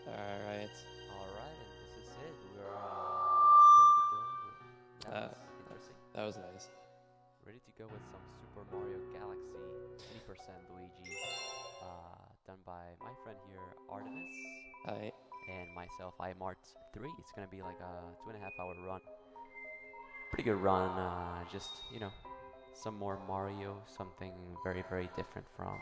Alright. Alright, and this is it. We're ready to go. That was interesting. That was nice. Ready to go with some Super Mario Galaxy 80% Luigi, done by my friend here, Artemis, Hi. and myself, iMartz3. It's gonna be like a 2.5 hour run. Pretty good run. Just some more Mario, something very, very different from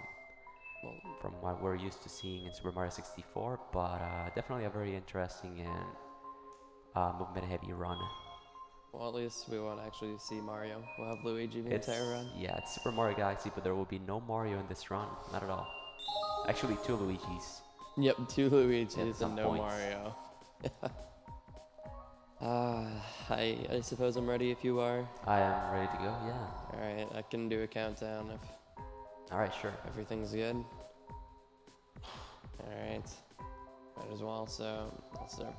what we're used to seeing in Super Mario 64, but definitely a very interesting and movement-heavy run. Well, at least we won't actually see Mario. We'll have Luigi the entire run. Yeah, it's Super Mario Galaxy, but there will be no Mario in this run, not at all. Actually, 2 Luigis. Yep, 2 Luigis some and no points. Mario. I suppose I'm ready if you are. I am ready to go, yeah. Alright, I can do a countdown if Alright, sure. everything's good. Alright. Might as well, so let's start.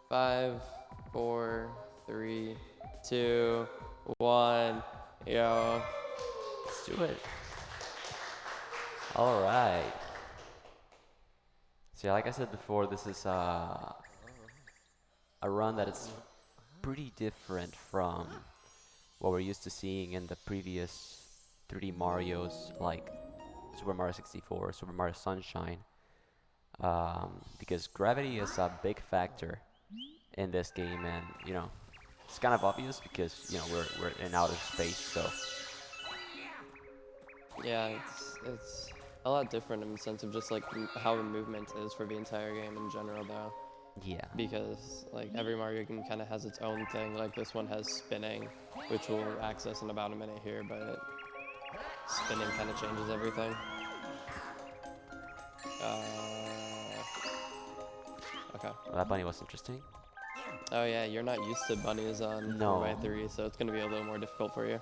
5, 4, 3, 2, 1, yo. Let's do it. Alright. So yeah, like I said before, this is a run that is pretty different from what we're used to seeing in the previous 3D Marios, like Super Mario 64, Super Mario Sunshine, because gravity is a big factor in this game, and it's kind of obvious because we're in outer space, so Yeah, it's a lot different in the sense of just like how the movement is for the entire game in general, though. yeah. Because like every Mario game kind of has its own thing. Like this one has spinning, which we'll access in about a minute here, but spinning kind of changes everything. Okay. Well, that bunny was interesting. Oh yeah, you're not used to bunnies on No. 4x3, so it's gonna be a little more difficult for you.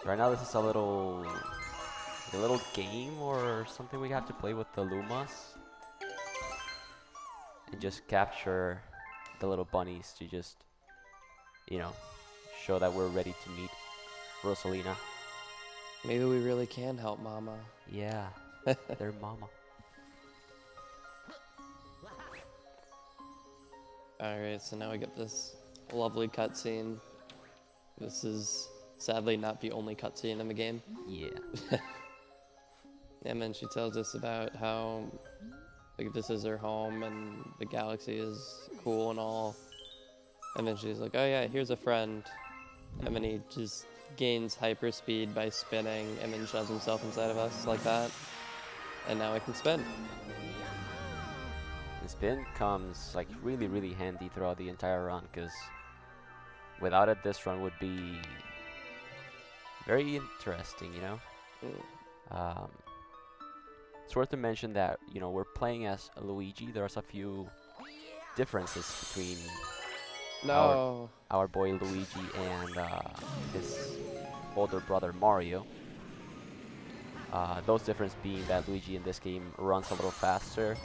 Right now, this is a little game or something we have to play with the Lumas and just capture the little bunnies to just, show that we're ready to meet Rosalina. Maybe we really can help Mama. Yeah, their mama. Alright, so now we get this lovely cutscene. This is sadly not the only cutscene in the game. Yeah. And then she tells us about how like this is her home and the galaxy is cool and all. And then she's like, oh yeah, here's a friend. And then he just gains hyperspeed by spinning and then shoves himself inside of us like that. And now I can spin. The spin comes like really, really handy throughout the entire run, because without it, this run would be very interesting, It's worth to mention that, we're playing as Luigi. There's a few differences between our boy Luigi and his older brother Mario. Those differences being that Luigi in this game runs a little faster,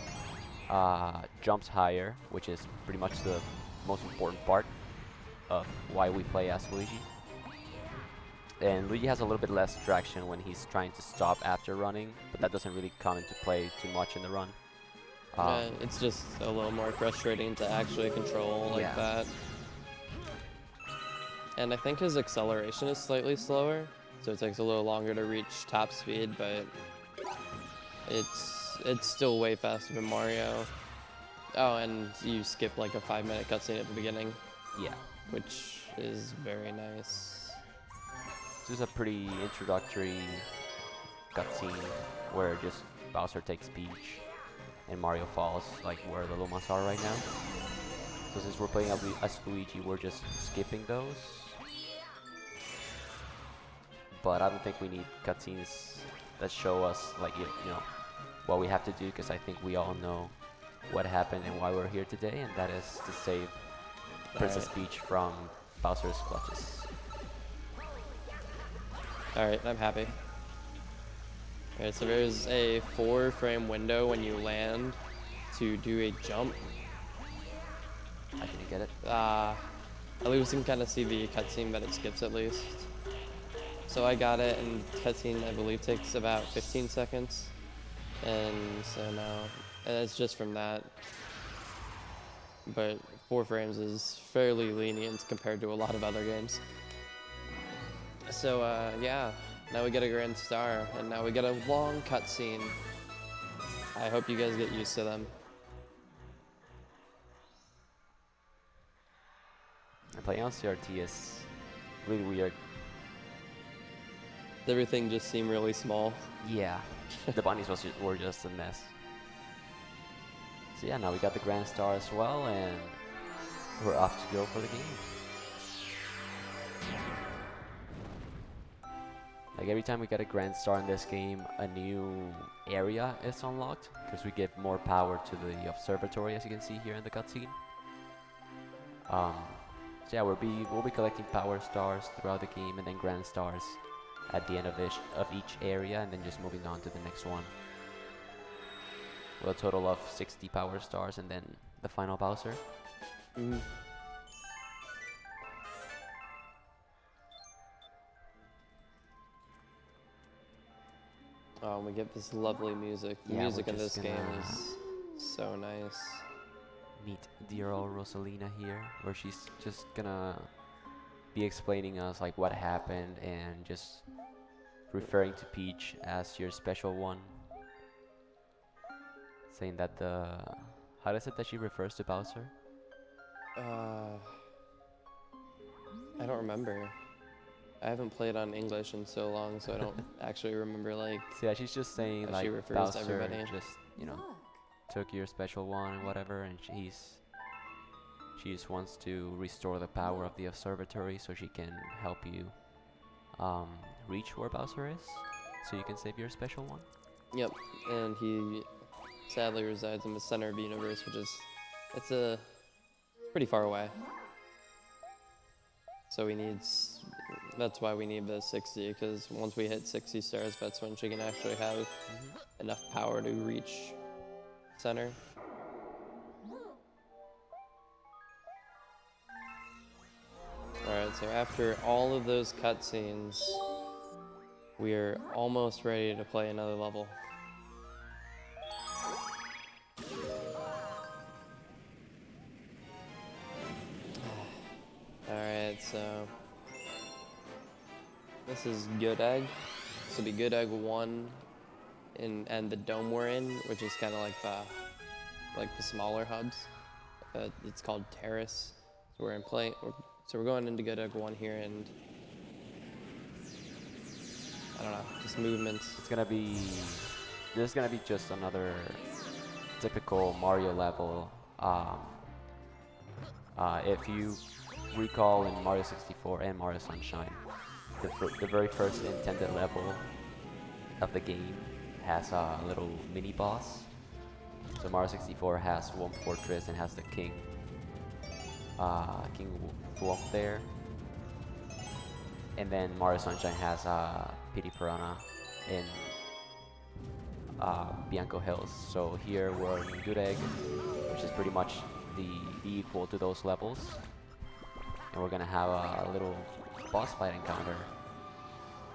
jumps higher, which is pretty much the most important part of why we play as Luigi. And Luigi has a little bit less traction when he's trying to stop after running, but that doesn't really come into play too much in the run. It's just a little more frustrating to actually control like that. And I think his acceleration is slightly slower, so it takes a little longer to reach top speed, but it's still way faster than Mario. Oh, and you skip like a 5-minute cutscene at the beginning. Yeah. Which is very nice. This is a pretty introductory cutscene where just Bowser takes Peach and Mario falls, like where the Lumas are right now. So since we're playing as Luigi, we're just skipping those. But I don't think we need cutscenes that show us like what we have to do, because I think we all know what happened and why we're here today, and that is to save Princess Peach from Bowser's clutches. Alright, I'm happy. Alright, so there's a 4-frame window when you land to do a jump. I didn't get it. At least we can kind of see the cutscene that it skips at least. So I got it, and cutscene I believe takes about 15 seconds. And so now, and it's just from that. But 4 frames is fairly lenient compared to a lot of other games. So yeah, now we get a grand star, and now we get a long cutscene. I hope you guys get used to them. And playing on CRT is really weird. Everything just seemed really small. Yeah, the bunnies were just a mess. So yeah, now we got the grand star as well, and we're off to go for the game. Like every time we get a grand star in this game, a new area is unlocked because we give more power to the observatory, as you can see here in the cutscene. So yeah, we'll be collecting power stars throughout the game, and then grand stars at the end of each area, and then just moving on to the next one. With a total of 60 power stars, and then the final Bowser. Oh, we get this lovely music. The music in this game is so nice. Meet dear old Rosalina here, where she's just gonna be explaining us like what happened and just referring to Peach as your special one. Saying that how does it that she refers to Bowser? I don't remember. I haven't played on English in so long, so I don't actually remember like. So yeah, she's just saying she like refers Bowser to everybody. just took your special one and whatever, and she just wants to restore the power of the observatory so she can help you reach where Bowser is, so you can save your special one. Yep, and he sadly resides in the center of the universe, which is it's pretty far away. So that's why we need the 60, because once we hit 60 stars, that's when she can actually have enough power to reach center. Alright, so after all of those cutscenes, we are almost ready to play another level. Alright, so this is Good Egg. This will be Good Egg 1 and the dome we're in, which is kind of like the smaller hubs. It's called Terrace. So we're going into Good Egg 1 here, and I don't know, just movements. This is gonna be just another typical Mario level. If you recall, in Mario 64 and Mario Sunshine, the very first intended level of the game has a little mini boss. So Mario 64 has one fortress and has the King Wolf there, and then Mario Sunshine has Pity Piranha in Bianco Hills. So here we're in Good Egg, which is pretty much the equal to those levels, and we're gonna have a little boss fight encounter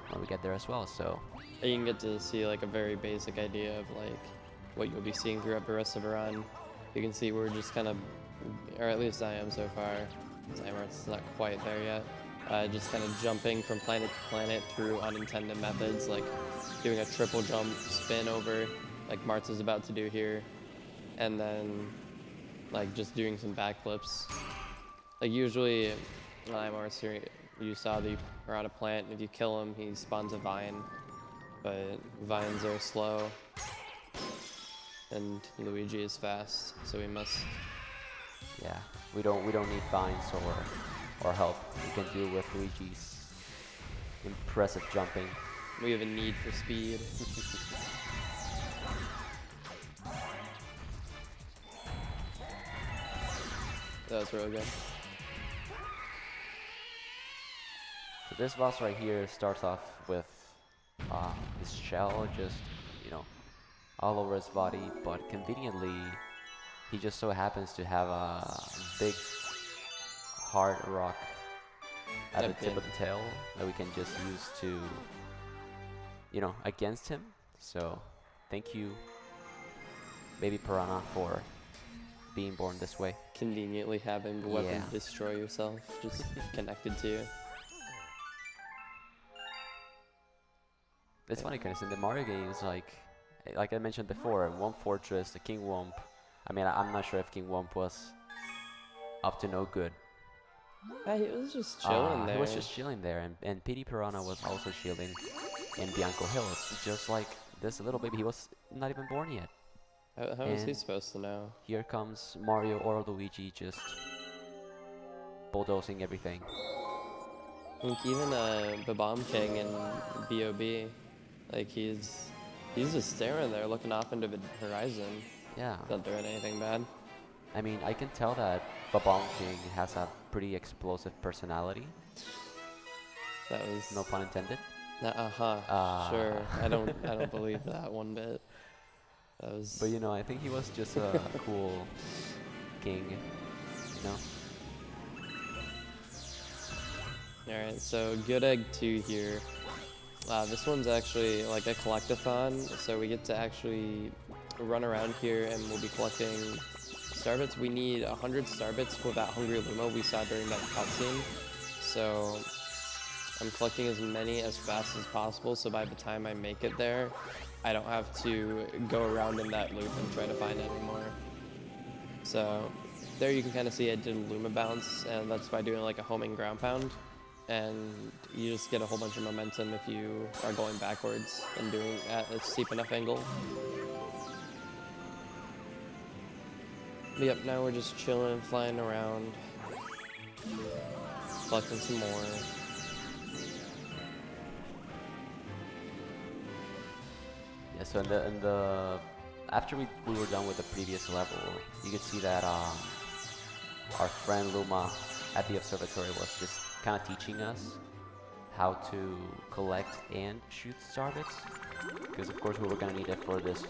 when we get there as well. So you can get to see like a very basic idea of like what you'll be seeing throughout the rest of the run. You can see we're just kind of, or at least I am so far, iMartz is not quite there yet, just kind of jumping from planet to planet through unintended methods, like doing a triple jump spin over, like Martz is about to do here, and then like just doing some backflips. Like usually in iMartz, you saw that you're on a plant, and if you kill him, he spawns a vine, but vines are slow, and Luigi is fast, so we must. yeah, we don't need vines or help. We can deal with Luigi's impressive jumping. We have a need for speed. That was really good. So this boss right here starts off with this shell just, all over his body, but conveniently he just so happens to have a big hard rock at the tip of the tail that we can just use to, you know, against him. So thank you, baby piranha, for being born this way. Conveniently having the weapon Yeah. to destroy yourself just connected to you. It's funny because in the Mario games, like I mentioned before, Womp Fortress, the King Womp. I mean, I'm not sure if King Womp was up to no good. Yeah, he was just chilling there. He was just chilling there, and PD Piranha was also chilling in Bianco Hills, just like this little baby. He was not even born yet. How is he supposed to know? Here comes Mario or Luigi just bulldozing everything. Like even the Bomb King and B.O.B., like he's just staring there, looking off into the horizon. Yeah. Not doing anything bad. I mean, I can tell that Babam King has a pretty explosive personality. That was No pun intended. Sure. I don't believe that one bit. That was. But you know, I think he was just a cool king. You know. All right. So Good Egg 2 here. This one's actually like a collectathon, so we get to actually run around here and we'll be collecting starbits. We need 100 starbits for that Hungry Luma we saw during that cutscene. So I'm collecting as many as fast as possible, so by the time I make it there, I don't have to go around in that loop and try to find it anymore. So there you can kind of see I did a Luma bounce, and that's by doing like a homing ground pound. And you just get a whole bunch of momentum if you are going backwards and doing at a steep enough angle. But yep, now we're just chilling, flying around, collecting some more. Yeah. So in the after we were done with the previous level, you could see that our friend Luma at the observatory was just kind of teaching us how to collect and shoot starbits, because of course we were going to need it for this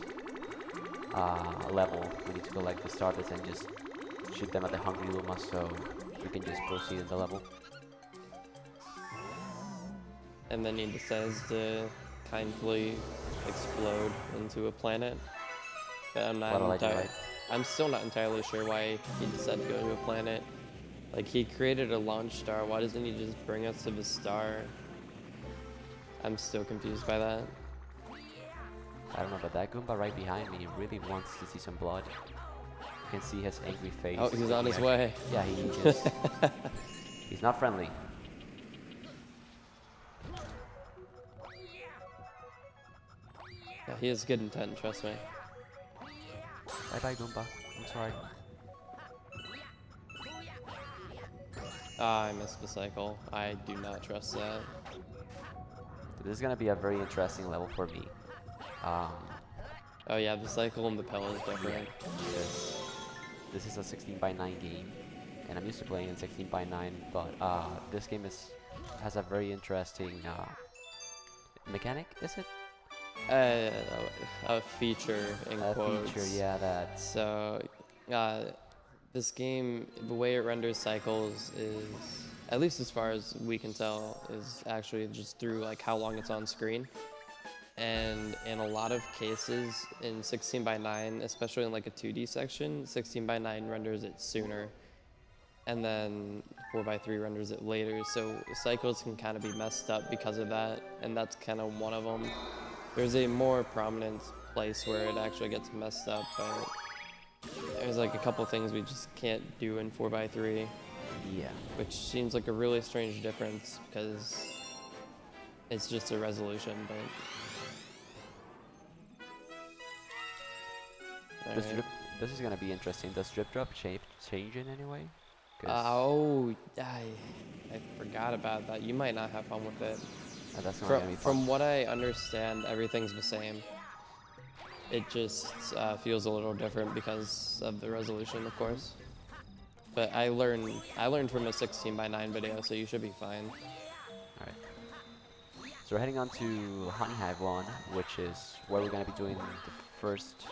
level. We need to collect the starbits and just shoot them at the Hungry Luma so we can just proceed in the level. And then he decides to kindly explode into a planet. But I'm still not entirely sure why he decided to go to a planet. Like, he created a launch star, why doesn't he just bring us to the star? I'm still confused by that. I don't know, but that Goomba right behind me really wants to see some blood. You can see his angry face. Oh, he's on his way. Yeah, he just... he's not friendly. Yeah, he has good intent, trust me. Bye-bye, Goomba. I'm sorry. I missed the cycle. I do not trust that. This is gonna be a very interesting level for me. Oh yeah, the cycle and the pill is different. Because this is a 16:9 game, and I'm used to playing in 16:9, but this game has a very interesting mechanic, is it? A feature in quotes. Feature, yeah, that. So, this game, the way it renders cycles is, at least as far as we can tell, is actually just through like how long it's on screen. And in a lot of cases in 16:9, especially in like a 2D section, 16:9 renders it sooner, and then 4:3 renders it later. So cycles can kind of be messed up because of that, and that's kind of one of them. There's a more prominent place where it actually gets messed up, but there's like a couple things we just can't do in 4:3. Yeah. Which seems like a really strange difference because it's just a resolution, but... This is gonna be interesting. Does Drip Drop change in any way? I forgot about that. You might not have fun with it. That's not gonna be fun. From what I understand, everything's the same. It just feels a little different because of the resolution, of course. But I learned from a 16:9 video, so you should be fine. Alright. So we're heading on to Hun Hive 1, which is where we're gonna be doing the first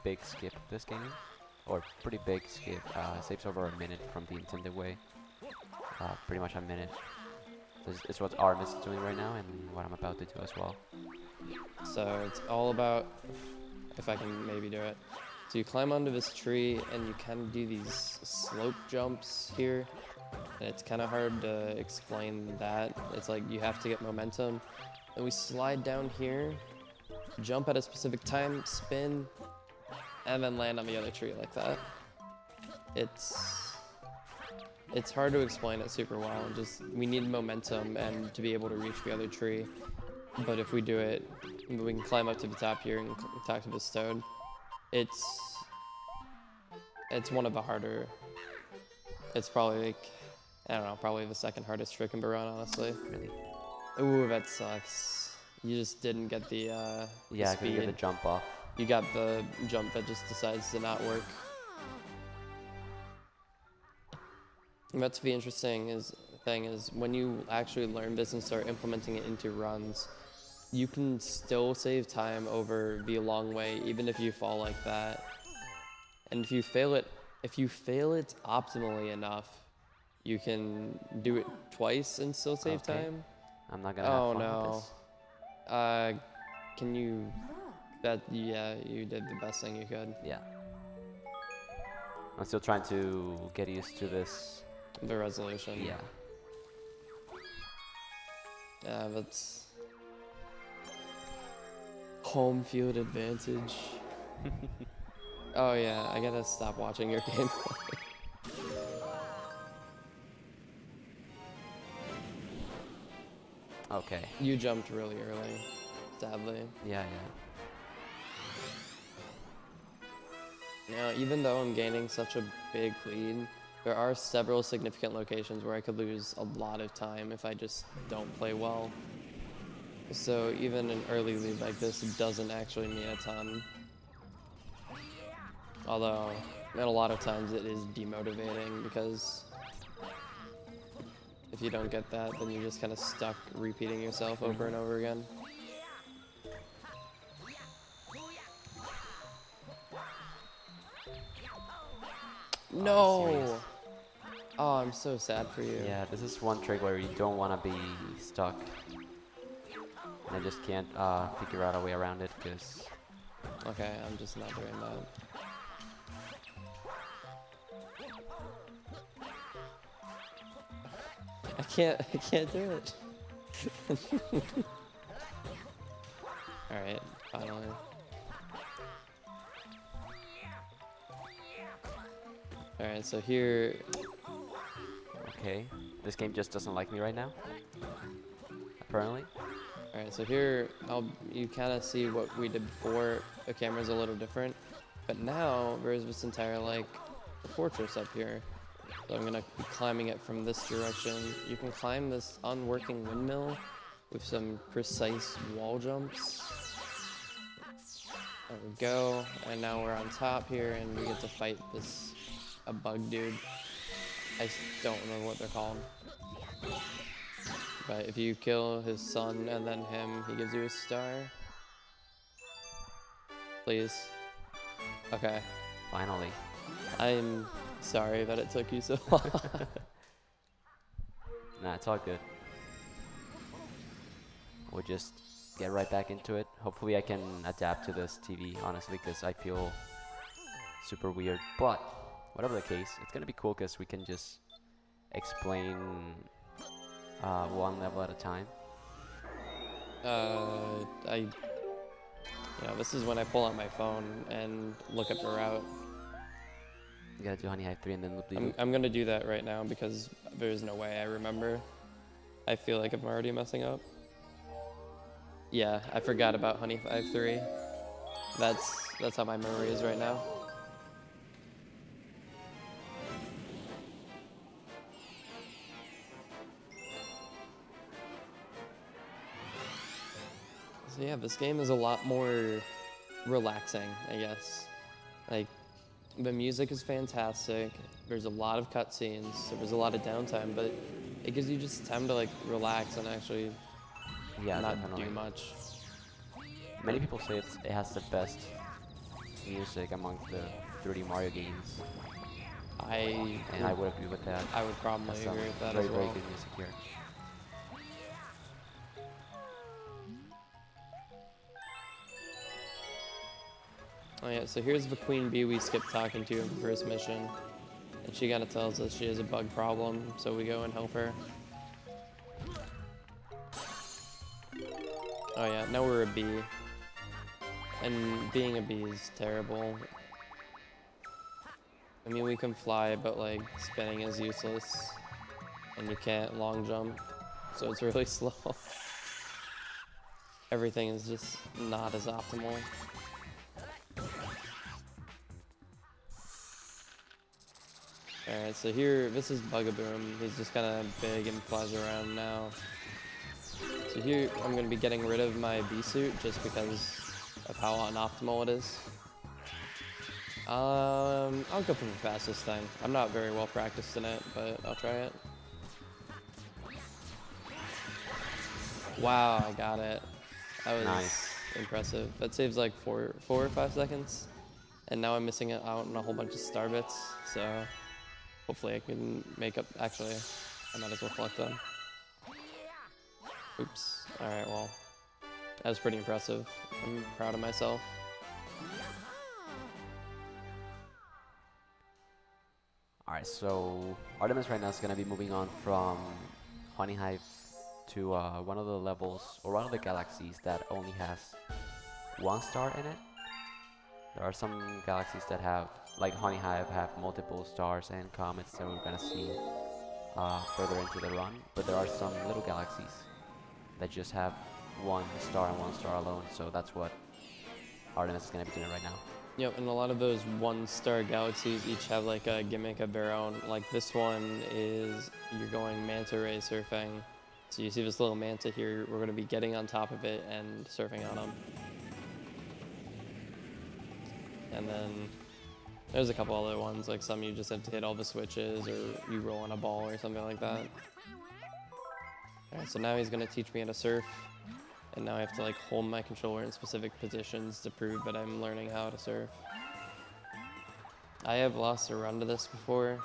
big skip of this game. or pretty big skip. Saves over a minute from the intended way. Pretty much a minute. This is what Artemis is doing right now, and what I'm about to do as well. So it's all about, if I can maybe do it. So you climb onto this tree and you kind of do these slope jumps here. And it's kind of hard to explain that. It's like you have to get momentum. And we slide down here, jump at a specific time, spin, and then land on the other tree like that. It's hard to explain it super well. Just we need momentum and to be able to reach the other tree. But if we do it, we can climb up to the top here and talk to this toad. It's one of the harder. It's probably like, I don't know, probably the second hardest trick in Baron, honestly. Really? Ooh, that sucks. You just didn't get the Yeah, I speed. couldn't get the jump off. You got the jump that just decides to not work. And that's the interesting thing is when you actually learn this and start implementing it into runs, you can still save time over the long way, even if you fall like that. And if you fail it optimally enough, you can do it twice and still save time. I'm not gonna have fun with this. Can you? Yeah, you did the best thing you could. Yeah. I'm still trying to get used to this. The resolution. Yeah. Yeah, that's home field advantage. Oh yeah, I gotta stop watching your gameplay. Okay. You jumped really early, sadly. Yeah. Now, even though I'm gaining such a big lead, there are several significant locations where I could lose a lot of time if I just don't play well. So even an early lead like this doesn't actually mean a ton. Although, a lot of times it is demotivating because if you don't get that, then you're just kind of stuck repeating yourself over and over again. No! Serious? Oh, I'm so sad for you. Yeah, this is one trick where you don't want to be stuck. And I just can't figure out a way around it because... Okay, I'm just not doing that. I can't do it. Alright, finally. Alright, so here... Okay, this game just doesn't like me right now. Apparently. Alright, so here you kind of see what we did before. The camera's a little different. But now there's this entire like fortress up here. So I'm gonna be climbing it from this direction. You can climb this unworking windmill with some precise wall jumps. There we go. And now we're on top here and we get to fight a bug dude. I don't remember what they're called. But if you kill his son and then him, he gives you a star. Please. Okay. Finally. I'm sorry that it took you so long. Nah, it's all good. We'll just get right back into it. Hopefully I can adapt to this TV, honestly, because I feel super weird. But, whatever the case, it's going to be cool because we can just explain one level at a time. This is when I pull out my phone and look up the route. You gotta do Honey Hive 3 and then loop. I'm gonna do that right now because there's no way I remember. I feel like I'm already messing up. Yeah, I forgot about Honey Hive 3. That's how my memory is right now. So yeah, this game is a lot more relaxing, I guess. Like, the music is fantastic. There's a lot of cutscenes, so there's a lot of downtime, but it gives you just time to like relax and actually not definitely. do much. Many people say it has the best music among the 3D Mario games. I would agree with that. I would probably That's agree with that very, as well. very good music here. Oh yeah, so here's the Queen Bee we skipped talking to in the first mission. And she kind of tells us she has a bug problem, so we go and help her. Oh yeah, now we're a bee. And being a bee is terrible. I mean, we can fly, but like, spinning is useless. And you can't long jump, so it's really slow. Everything is just not as optimal. Alright, so here, this is Bugaboo Room. He's just kind of big and flies around now. So here, I'm going to be getting rid of my bee suit just because of how unoptimal it is. I'll go for the fastest thing. I'm not very well practiced in it, but I'll try it. Wow, I got it. That was Nice. Impressive. That saves like 4 or 5 seconds. And now I'm missing out on a whole bunch of star bits, so hopefully I can make up. Actually, I might as well collect them. Oops. Alright, well, that was pretty impressive. I'm proud of myself. Alright, so Artemis right now is going to be moving on from Honey Hive to one of the levels, or one of the galaxies that only has 1 star in it. There are some galaxies that have, like Honey Hive, have multiple stars and comets that we're going to see further into the run. But there are some little galaxies that just have 1 star and 1 star alone, so that's what Artemis is going to be doing right now. Yep, and a lot of those 1-star galaxies each have like a gimmick of their own. Like this one is you're going manta ray surfing. So you see this little manta here, we're going to be getting on top of it and surfing on them. And then there's a couple other ones, like some you just have to hit all the switches or you roll on a ball or something like that. Alright, so now he's going to teach me how to surf. And now I have to like hold my controller in specific positions to prove that I'm learning how to surf. I have lost a run to this before.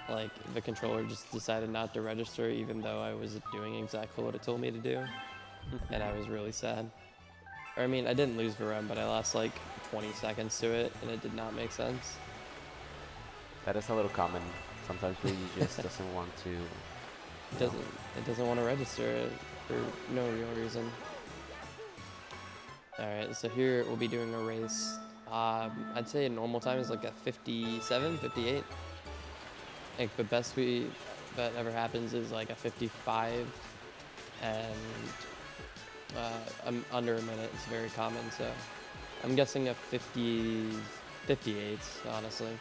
Like the controller just decided not to register even though I was doing exactly what it told me to do. And I was really sad. Or I mean, I didn't lose the run, but I lost like 20 seconds to it and it did not make sense. That is a little common. Sometimes Luigi just doesn't want to. It doesn't want to register it for no real reason. Alright, so here we'll be doing a race. I'd say a normal time is like a 57, 58. Like the best that ever happens is like a 55, and under a minute is very common. So I'm guessing a 58, honestly.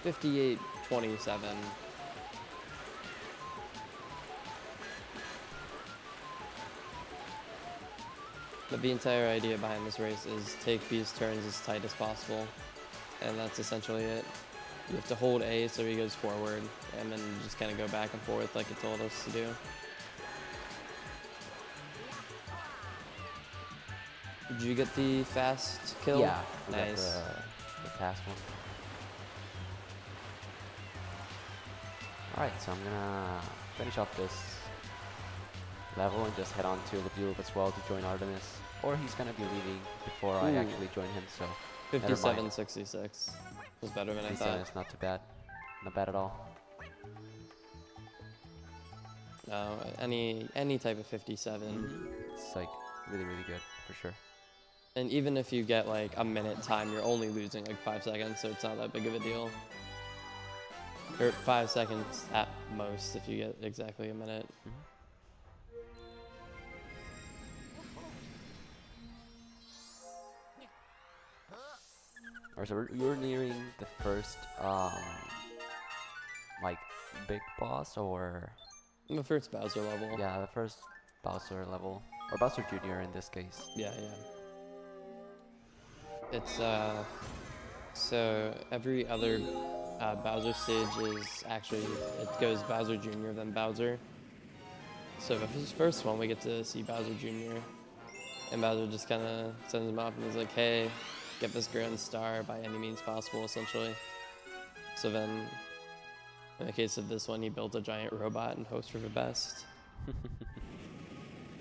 58:27. But the entire idea behind this race is take these turns as tight as possible. And that's essentially it. You have to hold A so he goes forward, and then you just kind of go back and forth like it told us to do. Did you get the fast kill? Yeah, Nice. The fast one. Alright, so I'm gonna finish off this level and just head on to the Loop as well to join Artemis. Or he's gonna be leaving before I actually join him, so 57:66 was better than I thought. It's not too bad. Not bad at all. No, any type of 57. It's like really, really good for sure. And even if you get like a minute time, you're only losing like 5 seconds, so it's not that big of a deal. Or 5 seconds at most if you get exactly a minute. Alright, so you're nearing the first, like, big boss, or? The first Bowser level. Yeah, the first Bowser level. Or Bowser Jr. in this case. Yeah. It's, so every other Bowser stage is actually, it goes Bowser Jr. then Bowser. So the first one we get to see Bowser Jr. And Bowser just kind of sends him off and he's like, hey, get this grand star by any means possible, essentially. So then, in the case of this one, he built a giant robot and hopes for the best.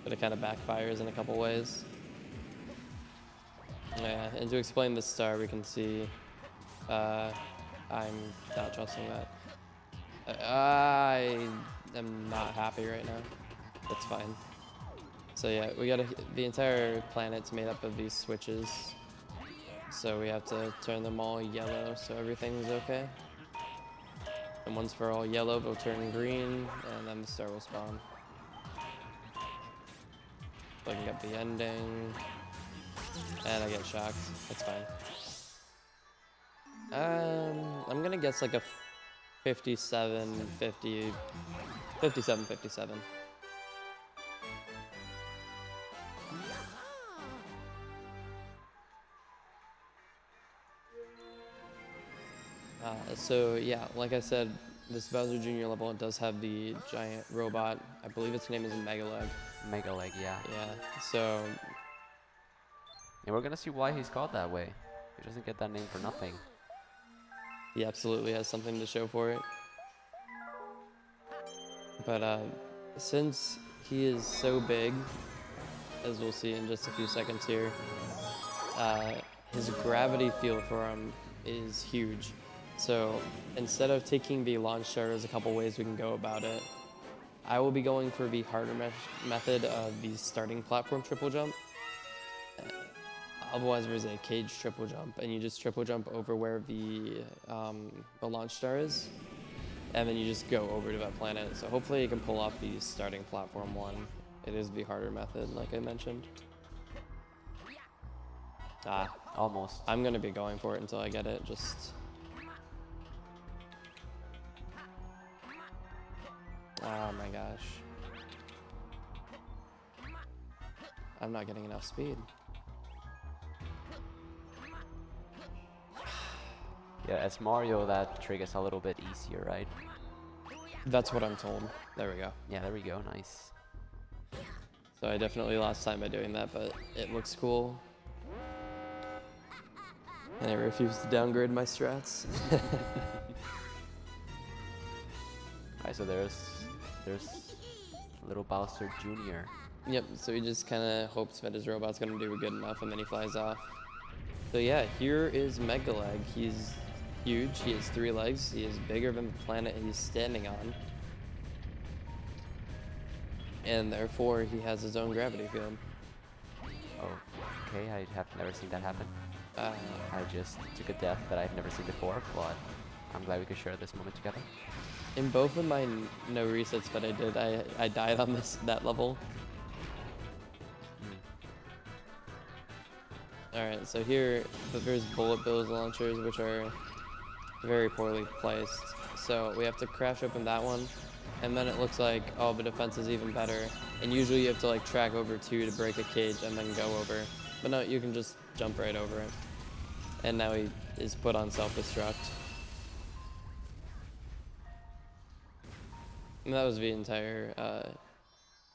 But it kind of backfires in a couple ways. Yeah, and to explain the star, we can see, I'm not trusting that. I am not happy right now. That's fine. So yeah, we got the entire planet's made up of these switches. So we have to turn them all yellow so everything's okay. And once for all yellow, they'll turn green, and then the star will spawn. So I can get the ending. And I get shocked. That's fine. I'm gonna guess like a 57, 50, 57, 57. So yeah, like I said, this Bowser Jr. level does have the giant robot. I believe its name is Megaleg. Megaleg, yeah. Yeah, so... And we're gonna see why he's called that way. He doesn't get that name for nothing. He absolutely has something to show for it. But since he is so big, as we'll see in just a few seconds here, his gravity field for him is huge. So instead of taking the launch star, there's a couple ways we can go about it. I will be going for the harder method of the starting platform triple jump. Otherwise, there's a cage triple jump, and you just triple jump over where the launch star is, and then you just go over to that planet. So hopefully you can pull off the starting platform one. It is the harder method, like I mentioned. Almost. I'm gonna be going for it until I get it. Just. Oh my gosh. I'm not getting enough speed. Yeah, as Mario, that trick is a little bit easier, right? That's what I'm told. There we go. Yeah, there we go. Nice. So I definitely lost time by doing that, but it looks cool. And I refuse to downgrade my strats. Alright, so there's little Bowser Jr. Yep, so he just kind of hopes that his robot's going to do good enough, and then he flies off. So yeah, here is Megaleg. He's huge. He has 3 legs. He is bigger than the planet he's standing on. And therefore, he has his own gravity field. Oh, okay, I have never seen that happen. Uh, I just took a death that I've never seen before, but I'm glad we could share this moment together. in both of my no resets that I did, I died on that level. Alright, so here there's bullet bills launchers, which are very poorly placed. So we have to crash open that one, and then it looks like, oh, the defense is even better. And usually you have to like track over 2 to break a cage and then go over. But no, you can just jump right over it. And now he is put on self-destruct. And that was the entire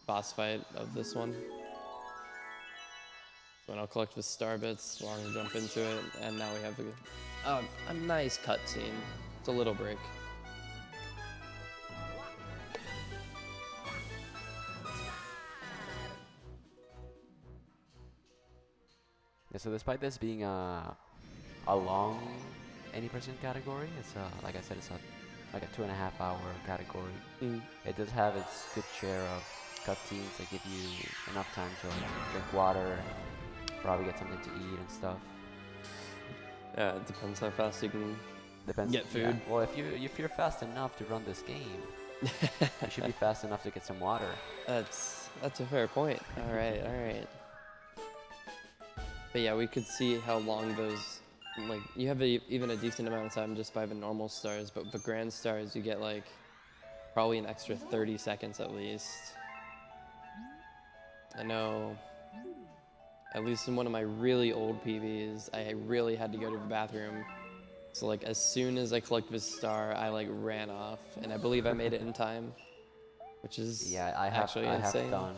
boss fight of this one. So I'll collect the star bits while I jump into it, and now we have a nice cutscene. It's a little break. Yeah, so despite this being a long any percent category, it's like I said, it's like a 2.5 hour category. It does have its good share of cutscenes that give you enough time to drink water, probably get something to eat and stuff. Yeah, it depends how fast you can get food. Yeah. Well, if you're fast enough to run this game, you should be fast enough to get some water. That's a fair point. All right. But yeah, we could see how long those, like, you have even a decent amount of time just by the normal stars, but the grand stars you get like probably an extra 30 seconds at least. I know, at least in one of my really old PVs, I really had to go to the bathroom. So like as soon as I collected this star, I like ran off, and I believe I made it in time, which is Yeah, I actually have insane. done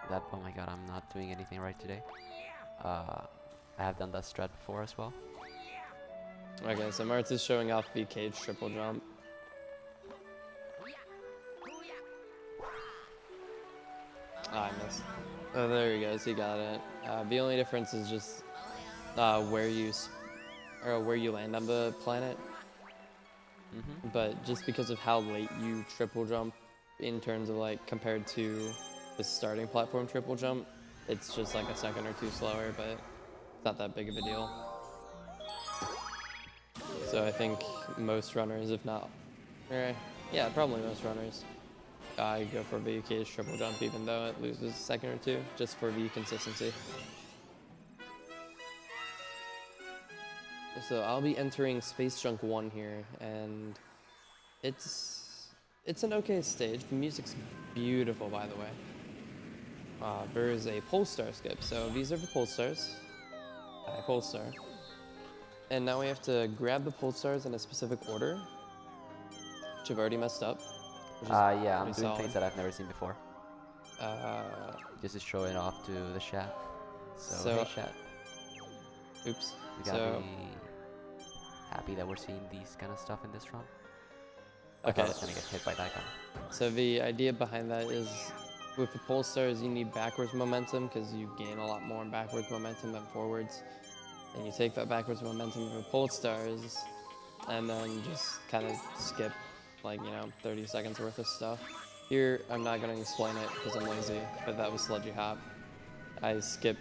that. Oh my god, I'm not doing anything right today. I have done that strat before as well. Okay, so iMartz is showing off the cage triple jump. Ah, I missed. Oh, there he goes. He got it. The only difference is just where you land on the planet. But just because of how late you triple jump, in terms of like compared to the starting platform triple jump, it's just like a second or two slower, but it's not that big of a deal. So I think most runners, if not, yeah, probably most runners, go for the cage triple jump, even though it loses a second or two, just for the consistency. So I'll be entering Space Junk 1 here, and it's an okay stage. The music's beautiful, by the way. There is a pole star skip, so these are the pole stars. Pole star. And now we have to grab the pole stars in a specific order, which I've already messed up. Yeah, I'm doing things that I've never seen before. Just to show it off to the chat. So hey chat. Oops. We gotta be happy that we're seeing these kind of stuff in this run. Okay. I was gonna get hit by that gun. So the idea behind that is, with the pole stars, you need backwards momentum because you gain a lot more backwards momentum than forwards. And you take that backwards momentum of the pole stars, and then just kind of skip, like, 30 seconds worth of stuff. Here, I'm not going to explain it because I'm lazy, but that was Sludgy Hop. I skip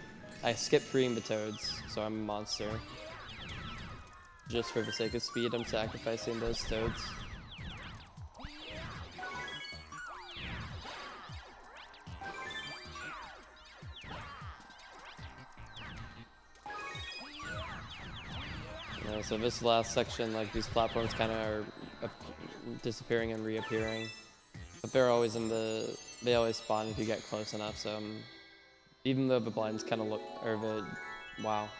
freeing the toads, so I'm a monster. Just for the sake of speed, I'm sacrificing those toads. So this last section, like, these platforms kind of are disappearing and reappearing, but they're always they always spawn if you get close enough. So even though the blinds kind of look,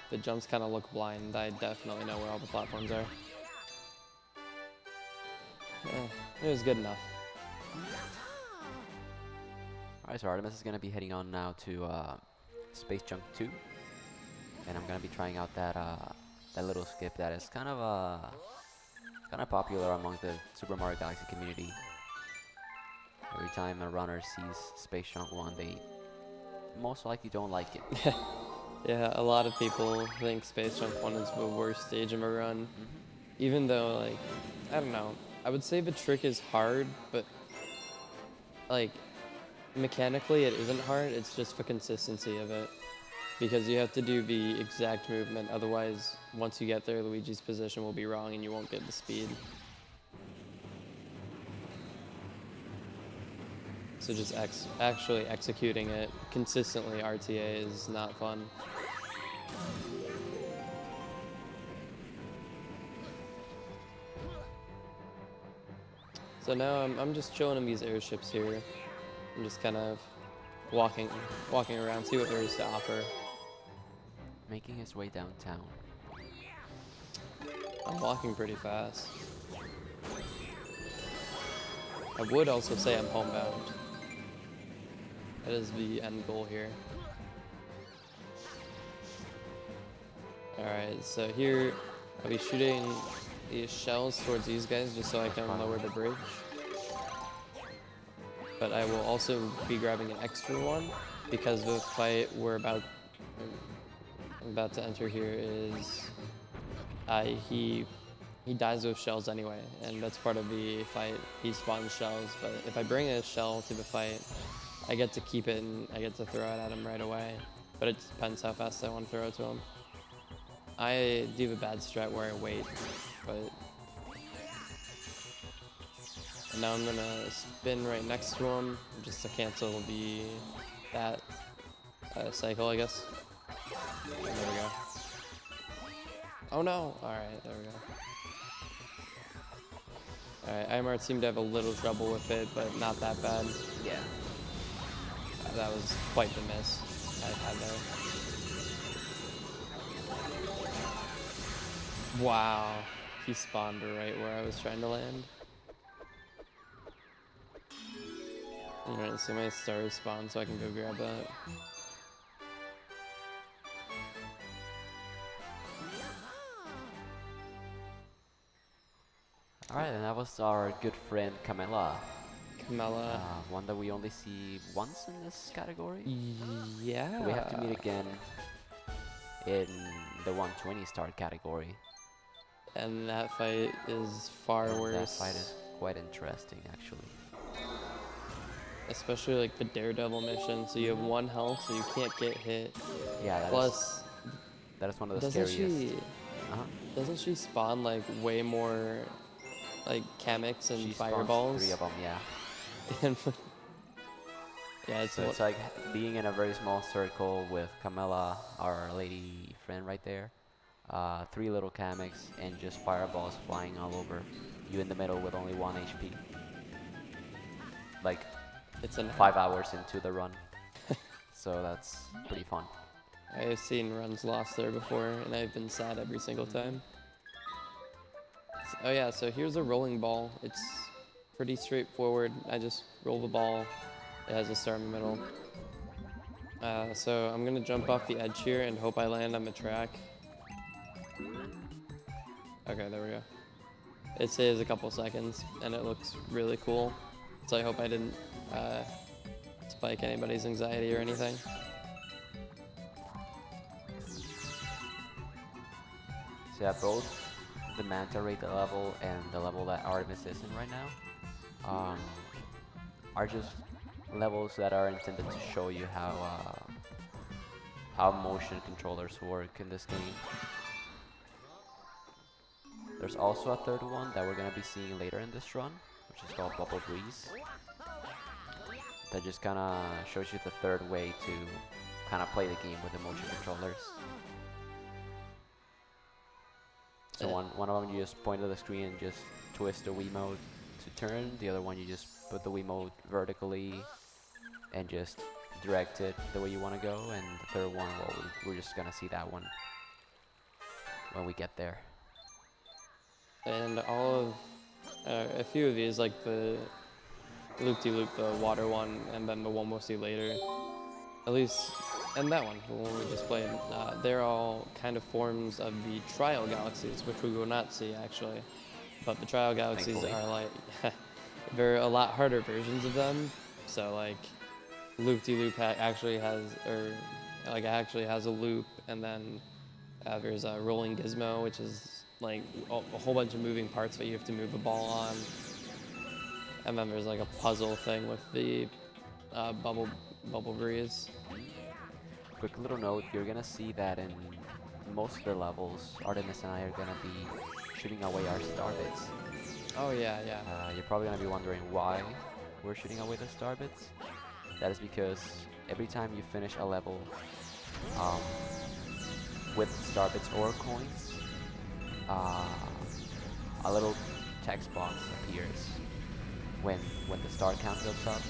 the jumps kind of look blind, I definitely know where all the platforms are. It was good enough. Alright, so Artemis is gonna be heading on now to Space Junk 2, and I'm gonna be trying out that little skip that is kind of popular among the Super Mario Galaxy community. Every time a runner sees Space Junk 1, they most likely don't like it. Yeah, a lot of people think Space Junk 1 is the worst stage of a run. Even though, like, I don't know. I would say the trick is hard, but, like, mechanically it isn't hard. It's just the consistency of it. Because you have to do the exact movement, otherwise, once you get there, Luigi's position will be wrong and you won't get the speed. So just actually executing it consistently, RTA, is not fun. So now I'm just chilling in these airships here. I'm just kind of walking around, see what there is to offer. Making his way downtown. I'm walking pretty fast. I would also say I'm homebound. That is the end goal here. Alright, so here I'll be shooting these shells towards these guys just so I can lower the bridge. But I will also be grabbing an extra one because the fight I'm about to enter here is he dies with shells anyway, and that's part of the fight. He spawns shells, but if I bring a shell to the fight, I get to keep it and I get to throw it at him right away. But it depends how fast I want to throw it to him. I do the bad strat where I wait, but and now I'm gonna spin right next to him just to cancel that cycle, I guess. And there we go. Oh no! Alright, there we go. Alright, iMartz seemed to have a little trouble with it, but not that bad. Yeah. That was quite the miss I had there. Wow. He spawned right where I was trying to land. Alright, so my stars spawn so I can go grab that. Alright, and that was our good friend Camilla. Camilla. One that we only see once in this category. Yeah. We have to meet again in the 120 star category. And that fight is far worse. That fight is quite interesting, actually. Especially like the Daredevil mission, so you have 1 health, so you can't get hit. Yeah, Plus, that is one of the doesn't scariest. doesn't she spawn like way more like chemics and She fireballs? 3 of them, yeah. And yeah, It's like being in a very small circle with Camilla, our lady friend right there. 3 little chemics and just fireballs flying all over. You in the middle with only 1 HP. Like, it's an 5 hours into the run. So that's pretty fun. I have seen runs lost there before, and I've been sad every single time. Oh yeah, so here's a rolling ball. It's pretty straightforward. I just roll the ball. It has a star in the middle. So I'm gonna jump off the edge here and hope I land on the track. Okay, there we go. It saves a couple seconds, and it looks really cool. So I hope I didn't spike anybody's anxiety or anything. So yeah, both the Manta Ray level and the level that Artemis is in right now are just levels that are intended to show you how motion controllers work in this game. There's also a third one that we're gonna be seeing later in this run, which is called Bubble Breeze. That just kinda shows you the third way to kinda play the game with the motion controllers. So one of them you just point at the screen and just twist the Wiimote to turn. The other one you just put the Wiimote vertically and just direct it the way you want to go. And the third one, well, we're just gonna see that one when we get there. And all of a few of these, like the loop-de-loop, the water one, and then the one we'll see later, at least, and that one, the one we just played, they're all kind of forms of the trial galaxies, which we will not see actually. But the trial galaxies Thankfully. are like, they're a lot harder versions of them. So like, loop-de-loop actually has a loop, and then there's a rolling gizmo, which is like a whole bunch of moving parts that you have to move the ball on. And then there's like a puzzle thing with the bubble breeze. Quick little note, you're gonna see that in most of the levels, Artemis and I are gonna be shooting away our star bits. Oh yeah. You're probably gonna be wondering why we're shooting away the star bits. That is because every time you finish a level with star bits or coins, a little text box appears when the star count goes up.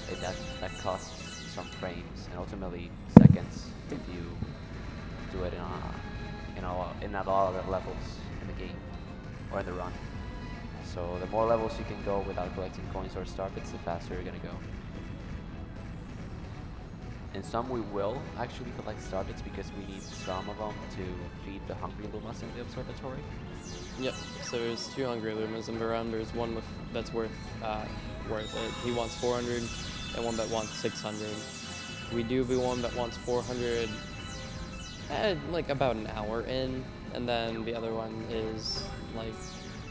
That costs some frames and ultimately seconds if you do it in a lot of levels in the game or in the run. So the more levels you can go without collecting coins or star bits, the faster you're gonna go. In some we will actually collect star bits because we need some of them to feed the hungry Lumas in the observatory. Yep. So there's 2 hungry Lumas in the run. There's one that's worth it. He wants 400, and one that wants 600. We do the one that wants 400 like about an hour in, and then the other one is like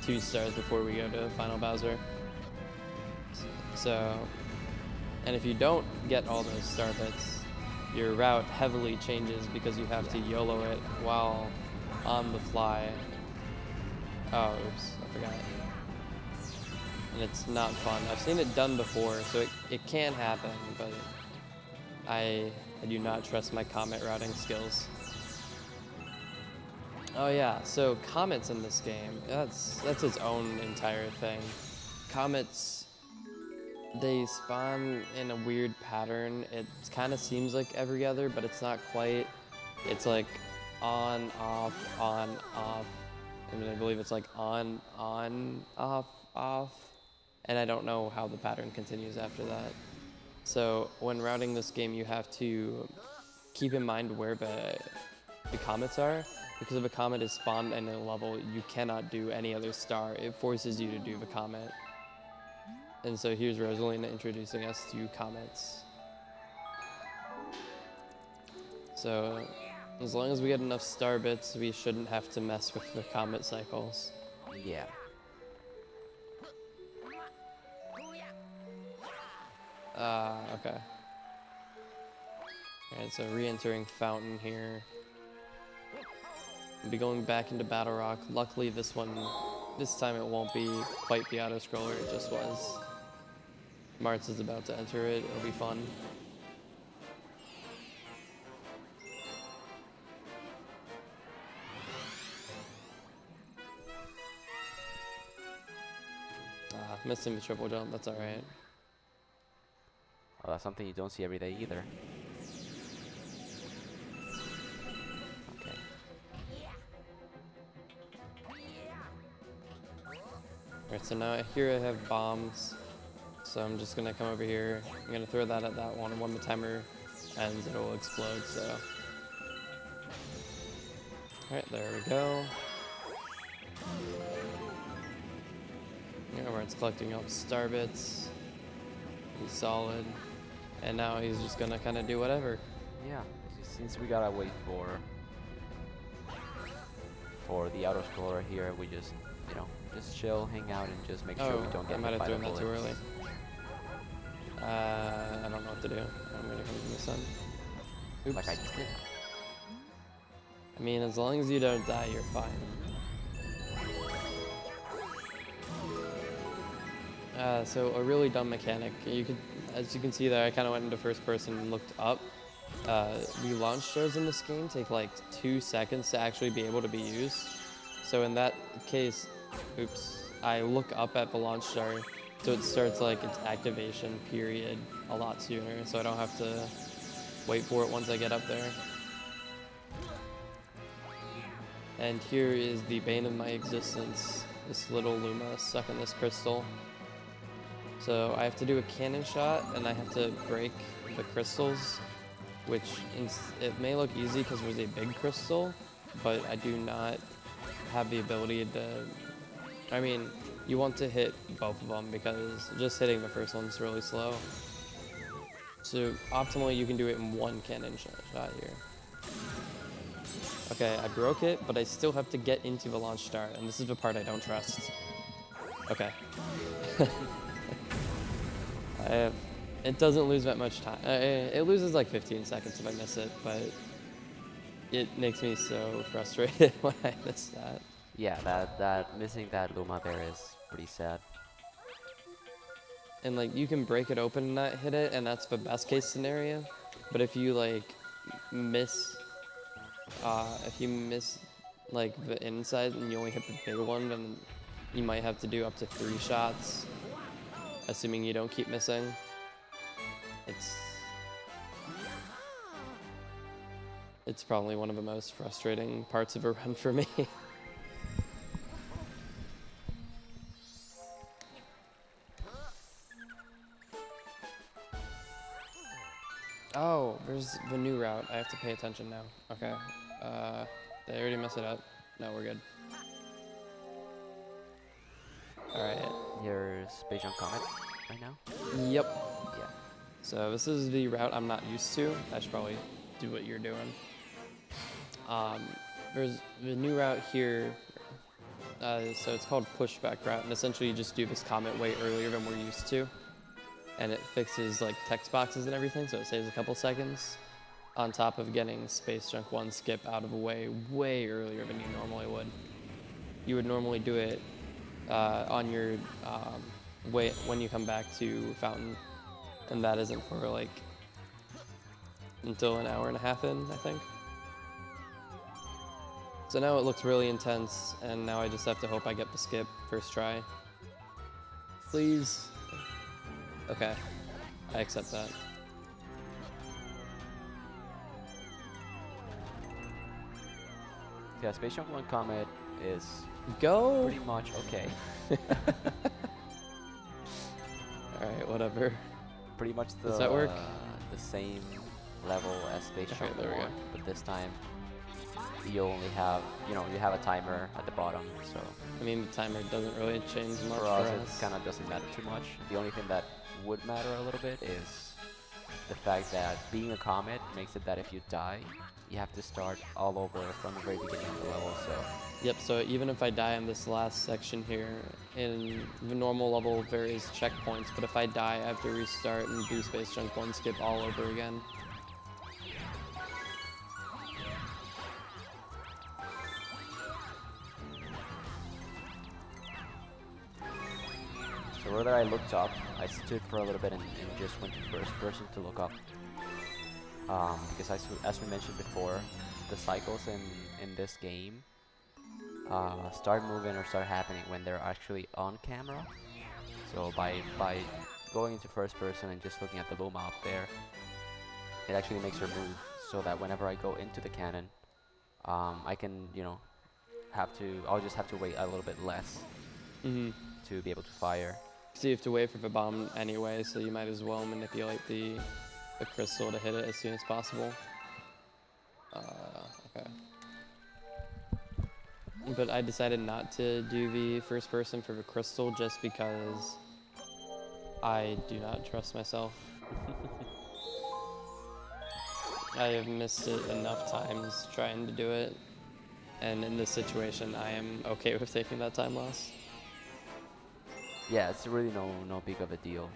2 stars before we go to Final Bowser. So, and if you don't get all those star bits, your route heavily changes because you have to YOLO it while on the fly. Oh, oops, I forgot. And it's not fun. I've seen it done before, so it can happen, but I do not trust my comet routing skills. Oh yeah, so comets in this game, that's its own entire thing. Comets, they spawn in a weird pattern. It kind of seems like every other, but it's not quite. It's like on, off, on, off. I believe it's like on, off. And I don't know how the pattern continues after that. So when routing this game, you have to keep in mind where the comets are, because if a comet is spawned in a level, you cannot do any other star. It forces you to do the comet. And so here's Rosalina introducing us to comets. So as long as we get enough star bits, we shouldn't have to mess with the comet cycles. Yeah. Okay. Alright, so re-entering Fountain here. We'll be going back into Battle Rock. Luckily this time it won't be quite the auto-scroller it just was. Martz is about to enter it, it'll be fun. Missing the triple jump, that's alright. Oh, that's something you don't see every day either. Okay. Alright, so now here I have bombs. So I'm just gonna come over here. I'm gonna throw that at that one, and when the timer ends, it'll explode, so. Alright, there we go. Yeah, where it's collecting up star bits. He's solid. And now he's just gonna kinda do whatever. Yeah, since we gotta wait for the auto scroller here, we just, you know, just chill, hang out, and just make sure we don't I get might hit have by the thrown that too bullets. early. I don't know what to do. I'm gonna come from the sun. Oops. Like I just did. I mean, as long as you don't die, you're fine. So a really dumb mechanic. As you can see there, I kind of went into first person and looked up. The launch stars in this game take like 2 seconds to actually be able to be used. So in that case, oops, I look up at the launch star, so it starts like its activation period a lot sooner, so I don't have to wait for it once I get up there. And here is the bane of my existence, this little Luma stuck in this crystal. So I have to do a cannon shot, and I have to break the crystals, which it may look easy because there's a big crystal, but I do not have the ability to, I mean, you want to hit both of them because just hitting the first one's really slow. So optimally you can do it in one cannon shot here. Okay, I broke it, but I still have to get into the launch star, and this is the part I don't trust. Okay. It doesn't lose that much time. It loses like 15 seconds if I miss it, but it makes me so frustrated when I miss that. Yeah, that missing that Luma there is pretty sad. And like you can break it open and not hit it, and that's the best case scenario. But if you like miss like the inside and you only hit the big one, then you might have to do up to 3 shots, assuming you don't keep missing. It's probably one of the most frustrating parts of a run for me. Oh, there's the new route. I have to pay attention now. Okay. Did I already mess it up? No, we're good. Alright. Your Space Jump Comet right now? Yep. Yeah. So this is the route I'm not used to. I should probably do what you're doing. There's the new route here. So it's called Pushback Route, and essentially you just do this comet way earlier than we're used to. And it fixes like text boxes and everything, so it saves a couple seconds. On top of getting Space Junk 1 skip out of the way earlier than you normally would. You would normally do it on your way when you come back to Fountain, and that isn't for like until an hour and a half in, I think. So now it looks really intense, and now I just have to hope I get the skip first try. Please. Okay, I accept that. Yeah, Space Jump 1 Comet is Go! pretty much okay. Alright, whatever. pretty much the Does that work? the same level as Space Okay, Shuttle there we go. 1, but this time you only have, you know, you have a timer at the bottom, so I mean, the timer doesn't really change much for for us us. it kind of doesn't matter too much. The only thing that would matter a little bit is the fact that being a comet makes it that if you die, you have to start all over from the very beginning of the level, so... Yep, so even if I die in this last section here, in the normal level, various checkpoints, but if I die, I have to restart and do Space Junk 1 skip all over again. So whether I looked up, I stood for a little bit and just went to first person to look up. Because as we mentioned before, the cycles in this game start moving or start happening when they're actually on camera. So by going into first person and just looking at the Luma up there, it actually makes her move so that whenever I go into the cannon, I can, you know, I'll just have to wait a little bit less to be able to fire. So you have to wait for the bomb anyway, so you might as well manipulate the crystal to hit it as soon as possible. Okay. But I decided not to do the first person for the crystal just because I do not trust myself. I have missed it enough times trying to do it, and in this situation I am okay with taking that time loss. Yeah, it's really no big of a deal.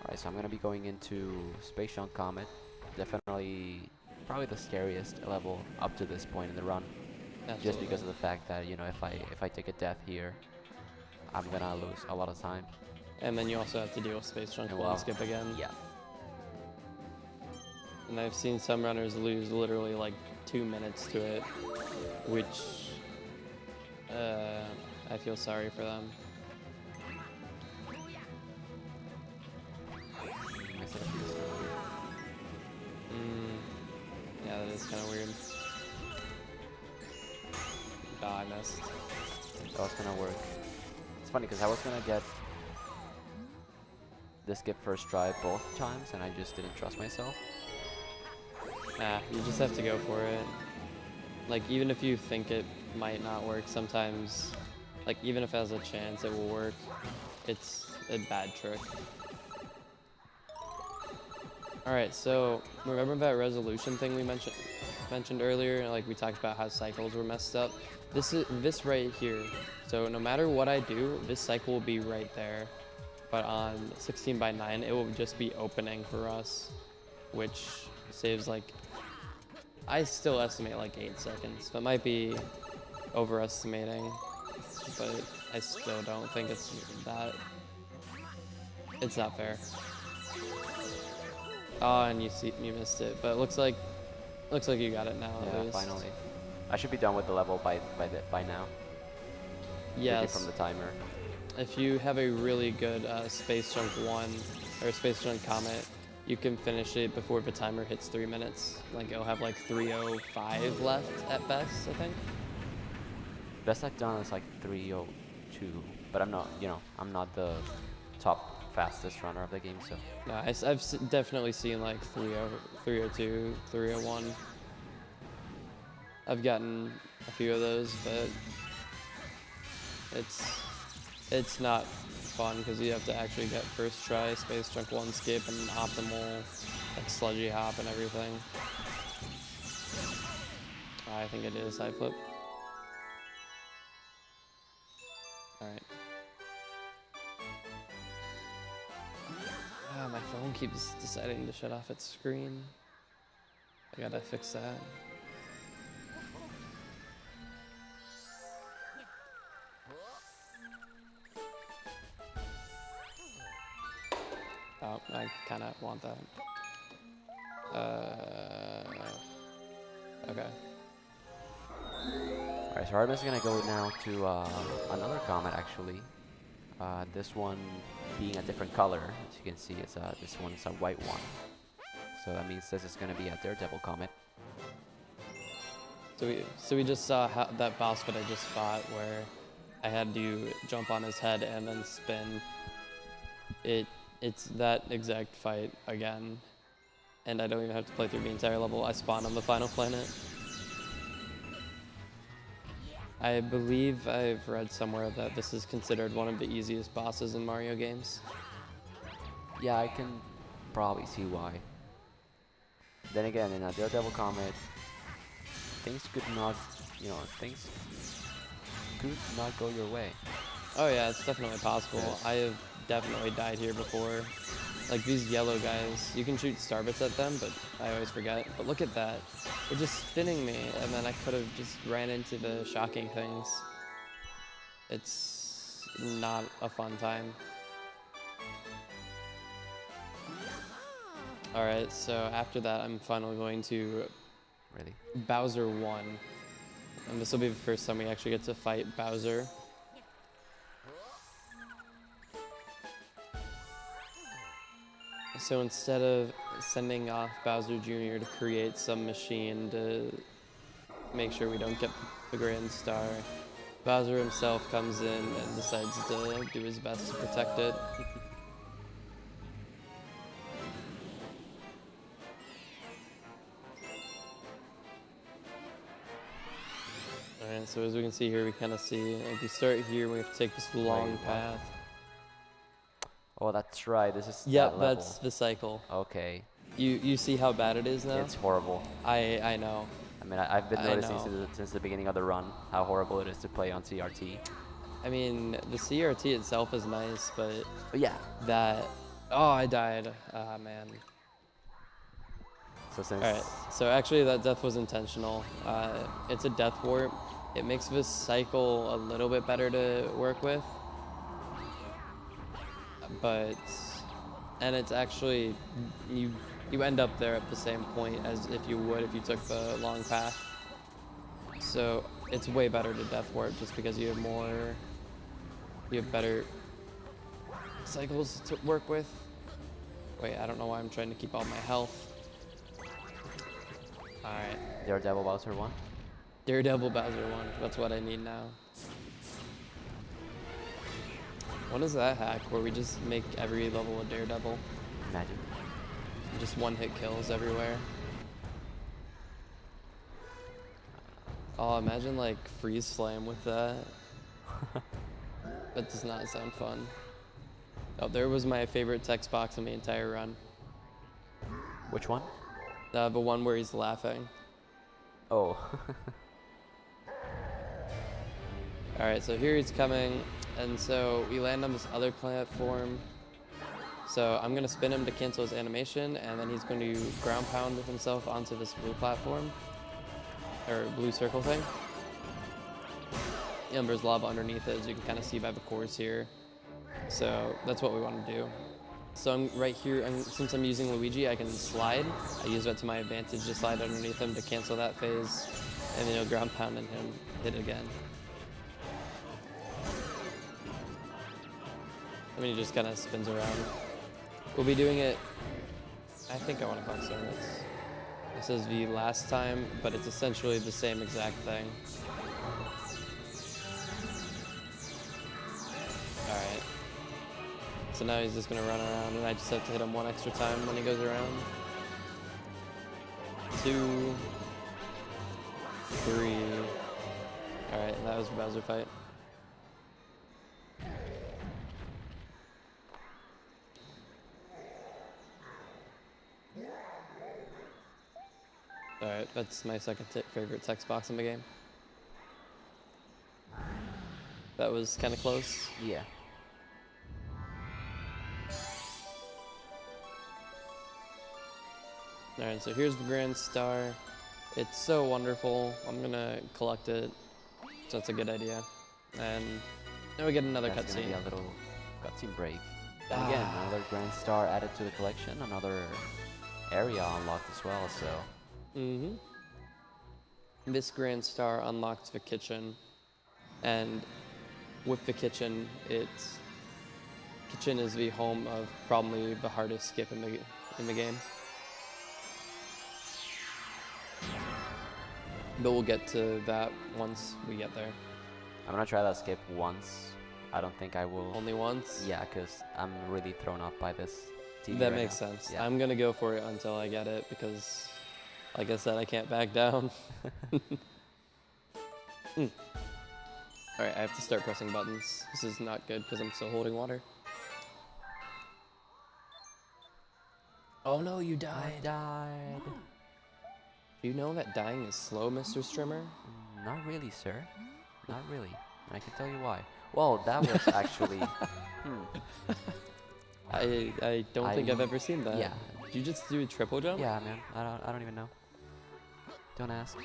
Alright, so I'm gonna be going into Space Junk Comet. Definitely, probably the scariest level up to this point in the run. Absolutely. Just because of the fact that, you know, if I take a death here, I'm gonna lose a lot of time. And then you also have to deal with Space Junk 1 skip again. Yeah. And I've seen some runners lose literally like 2 minutes to it, which I feel sorry for them. Yeah, that is kind of weird. Oh, I missed. That was gonna work. It's funny because I was gonna get the skip first try both times and I just didn't trust myself. Nah, you just have to go for it. Like, even if you think it might not work, sometimes, like, even if it has a chance it will work, it's a bad trick. Alright, so remember that resolution thing we mentioned earlier? Like, we talked about how cycles were messed up. This right here. So no matter what I do, this cycle will be right there. But on 16:9, it will just be opening for us, which saves like, I still estimate like 8 seconds. That might be overestimating, but I still don't think it's not fair. Oh, and you missed it, but it looks like you got it now. Yeah, finally. I should be done with the level by now. Yes. From the timer. If you have a really good Space Junk 1 or Space Junk Comet, you can finish it before the timer hits 3 minutes. Like, it'll have like 3:05 left at best, I think. Best I've done is like 3:02, but I'm not, you know, I'm not the top fastest runner of the game, so. No, I've definitely seen like 3:02, 3:01. I've gotten a few of those, but it's not fun because you have to actually get first try Space Junk 1 skip and optimal like sludgy hop and everything. I think it is high flip. Alright. My phone keeps deciding to shut off its screen. I gotta fix that. Oh, I kind of want that. Okay. Alright, so Artemis is gonna go now to another comet actually. This one being a different color, as you can see, it's this one's a white one. So that means this is gonna be a Daredevil comet. So we just saw that boss fight I just fought where I had to jump on his head and then spin. It's that exact fight again, and I don't even have to play through the entire level. I spawn on the final planet. I believe I've read somewhere that this is considered one of the easiest bosses in Mario games. Yeah, I can probably see why. Then again, in a Daredevil Comet, things could not, things could not go your way. Oh yeah, it's definitely possible. Yes. I have definitely died here before. Like these yellow guys, you can shoot starbits at them, but I always forget. But look at that. They're just spinning me, and then I could have just ran into the shocking things. It's not a fun time. Alright, so after that, I'm finally going to Really? Bowser 1. And this will be the first time we actually get to fight Bowser. So instead of sending off Bowser Jr. to create some machine to make sure we don't get the Grand Star, Bowser himself comes in and decides to do his best to protect it. Alright, so as we can see here, we kind of see, like we start here, we have to take this long path. Oh, that's right. This is Yep, that level. that's the cycle. Okay. You see how bad it is now? It's horrible. I know. I mean, I've been noticing know. since the beginning of the run how horrible it is to play on CRT. I mean, the CRT itself is nice, but yeah. that... Oh, I died. Ah, man. So since... Alright, so actually that death was intentional. It's a death warp. It makes this cycle a little bit better to work with. But... And it's actually... You end up there at the same point as if you would if you took the long path. So it's way better to death warp just because you have better cycles to work with. Wait, I don't know why I'm trying to keep all my health. Alright. Daredevil Bowser 1? Daredevil Bowser 1, that's what I need now. When is that hack where we just make every level a Daredevil? Imagine. Just one-hit kills everywhere. Oh, imagine like freeze flame with that. That does not sound fun. Oh, there was my favorite text box in the entire run. Which one? The one where he's laughing. Oh. Alright, so here he's coming, and so we land on this other platform. So I'm going to spin him to cancel his animation, and then he's going to ground pound with himself onto this blue platform. Or blue circle thing. And there's lava underneath it, as you can kind of see by the cores here. So that's what we want to do. So I'm right here, since I'm using Luigi, I can slide. I use that to my advantage to slide underneath him to cancel that phase. And then ground pound and him hit again. I mean, he just kind of spins around. We'll be doing it, I think I want to collect servants. This is the last time, but it's essentially the same exact thing. Alright. So now he's just going to run around, and I just have to hit him one extra time when he goes around. 2, 3. Alright, and that was the Bowser fight. Alright, that's my second favorite text box in the game. That was kind of close. Yeah. Alright, so here's the Grand Star. It's so wonderful. I'm gonna collect it. So that's a good idea. And then we get another That's gonna cutscene. be a little cutscene break. And again, another Grand Star added to the collection, another area unlocked as well, so... Mm-hmm. This Grand Star unlocks the kitchen, and with the kitchen, kitchen is the home of probably the hardest skip in the game. But we'll get to that once we get there. I'm gonna try that skip once. I don't think I will. Only once? Yeah, because I'm really thrown off by this TV That right makes now. sense. Yeah. I'm gonna go for it until I get it because, like I said, I can't back down. Alright, I have to start pressing buttons. This is not good because I'm still holding water. Oh no, you I died. died. Do you know that dying is slow, Mr. Strimmer? Not really, sir. Not really. And I can tell you why. Well, that was actually. I don't think I've ever seen that. Yeah. Did you just do a triple jump? Yeah, man. I don't even know. Don't ask.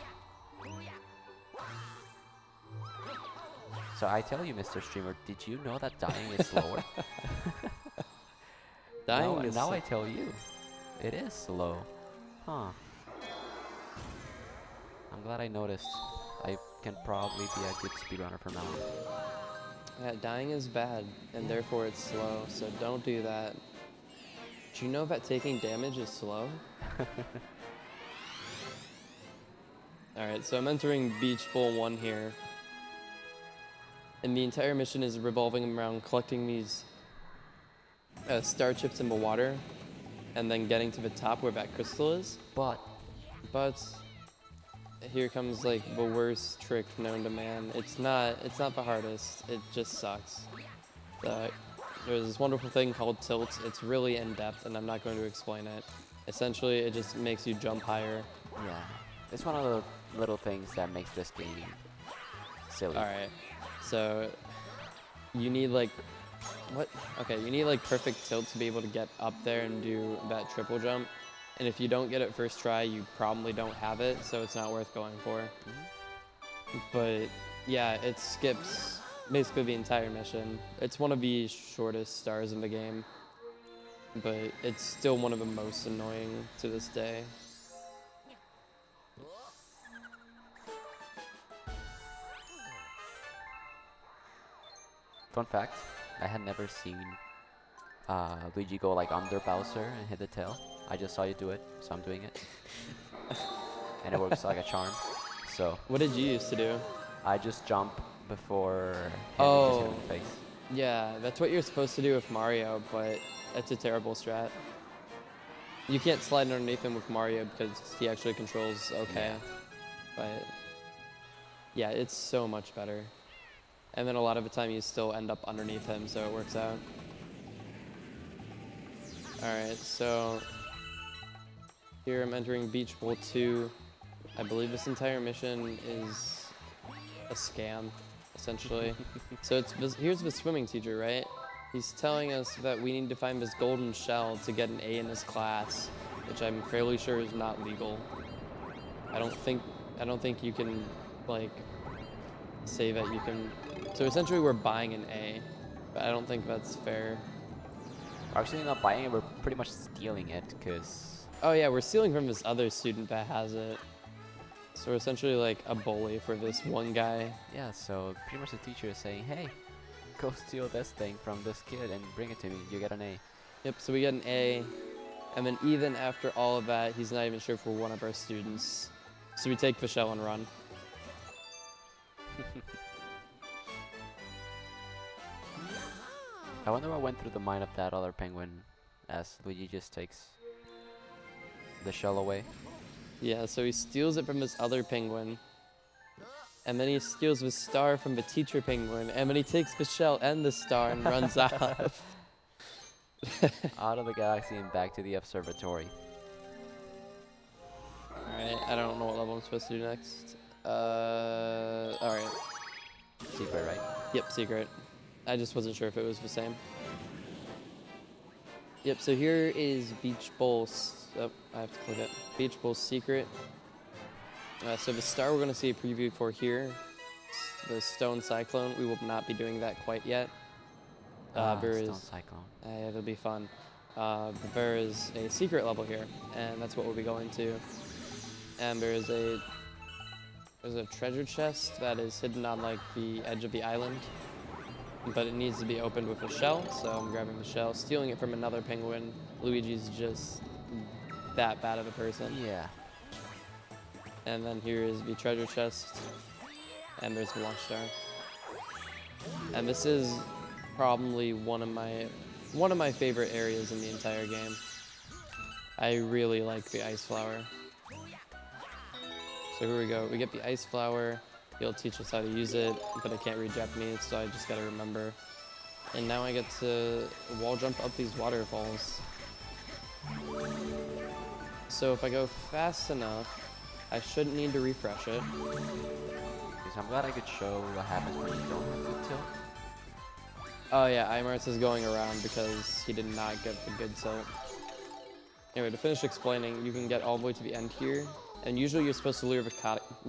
So I tell you, Mr. Streamer, did you know that dying is slower? Dying is now I tell you, it is slow. Huh. I'm glad I noticed. I can probably be a good speedrunner from now on. Yeah, dying is bad, and therefore it's slow, so don't do that. Do you know that taking damage is slow? Alright, so I'm entering Beach Bowl 1 here. And the entire mission is revolving around collecting these star chips in the water, and then getting to the top where that crystal is. But here comes like the worst trick known to man. It's not the hardest. It just sucks. There's this wonderful thing called tilt. It's really in depth, and I'm not going to explain it. Essentially, it just makes you jump higher. yeah, it's one of the little things that makes this game silly. All right. So you need like you need like perfect tilt to be able to get up there and do that triple jump. And if you don't get it first try, you probably don't have it, so it's not worth going for. But yeah, it skips basically the entire mission. It's one of the shortest stars in the game, but it's still one of the most annoying to this day. Fun fact, I had never seen Luigi go like under Bowser and hit the tail. I just saw you do it, so I'm doing it. And it works like a charm. So What did you used to do? I just jump before him and just hit Oh. him in the face. Yeah, that's what you're supposed to do with Mario, but it's a terrible strat. You can't slide underneath him with Mario because he actually controls okay. Yeah. But yeah, it's so much better. And then a lot of the time you still end up underneath him, so it works out. Alright, so here I'm entering Beach Bowl 2. I believe this entire mission is a scam, essentially. So here's the swimming teacher, right? He's telling us that we need to find this golden shell to get an A in his class, which I'm fairly sure is not legal. I don't think you can like say that you can. So essentially we're buying an A, but I don't think that's fair. We're actually not buying it, we're pretty much stealing it, because... Oh yeah, we're stealing from this other student that has it. So we're essentially like a bully for this one guy. Yeah, so pretty much the teacher is saying, hey, go steal this thing from this kid and bring it to me, you get an A. Yep, so we get an A, and then even after all of that, he's not even sure if we're one of our students. So we take the shell and run. I wonder what went through the mind of that other penguin as Luigi just takes the shell away. Yeah, so he steals it from this other penguin, and then he steals the star from the teacher penguin, and then he takes the shell and the star and runs off. Out of the galaxy and back to the observatory. Alright, I don't know what level I'm supposed to do next. Alright. Secret, right? Yep, secret. I just wasn't sure if it was the same. Yep, so here is Beach Bowl. Oh, I have to click it. Beach Bowl secret. So the star we're going to see a preview for here, the Stone Cyclone. We will not be doing that quite yet. There Stone is. Cyclone. It'll be fun. There is a secret level here, and that's what we'll be going to. And there's a treasure chest that is hidden on like the edge of the island. But it needs to be opened with a shell, so I'm grabbing the shell, stealing it from another penguin. Luigi's just that bad of a person. Yeah. And then here is the treasure chest, and there's the launch star. And this is probably one of my favorite areas in the entire game. I really like the ice flower. So here we go. We get the ice flower. He'll teach us how to use it, but I can't read Japanese, so I just gotta remember. And now I get to wall jump up these waterfalls. So if I go fast enough, I shouldn't need to refresh it. Because I'm glad I could show what happens when you don't have good tilt. Oh yeah, iMartz is going around because he did not get the good tilt. Anyway, to finish explaining, you can get all the way to the end here, and usually you're supposed to lure the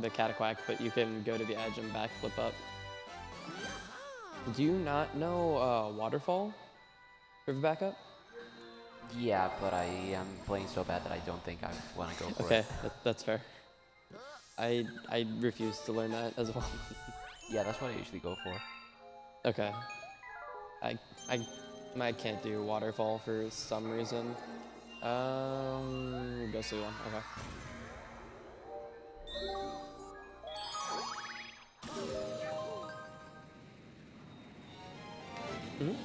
cataquack, but you can go to the edge and backflip up. Do you not know waterfall for the backup? Yeah, but I am playing so bad that I don't think I want to go for it. Okay, that's fair. I refuse to learn that as well. Yeah, that's what I usually go for. Okay. I can't do waterfall for some reason. Go see one. Okay. Mm-hmm.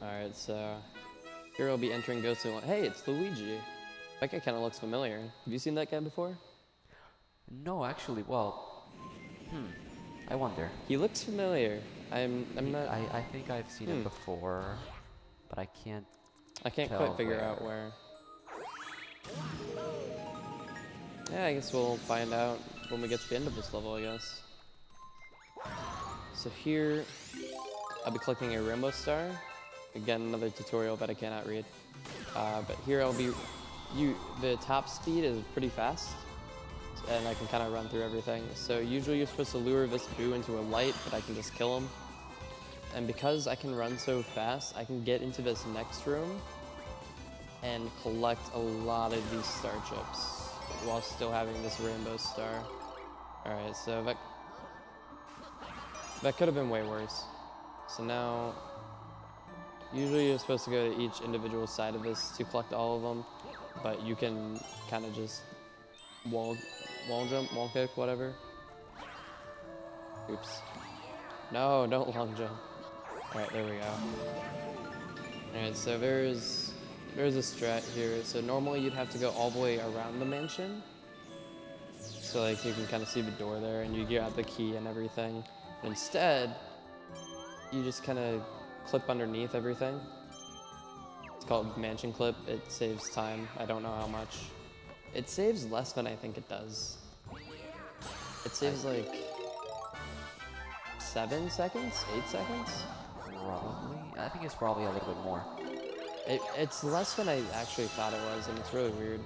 Alright, so here I'll be entering Ghostly One. Hey, it's Luigi. That guy kind of looks familiar. Have you seen that guy before? No, actually, well, I wonder. He looks familiar. I'm not. I think I've seen him before, but I can't quite tell figure out where. Yeah, I guess we'll find out when we get to the end of this level, I guess. So here, I'll be collecting a rainbow star. Again, another tutorial that I cannot read. But here I'll be. The top speed is pretty fast, and I can kind of run through everything. So usually you're supposed to lure this boo into a light, but I can just kill him. And because I can run so fast, I can get into this next room and collect a lot of these star chips while still having this rainbow star. Alright, so that could have been way worse. So now, usually you're supposed to go to each individual side of this to collect all of them, but you can kind of just wall jump, wall kick, whatever. Oops. No, don't long jump. Alright, there we go. Alright, so there's a strat here. So normally you'd have to go all the way around the mansion. So like you can kind of see the door there and you get out the key and everything. But instead, you just kind of clip underneath everything. It's called mansion clip. It saves time. I don't know how much. It saves less than I think it does. It saves like 7 seconds? 8 seconds? Probably. I think it's probably a little bit more. It's less than I actually thought it was, and it's really weird.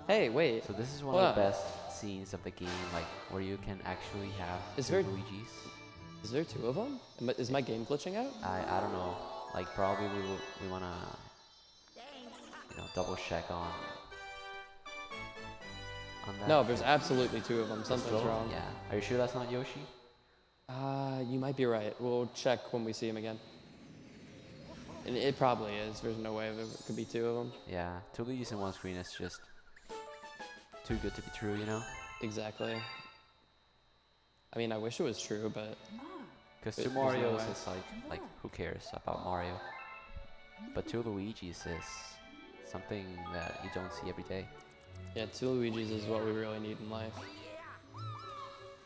Hey, wait. So this is one of the best scenes of the game, like where you can actually have two Luigis. Is there 2 of them? Is my game glitching out? I don't know. Like probably we wanna double check on that. No, there's absolutely 2 of them. Something's wrong. Yeah. Are you sure that's not Yoshi? You might be right. We'll check when we see him again. And it probably is. There's no way there could be 2 of them. Yeah, 2 Luigis in one screen is just too good to be true, you know? Exactly. I mean, I wish it was true, but... Because 2 Marios is like, who cares about Mario? But 2 Luigis is something that you don't see every day. Yeah, 2 Luigis is what we really need in life.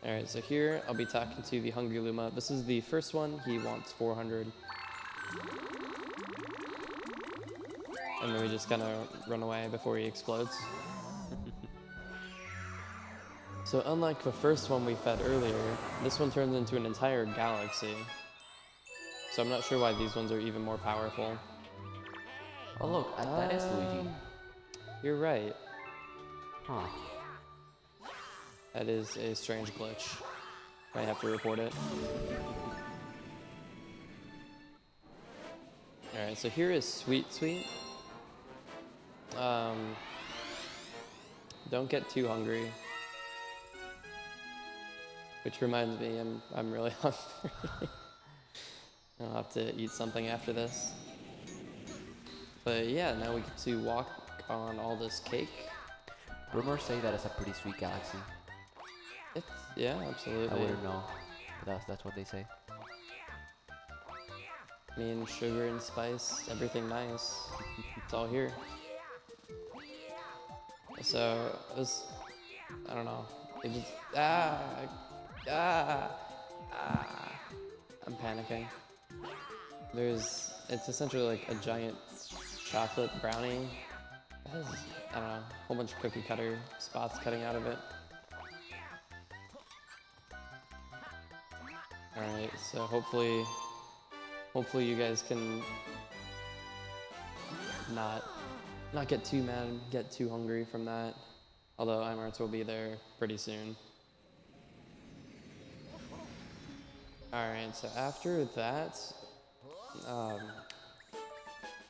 Alright, so here I'll be talking to the Hungry Luma. This is the first one. He wants 400. And then we just kind of run away before he explodes. So unlike the first one we fed earlier, this one turns into an entire galaxy. So I'm not sure why these ones are even more powerful. Oh look, that is Luigi. You're right. Huh. That is a strange glitch. Might have to report it. Alright, so here is Sweet Sweet. Don't get too hungry. Which reminds me, I'm really hungry. I'll have to eat something after this. But yeah, now we get to walk on all this cake. Rumors say that it's a pretty sweet galaxy. It's, yeah, absolutely. I wouldn't know, but that's what they say. I mean, sugar and spice, everything nice. It's all here. So, this, I don't know. It just, I'm panicking. It's essentially like a giant chocolate brownie. It has, I don't know, a whole bunch of cookie cutter spots cutting out of it. Alright, so hopefully you guys can not get too mad and get too hungry from that. Although iMartz will be there pretty soon. Alright, so after that,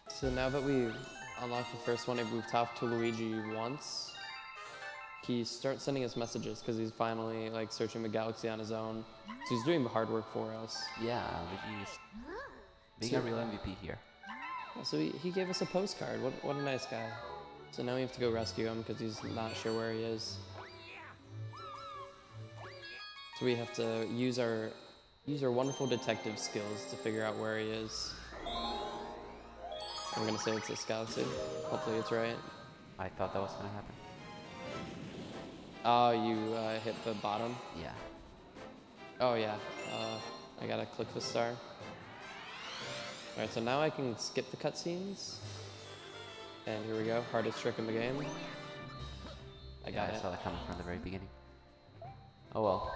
so now that we've unlocked the first one, we've talked to Luigi once. He starts sending us messages because he's finally like searching the galaxy on his own. So he's doing the hard work for us. Yeah, Luigi's being a real MVP here. Yeah, so he gave us a postcard. What a nice guy. So now we have to go rescue him because he's not sure where he is. So we have to use our wonderful detective skills to figure out where he is. I'm gonna say it's this galaxy. Hopefully it's right. I thought that was gonna happen. Oh, you hit the bottom? Yeah. Oh yeah. I gotta click the star. Alright, so now I can skip the cutscenes. And here we go, hardest trick in the game. I got it. I saw that coming from the very beginning. Oh well.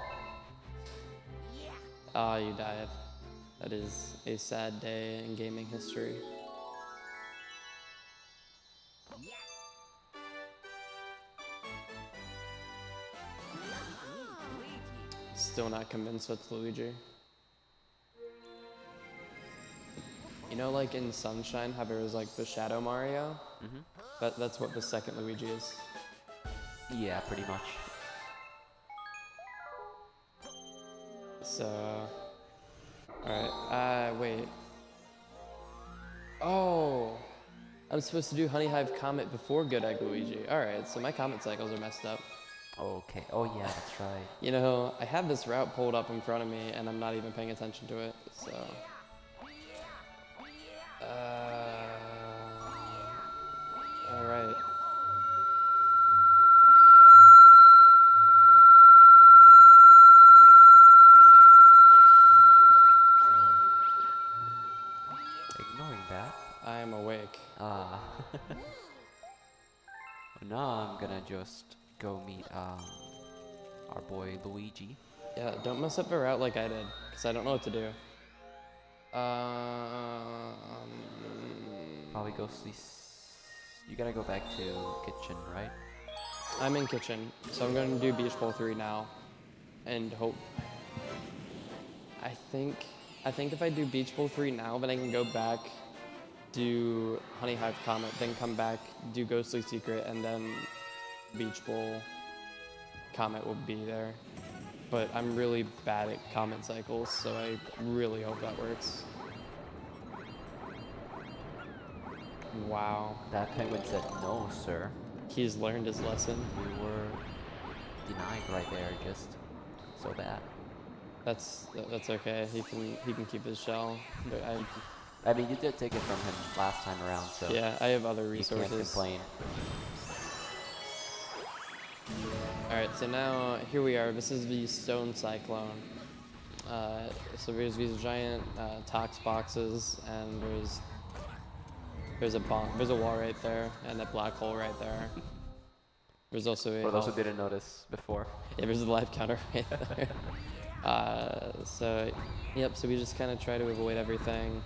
Ah, you died. That is a sad day in gaming history. Still not convinced with Luigi. You know, like in Sunshine, how there was like the Shadow Mario? Mm-hmm. That's what the second Luigi is. Yeah, pretty much. So, alright, wait. Oh, I'm supposed to do Honey Hive Comet before Good Egg Luigi. Alright, so my comet cycles are messed up. Okay, oh yeah, that's right. You know, I have this route pulled up in front of me and I'm not even paying attention to it, so. Alright. Ignoring that. I am awake. Well, now I'm gonna just go meet our boy Luigi. Yeah, don't mess up the route like I did, because I don't know what to do. Probably go sleep. You gotta go back to kitchen, right? I'm in kitchen, so I'm going to do Beach Bowl 3 now, and hope. I think if I do Beach Bowl 3 now, then I can go back, do Honey Hive Comet, then come back, do Ghostly Secret, and then Beach Bowl Comet will be there. But I'm really bad at comet cycles, so I really hope that works. Wow. That penguin said no, sir. He's learned his lesson. We were denied right there, just so bad. That's okay. He can keep his shell. But I mean, you did take it from him last time around, so yeah, I have other you resources. can't complain. Alright, so now here we are. This is the Stone Cyclone. So there's these giant tox boxes, and there's a wall right there, and a black hole right there. There's also a For those who didn't notice before. yeah, there's a life counter right there. So yep. So we just kind of try to avoid everything.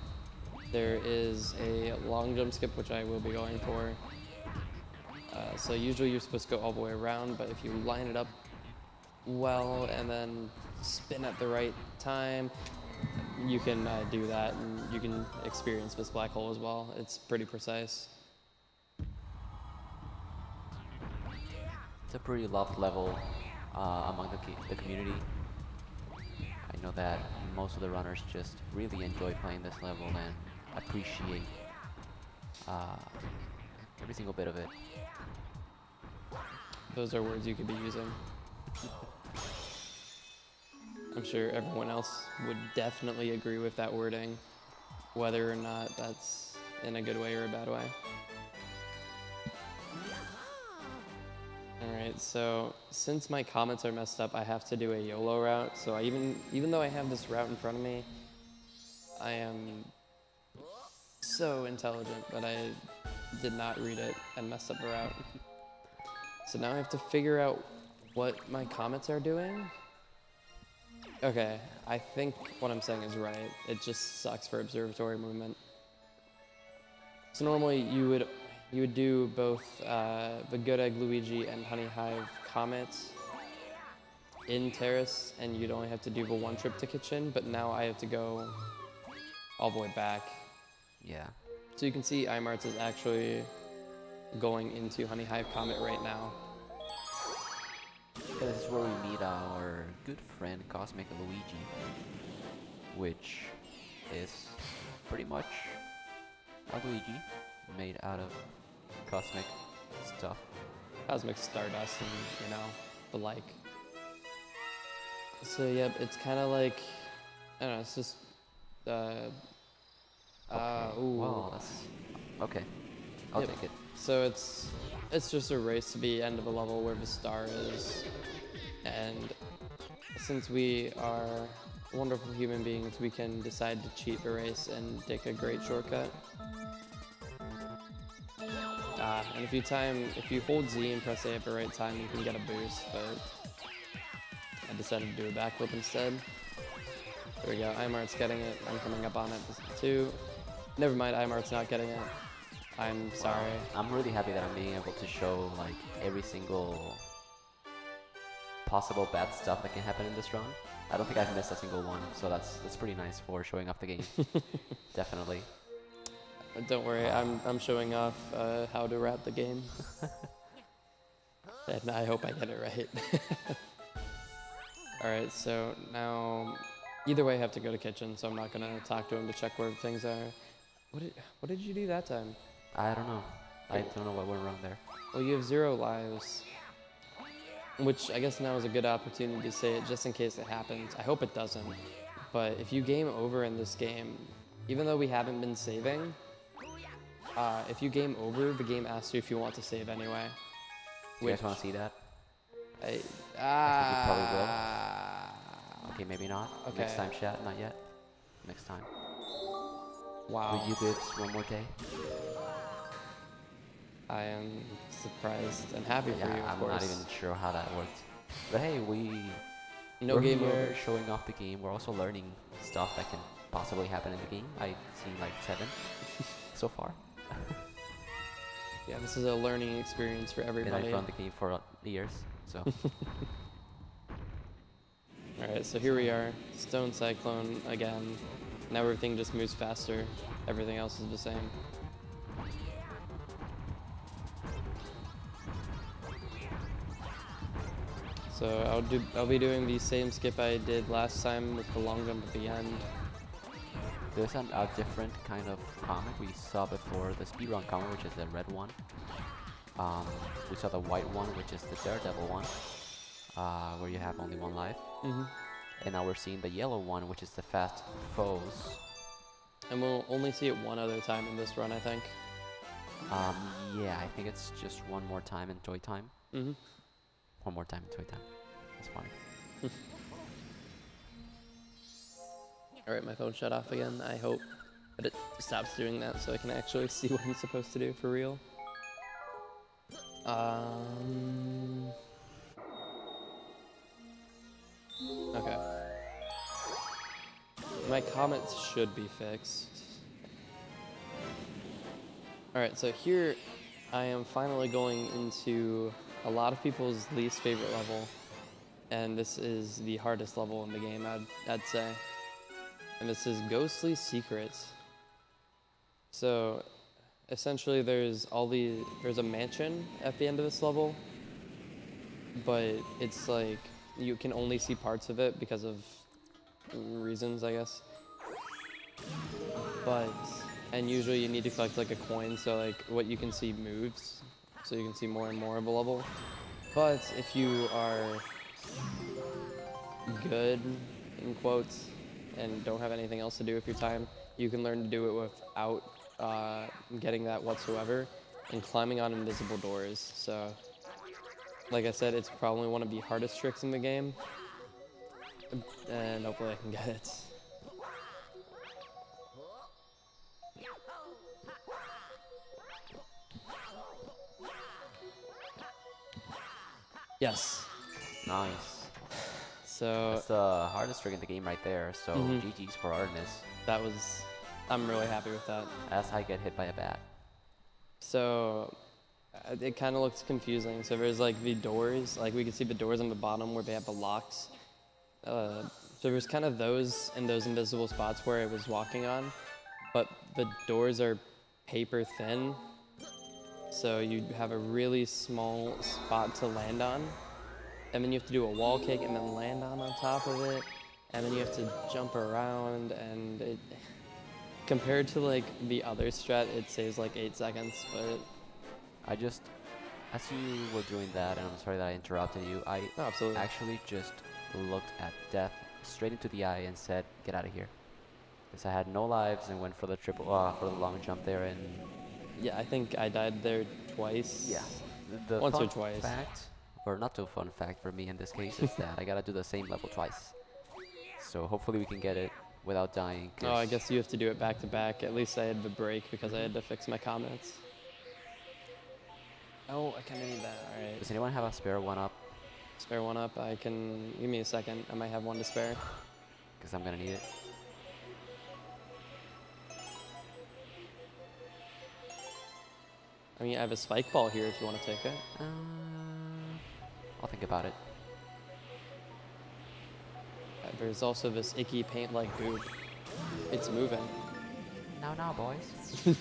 There is a long jump skip, which I will be going for. So usually you're supposed to go all the way around, but if you line it up well and then spin at the right time, you can do that, and you can experience this black hole as well. It's pretty precise. It's a pretty loved level among the community. I know that most of the runners just really enjoy playing this level and appreciate every single bit of it. those are words you could be using. I'm sure everyone else would definitely agree with that wording, whether or not that's in a good way or a bad way. Alright, so since my comments are messed up, I have to do a YOLO route. So even though I have this route in front of me, I am so intelligent that I did not read it and messed up the route. So now I have to figure out what my comments are doing. Okay, I think what I'm saying is right. It just sucks for observatory movement. So normally you would do both the Good Egg Luigi and Honey Hive comments in Terrace, and you'd only have to do the one trip to Kitchen, but now I have to go all the way back. Yeah. So you can see iMartz is actually going into Honey Hive Comet right now. Yeah, this is where we meet our good friend Cosmic Luigi, which is pretty much a Luigi made out of cosmic stuff. Cosmic Stardust and, you know, the like. So, yep, it's kind of like, I don't know, it's just, Okay. ooh. Well, that's okay. I'll Yep. take it. So it's just a race to the end of a level where the star is, and since we are wonderful human beings, we can decide to cheat the race and take a great shortcut. And if you hold Z and press A at the right time, you can get a boost, but I decided to do a backflip instead. There we go, iMart's getting it, I'm coming up on it too. Never mind, iMart's not getting it. I'm sorry. I'm really happy that I'm being able to show like every single possible bad stuff that can happen in this run. I don't think I've missed a single one, so that's pretty nice for showing off the game. Definitely. Don't worry, I'm showing off how to wrap the game. And I hope I get it right. Alright, so now either way I have to go to Kitchen, so I'm not gonna talk to him to check where things are. What did you do that time? I don't know. I don't know what went wrong there. Well, you have 0 lives, which I guess now is a good opportunity to say it just in case it happens. I hope it doesn't, but if you game over in this game, even though we haven't been saving, if you game over, the game asks you if you want to save anyway. Do you guys want to see that? I think you probably will. Okay, maybe not. Okay. Next time, chat. Not yet. Next time. Wow. Will you do this one more day? I am surprised and happy for you, of I'm course. not even sure how that worked. But hey, No we're game here over. showing off the game. We're also learning stuff that can possibly happen in the game. I've seen like 7 so far. Yeah, this is a learning experience for And everybody. I've run the game for years, so. Alright, so here we are, Stone Cyclone again. Now everything just moves faster. Everything else is the same. So I'll be doing the same skip I did last time with the long jump at the end. There's a different kind of comic we saw before, the Speedrun comic, which is the red one. We saw the white one, which is the Daredevil one, where you have only 1 life. And now we're seeing the yellow one, which is the Fast Foes. And we'll only see it one other time in this run, I think. Yeah, I think it's just one more time in Toy Time. One more time in Toy Time. That's funny. Alright, my phone shut off again. I hope that it stops doing that so I can actually see what I'm supposed to do for real. Okay. My comments should be fixed. Alright, so here I am finally going into a lot of people's least favorite level, and this is the hardest level in the game, I'd say. And this is Ghostly Secrets. So essentially there's a mansion at the end of this level, but it's like you can only see parts of it because of reasons, I guess. And usually you need to collect like a coin, so like what you can see moves, so you can see more and more of a level. But if you are good, in quotes, and don't have anything else to do with your time, you can learn to do it without getting that whatsoever and climbing on invisible doors. So, like I said, it's probably one of the hardest tricks in the game, and hopefully I can get it. Yes. Nice. So That's the hardest trick in the game right there. So GG's for Artemis. that was, I'm really happy with that. As I get hit by a bat. So it kind of looks confusing. So there's like the doors, like we can see the doors on the bottom where they have the locks. So there's kind of those in those invisible spots where I was walking on, but the doors are paper thin. So you have a really small spot to land on, and then you have to do a wall kick and then land on top of it, and then you have to jump around, and it, compared to like the other strat, it saves like 8 seconds, but I just, as you were doing that, and I'm sorry that I interrupted you, I no, absolutely. actually just looked at Death straight into the eye and said, "Get out of here," because I had no lives and went for the for the long jump there, and Yeah, I think I died there twice. yeah, the Once or fun twice. fact, or not so fun fact for me in this case, is that I gotta do the same level twice. So hopefully we can get it without dying. Oh, I guess you have to do it back to back. At least I had the break because I had to fix my comments. Oh, I kind of need that. All right. Does anyone have a spare one up? Spare one up. I can, give me a second. I might have one to spare. Because I'm gonna need it. I mean, I have a spike ball here if you want to take it. I'll think about it. There's also this icky paint-like goop. It's moving. Now, boys.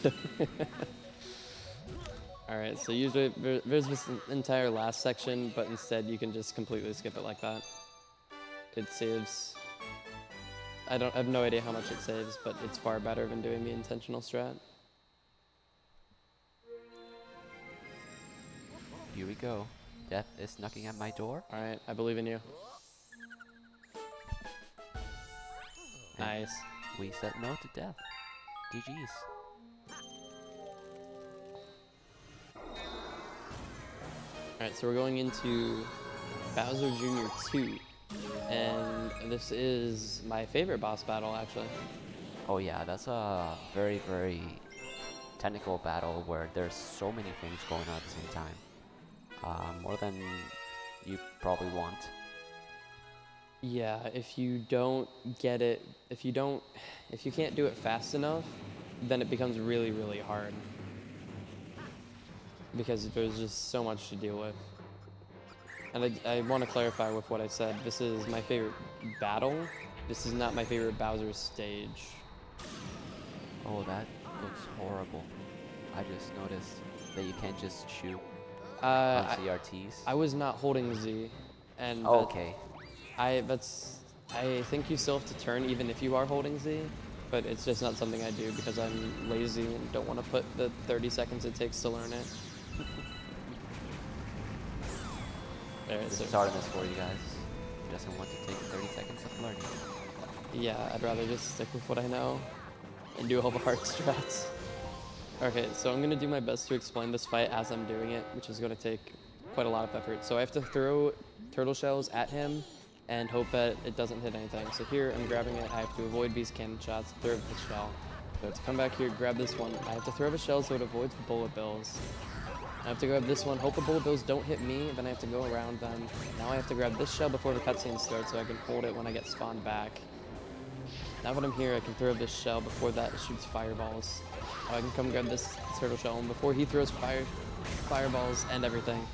Alright, so usually there's this entire last section, but instead you can just completely skip it like that. It saves... I have no idea how much it saves, but it's far better than doing the intentional strat. Here we go. Death is knocking at my door. Alright, I believe in you. And Nice. we said no to death. GG's. Alright, so we're going into Bowser Jr. 2. And this is my favorite boss battle, actually. Oh yeah, that's a very, very technical battle where there's so many things going on at the same time. More than you probably want. Yeah, if you don't get it, if you can't do it fast enough, then it becomes really, really hard. Because there's just so much to deal with. And I want to clarify with what I said. This is my favorite battle. This is not my favorite Bowser stage. Oh, that looks horrible. I just noticed that you can't just shoot CRTs. I was not holding Z, and oh, okay. I think you still have to turn even if you are holding Z, but it's just not something I do because I'm lazy and don't want to put the 30 seconds it takes to learn it. There, This is Artemis for you guys. He doesn't want to take 30 seconds of learning. Yeah, I'd rather just stick with what I know and do all the hard strats. Okay, so I'm going to do my best to explain this fight as I'm doing it, which is going to take quite a lot of effort. So I have to throw turtle shells at him and hope that it doesn't hit anything. So here, I'm grabbing it. I have to avoid these cannon shots, throw the shell. So to come back here, grab this one. I have to throw the shell so it avoids the bullet bills. I have to grab this one, hope the bullet bills don't hit me, then I have to go around them. Now I have to grab this shell before the cutscene starts so I can hold it when I get spawned back. Now that I'm here, I can throw this shell before that shoots fireballs. Now I can come grab this turtle shell, and before he throws fireballs and everything,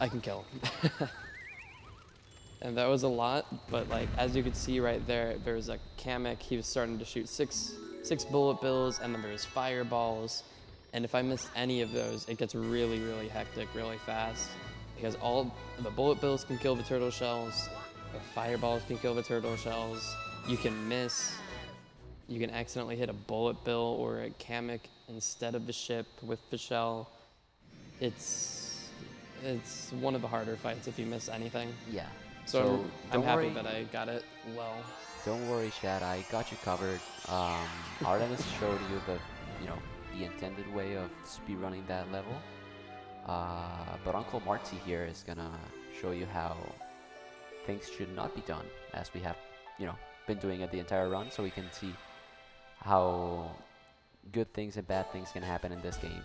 I can kill him. And that was a lot, but like as you can see right there, there's a Kamek. He was starting to shoot six bullet bills, and then there's fireballs. And if I miss any of those, it gets really, really hectic really fast. Because all the bullet bills can kill the turtle shells, the fireballs can kill the turtle shells, you can miss, you can accidentally hit a bullet bill or a Kamek instead of the ship with the shell. It's it's one of the harder fights if you miss anything. Yeah. So I'm don't happy worry. that I got it well. Don't worry, Chad. I got you covered. Artemis showed you the intended way of speedrunning that level. But Uncle Marty here is gonna show you how things should not be done, as we have, been doing it the entire run, so we can see how good things and bad things can happen in this game.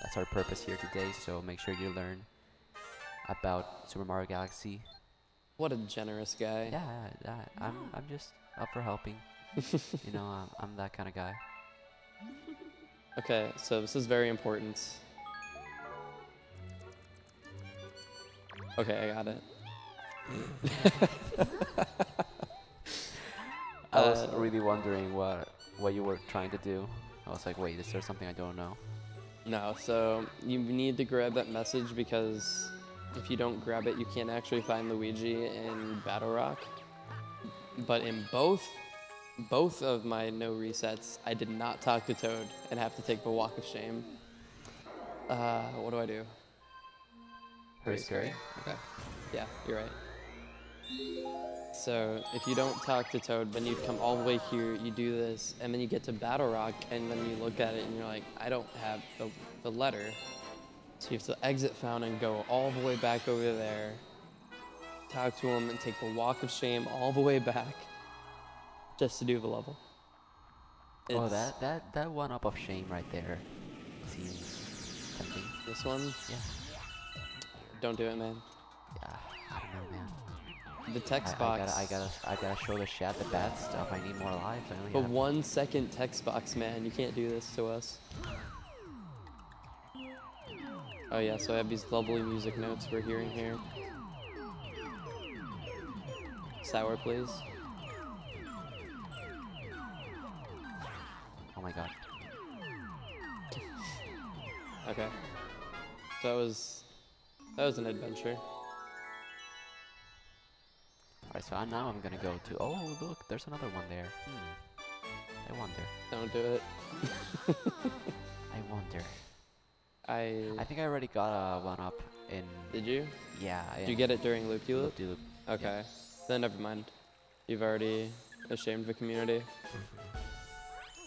That's our purpose here today, so make sure you learn about Super Mario Galaxy. What a generous guy. Yeah, I'm just up for helping. I'm that kind of guy. Okay, so this is very important. Okay, I got it. I was really wondering what you were trying to do. I was like, wait, is there something I don't know? No, so you need to grab that message because if you don't grab it, you can't actually find Luigi in Battle Rock. But in both of my no resets, I did not talk to Toad and have to take the walk of shame. What do I do? Very scary. Okay. Yeah, you're right. So if you don't talk to Toad, then you'd come all the way here, you do this, and then you get to Battle Rock, and then you look at it and you're like, I don't have the letter. So you have to exit Fountain, go all the way back over there, talk to him, and take the walk of shame all the way back just to do the level. Oh, that one up of shame right there seems tempting. This one? Yeah. Don't do it, man. Yeah, I don't know, man. The text box. I gotta show the chat the bad stuff. I need more lives. I only But have 1 second text box, man. You can't do this to us. Oh yeah, so I have these lovely music notes we're hearing here. Sour, please. Oh my god. Okay. So that was an adventure. Alright, so now I'm gonna go to. Oh, look, there's another one there. I wonder. Don't do it. I wonder. I think I already got one up in. Did you? Yeah. Did you get it during Loop-de-Loop? Loop-de-Loop. Okay. Then never mind. You've already ashamed the community.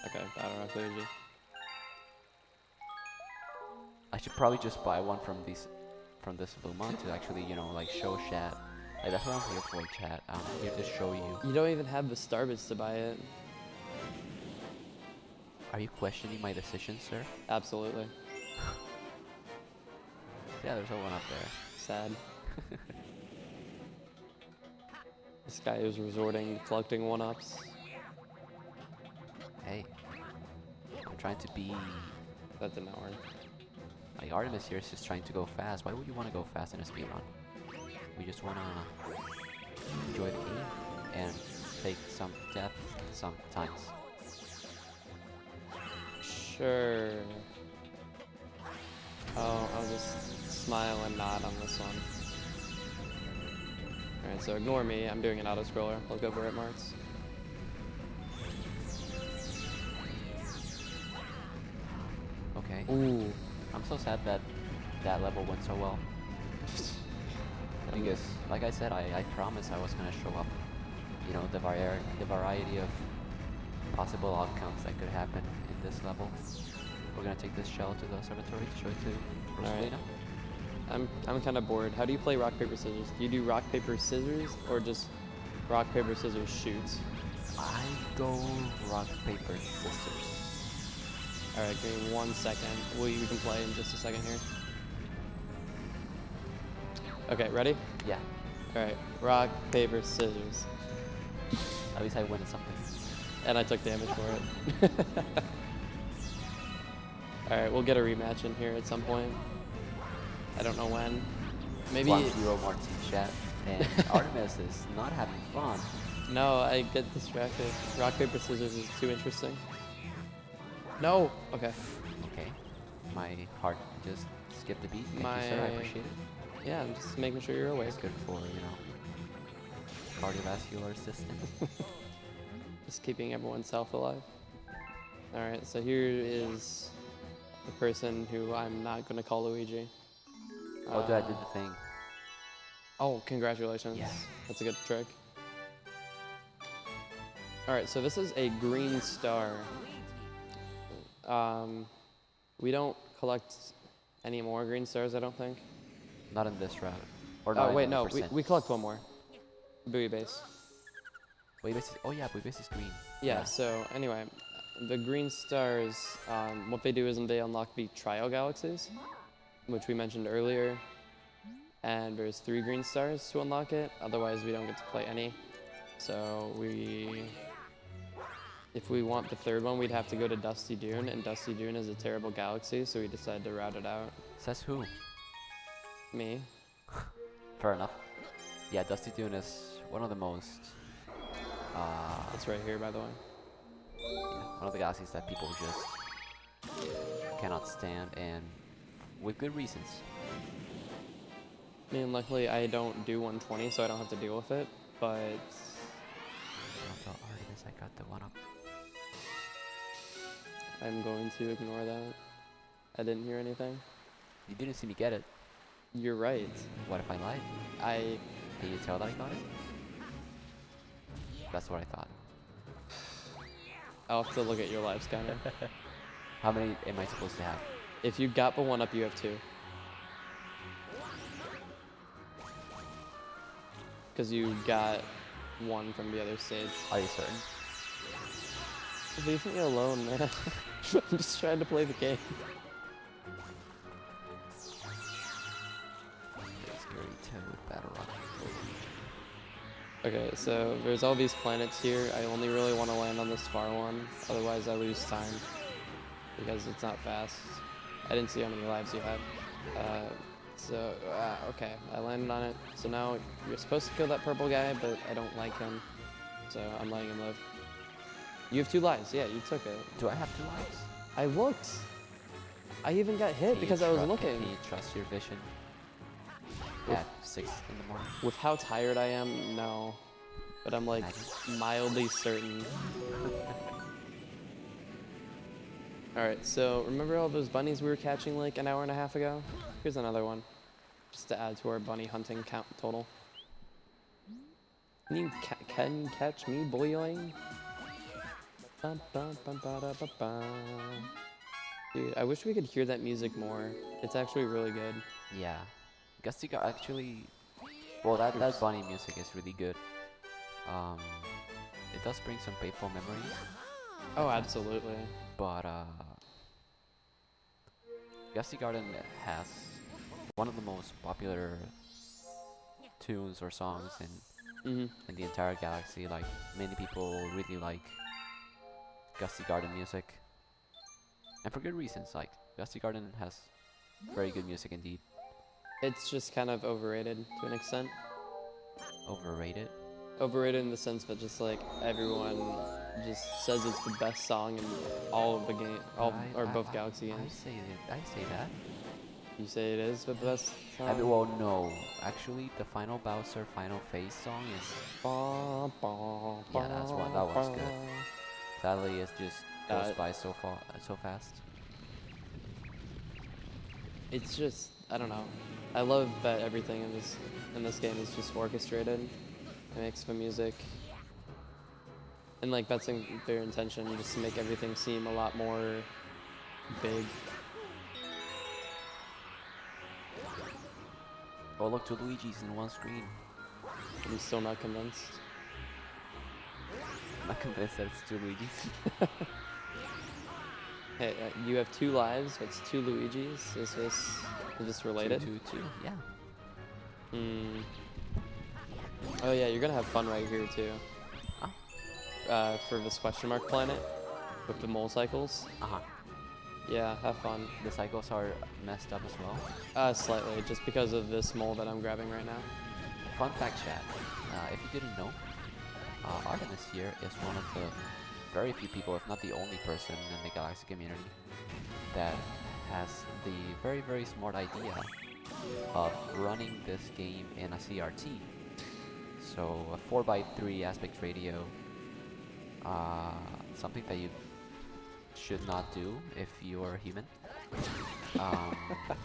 Okay, Battle Rock Luigi. I should probably just buy one from this Luma to actually, show chat. Like, that's what I'm here for, chat. I'm here to show you. You don't even have the Starbits to buy it. Are you questioning my decision, sir? Absolutely. Yeah, there's a one up there. Sad. This guy is resorting to collecting one-ups. Hey, I'm trying to be. That did not work. Like, Artemis here is just trying to go fast. Why would you want to go fast in a speedrun? We just want to enjoy the game and take some death sometimes. Sure. Oh, I'll just smile and nod on this one. Alright, so ignore me. I'm doing an auto-scroller. Look over at Martz. Okay. Ooh. I'm so sad that that level went so well. I think it's, like I said, I promised I was going to show up, the variety of possible outcomes that could happen in this level. We're going to take this shell to the observatory to show it to Rosalina. Right. I'm kind of bored. How do you play rock, paper, scissors? Do you do rock, paper, scissors, or just rock, paper, scissors, shoot? I go rock, paper, scissors. Alright, give me 1 second. We can play in just a second here. Okay, ready? Yeah. Alright, rock, paper, scissors. At least I win at something. And I took damage for it. Alright, we'll get a rematch in here at some point. I don't know when. Maybe 1-0 Martin chat. And Artemis is not having fun. No, I get distracted. Rock, paper, scissors is too interesting. No! Okay. Okay. My heart just skipped a beat. Thank you, sir. I appreciate it. Yeah, I'm just making sure you're awake. It's good for, cardiovascular system. Just keeping everyone's health alive. Alright, so here is the person who I'm not going to call Luigi. Oh, dude, I did the thing. Oh, congratulations. Yeah. That's a good trick. Alright, so this is a green star. We don't collect any more green stars, I don't think. Not in this route. Or Oh, not wait, in no, percent. we collect one more. Buoy base. Buoy base is, oh yeah, buoy base is green. Yeah, so anyway, the green stars, what they do is they unlock the trial galaxies, which we mentioned earlier. And there's 3 green stars to unlock it, otherwise we don't get to play any. So if we want the 3rd one, we'd have to go to Dusty Dune, and Dusty Dune is a terrible galaxy, so we decided to route it out. Says who? Me. Fair enough. Yeah, Dusty Dune is one of the most... It's right here, by the way. one of the galaxies that people just cannot stand, and with good reasons. I mean, luckily I don't do 120, so I don't have to deal with it, but... Artemis, I got the 1-up. I'm going to ignore that. I didn't hear anything. You didn't see me get it. You're right. What if I lied? Can you tell that I got it? That's what I thought. I'll have to look at your live scanner. How many am I supposed to have? If you got the 1-up, you have 2. Because you got 1 from the other stage. Are you certain? Leave me alone, man. I'm just trying to play the game. Scary Toad Battle Rocket. Okay, so there's all these planets here. I only really want to land on this far one, otherwise I lose time. Because it's not fast. I didn't see how many lives you had. Okay, I landed on it. So now you're supposed to kill that purple guy, but I don't like him. So I'm letting him live. You have 2 lives, yeah, you took it. Do I have 2 lives? I looked. I even got hit because I was looking. Can you trust your vision? At 6 in the morning? With how tired I am, no. But I'm like mildly certain. Alright, so remember all those bunnies we were catching like an hour and a half ago? Here's another one. Just to add to our bunny hunting count total. Can you catch me boiling? Dude, I wish we could hear that music more. It's actually really good. Yeah. Gusty got actually... Well, that bunny music is really good. It does bring some painful memories. Oh, absolutely. But, Gusty Garden has one of the most popular tunes or songs in the entire galaxy. Like, many people really like Gusty Garden music. And for good reasons. Like, Gusty Garden has very good music indeed. It's just kind of overrated to an extent. Overrated? Overrated in the sense that just like everyone just says it's the best song in all of the game, both Galaxy games. I say that. You say it is the best song? I mean, well, no. Actually, the final Bowser Final Phase song is... Yeah, that's one. That one's good. Sadly, it just goes by so fast. It's just, I don't know. I love that everything in this game is just orchestrated. It makes the music, and like that's their intention, just to make everything seem a lot more big. Oh, look, 2 Luigis in one screen. I'm still not convinced. I'm not convinced that it's 2 Luigis. Hey, you have 2 lives. That's 2 Luigis. Is this related? 2, yeah. Hmm. Oh yeah, you're gonna have fun right here too. Huh? For this question mark planet with the mole cycles. Yeah, have fun. The cycles are messed up as well? Slightly, just because of this mole that I'm grabbing right now. Fun fact, chat. If you didn't know, Artemis here is one of the very few people, if not the only person in the Galaxy community, that has the very, very smart idea of running this game in a CRT. So a 4x3 aspect radio, something that you should not do if you're human.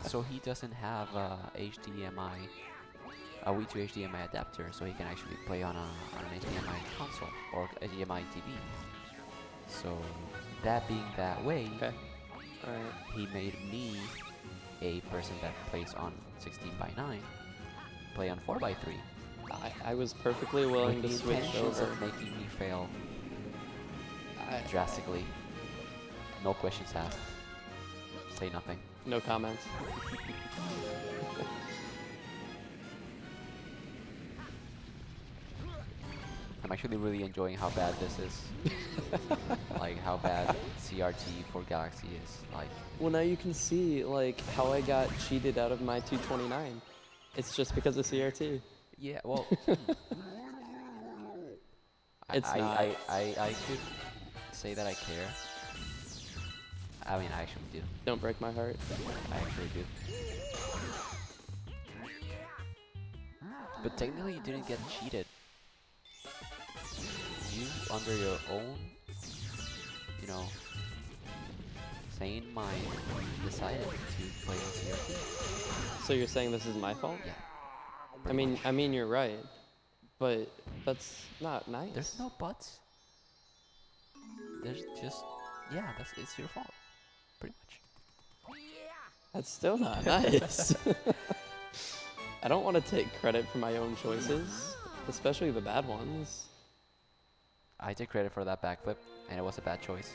So he doesn't have a HDMI, a Wii to HDMI adapter, so he can actually play on an HDMI console or HDMI TV. So that being that way, Okay. Alright. he made me, a person that plays on 16:9, play on 4:3. I was perfectly willing to with the switch intentions over. of making me fail I, drastically. No questions asked. Say nothing. no comments. I'm actually really enjoying how bad this is. Like how bad CRT for Galaxy is. Like, Well, now you can see like how I got cheated out of my 229. It's just because of CRT. yeah, well, It's not. I could say that I care. I mean, I actually do. Don't break my heart. I actually do. But technically, you didn't get cheated. You, under your own, you know, sane mind, decided to play on CRT. So you're saying this is my fault? Yeah. I pretty much. mean you're right, but that's not nice. There's no buts. There's just, yeah, it's your fault, pretty much. That's still not nice. I don't want to take credit for my own choices, especially the bad ones. I take credit for that backflip, and it was a bad choice.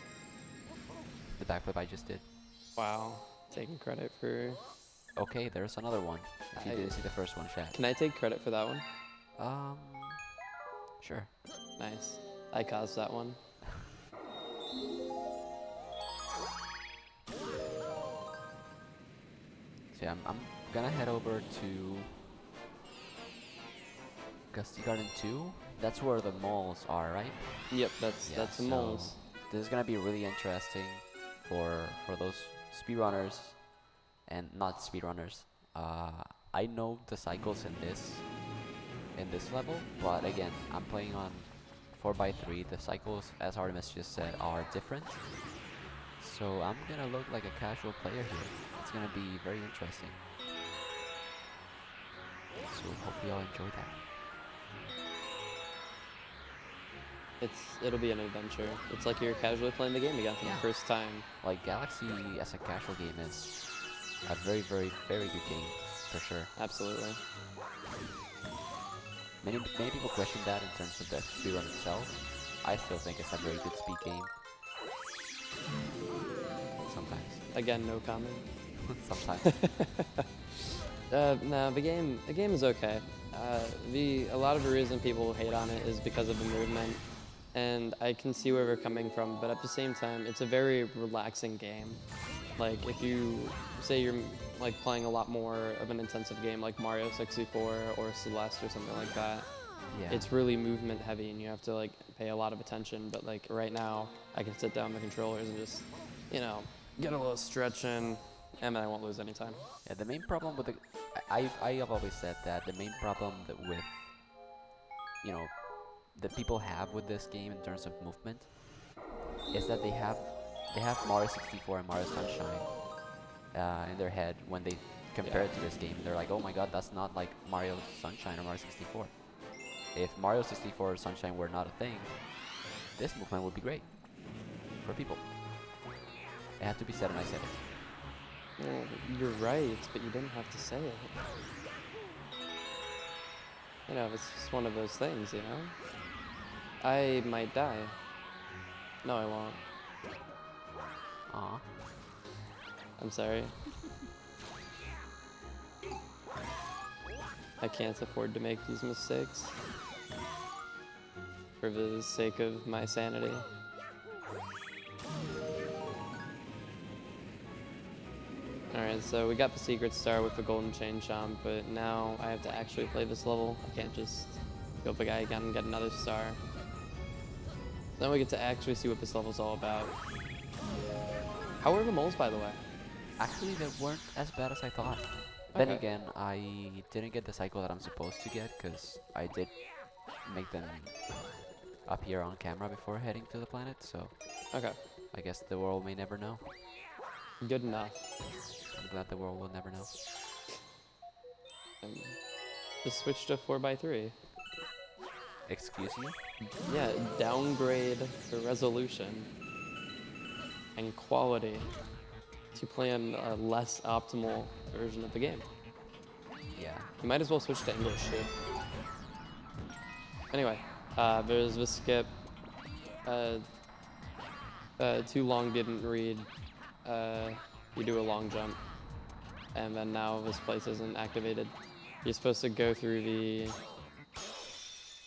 The backflip I just did. Wow, taking credit for. Okay, there's another one. If you I- didn't see the first one, chat. Can I take credit for that one? Sure. Nice. I caused that one. So yeah, I'm gonna head over to Gusty Garden 2. That's where the moles are, right? Yep, that's the moles. This is gonna be really interesting for those speedrunners and not speedrunners. I know the cycles in this level, but again, I'm playing on 4:3. The cycles, as Artemis just said, are different. So I'm gonna look like a casual player here. It's gonna be very interesting. So hope you all enjoy that. It'll be an adventure. It's like you're casually playing the game again for Yeah. the first time. Like Galaxy as a casual game is a very, very, very good game for sure. Absolutely. Many people question that in terms of the speedrun itself. I still think it's a very good speed game. Sometimes. Again, no comment. Sometimes. No, the game is okay. A lot of the reason people hate on it is because of the movement, and I can see where they're coming from. But at the same time, it's a very relaxing game. Like if you say you're like playing a lot more of an intensive game like Mario 64 or Celeste or something like that, Yeah. it's really movement heavy and you have to like pay a lot of attention. But like right now, I can sit down with the controllers and just, get a little stretch in, and then I won't lose any time. Yeah, the main problem with I have always said that the main problem with, that people have with this game in terms of movement is that they have Mario 64 and Mario Sunshine in their head when they compare it to this game. They're like, oh my god, that's not like Mario Sunshine or Mario 64. If Mario 64 or Sunshine were not a thing, this movement would be great for people. It had to be said and I said it. Well, you're right, but you didn't have to say it. It's just one of those things, I might die. No, I won't. Aw. I'm sorry. I can't afford to make these mistakes. For the sake of my sanity. Alright, so we got the secret star with the golden chain chomp, but now I have to actually play this level. I can't just go the guy again and get another star. Then we get to actually see what this level's all about. How are the moles, by the way? Actually, they weren't as bad as I thought. Then Okay. again, I didn't get the cycle that I'm supposed to get because I did make them appear on camera before heading to the planet, so Okay. I guess the world may never know. Good enough. I'm glad the world will never know. Just switch to 4x3. Excuse you? Yeah, downgrade the resolution and quality to play on a less optimal version of the game. Yeah. You might as well switch to English too. Anyway, there's the skip. Too long didn't read. You do a long jump, and then now this place isn't activated. You're supposed to go through the,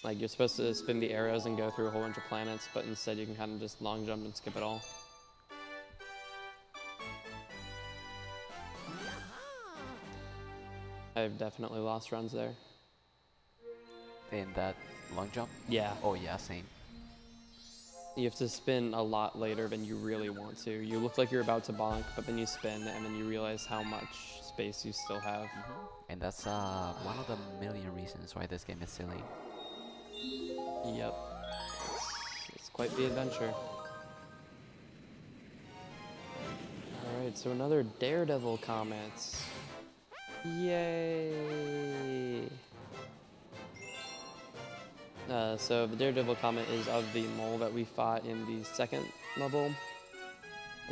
like you're supposed to spin the arrows and go through a whole bunch of planets, but instead you can kind of just long jump and skip it all. I've definitely lost runs there. In that long jump? Yeah. Oh yeah, same. You have to spin a lot later than you really want to. You look like you're about to bonk, but then you spin, and then you realize how much space you still have. And that's one of the million reasons why this game is silly. Yep. It's quite the adventure. Alright, so another Daredevil comment. Yay! So the Daredevil comment is of the mole that we fought in the second level.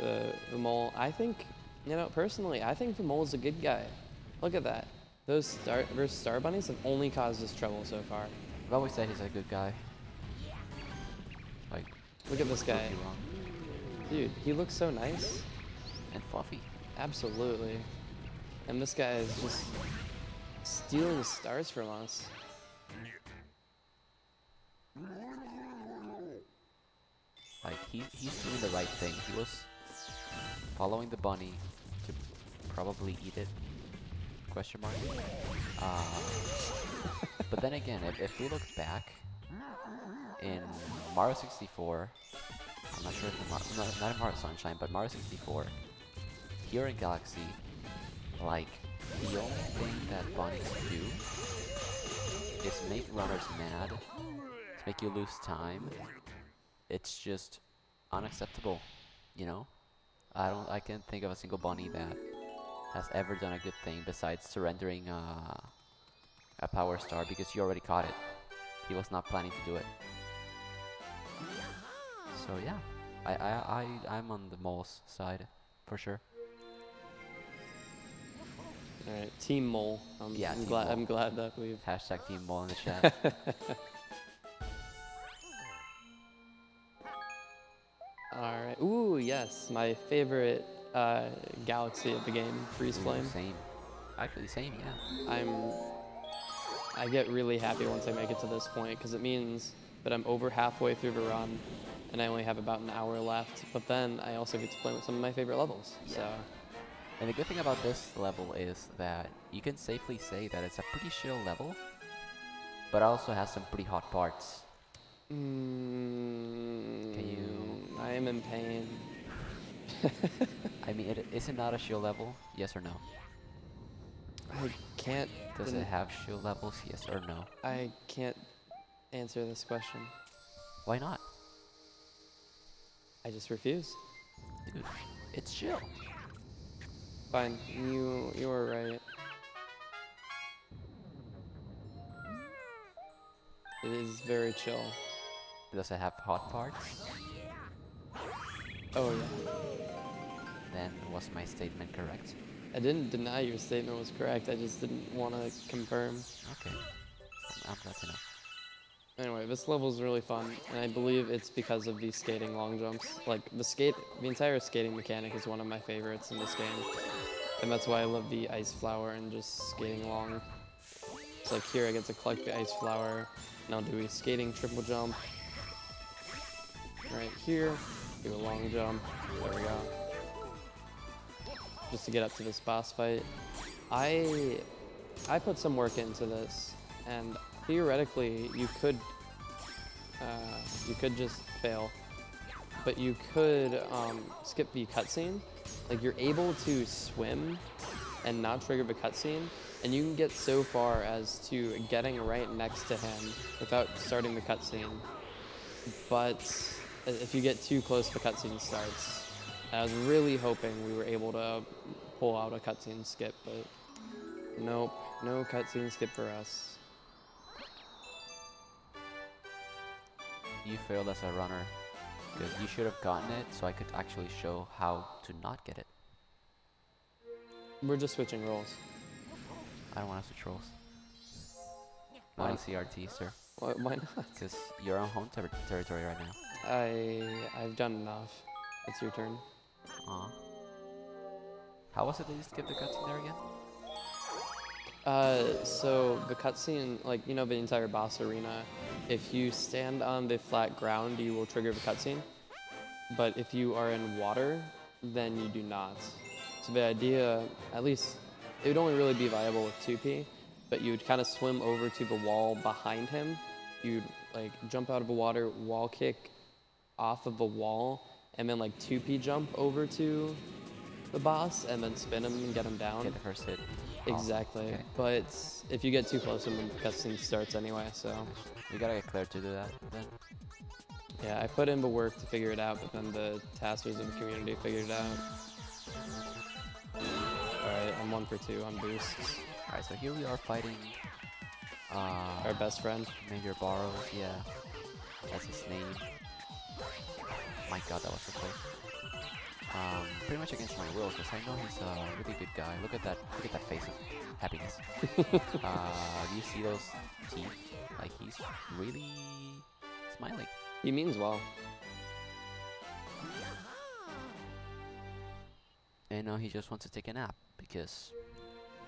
The mole, I think, you know, personally, I think the mole is a good guy. Look at that. Those star bunnies have only caused us trouble so far. I've always said he's a good guy. Like, look at this guy. Wrong. Dude, he looks so nice. And fluffy. Absolutely. And this guy is just stealing the stars from us. Like, he's doing the right thing. He was following the bunny to probably eat it. Question mark. But then again, if we look back in Mario 64, I'm not sure if not in Mario Sunshine, but Mario 64, here in Galaxy, like, the only thing that bunnies do is make runners mad, to make you lose time. It's just unacceptable, you know? I can't think of a single bunny that has ever done a good thing besides surrendering a power star because you already caught it. He was not planning to do it. So yeah, I'm on the mole's side for sure. All right, Team Mole. Yeah, I'm Team Mole. I'm glad that we've Hashtag Team Mole in the chat. All right. Ooh, yes, my favorite galaxy of the game, Freeze Flame. Same. Actually, same. Yeah. I get really happy once I make it to this point because it means that I'm over halfway through the run, and I only have about an hour left. But then I also get to play with some of my favorite levels. Yeah. So. And the good thing about this level is that you can safely say that it's a pretty chill level, but also has some pretty hot parts. Can you? I am in pain. I mean, is it not a chill level? Yes or no? I can't. Does it have chill levels? Yes or no? I can't answer this question. Why not? I just refuse. Dude, it's chill. Fine, you were right. It is very chill. Does it have hot parts? Oh yeah. Then was my statement correct? I didn't deny your statement was correct. I just didn't want to confirm. Okay. I'm glad to know. Anyway, this level is really fun, and I believe it's because of these skating long jumps. Like the entire skating mechanic is one of my favorites in this game, and that's why I love the ice flower and just skating along. It's like here I get to collect the ice flower, and I'll do a skating triple jump. Right here, do a long jump. There we go. Just to get up to this boss fight. I put some work into this, and theoretically you could just fail, but you could skip the cutscene. Like you're able to swim and not trigger the cutscene, and you can get so far as to getting right next to him without starting the cutscene. But if you get too close, the cutscene starts. I was really hoping we were able to pull out a cutscene skip, but nope, no cutscene skip for us. You failed as a runner. Because you should have gotten it so I could actually show how to not get it. We're just switching roles. I don't want to switch roles. Why? Want to see RT, sir? Why not? Because you're on home territory right now. I've done enough. It's your turn. How was it that you skipped the cutscene there again? So the cutscene, like, you know, the entire boss arena, if you stand on the flat ground, you will trigger the cutscene. But if you are in water, then you do not. So the idea, at least, it would only really be viable with 2P, but you would kind of swim over to the wall behind him. You'd, like, jump out of the water, wall kick off of the wall, and then, like, 2P jump over to the boss, and then spin him and get him down. Get the first hit. Exactly, Okay. but if you get too close to him, the cutscene starts anyway, so. We gotta get Claire to do that then. Yeah, I put in the work to figure it out, but then the taskers of the community figured it out. Alright, I'm 1 for 2 on boosts. Alright, so here we are fighting Our best friend. Major Borrows, yeah. That's his name. My god, that was so close. Pretty much against my will, because I know he's a really good guy. Look at that face of happiness. Do you see those teeth? Like, he's really smiling. He means well. And he just wants to take a nap, because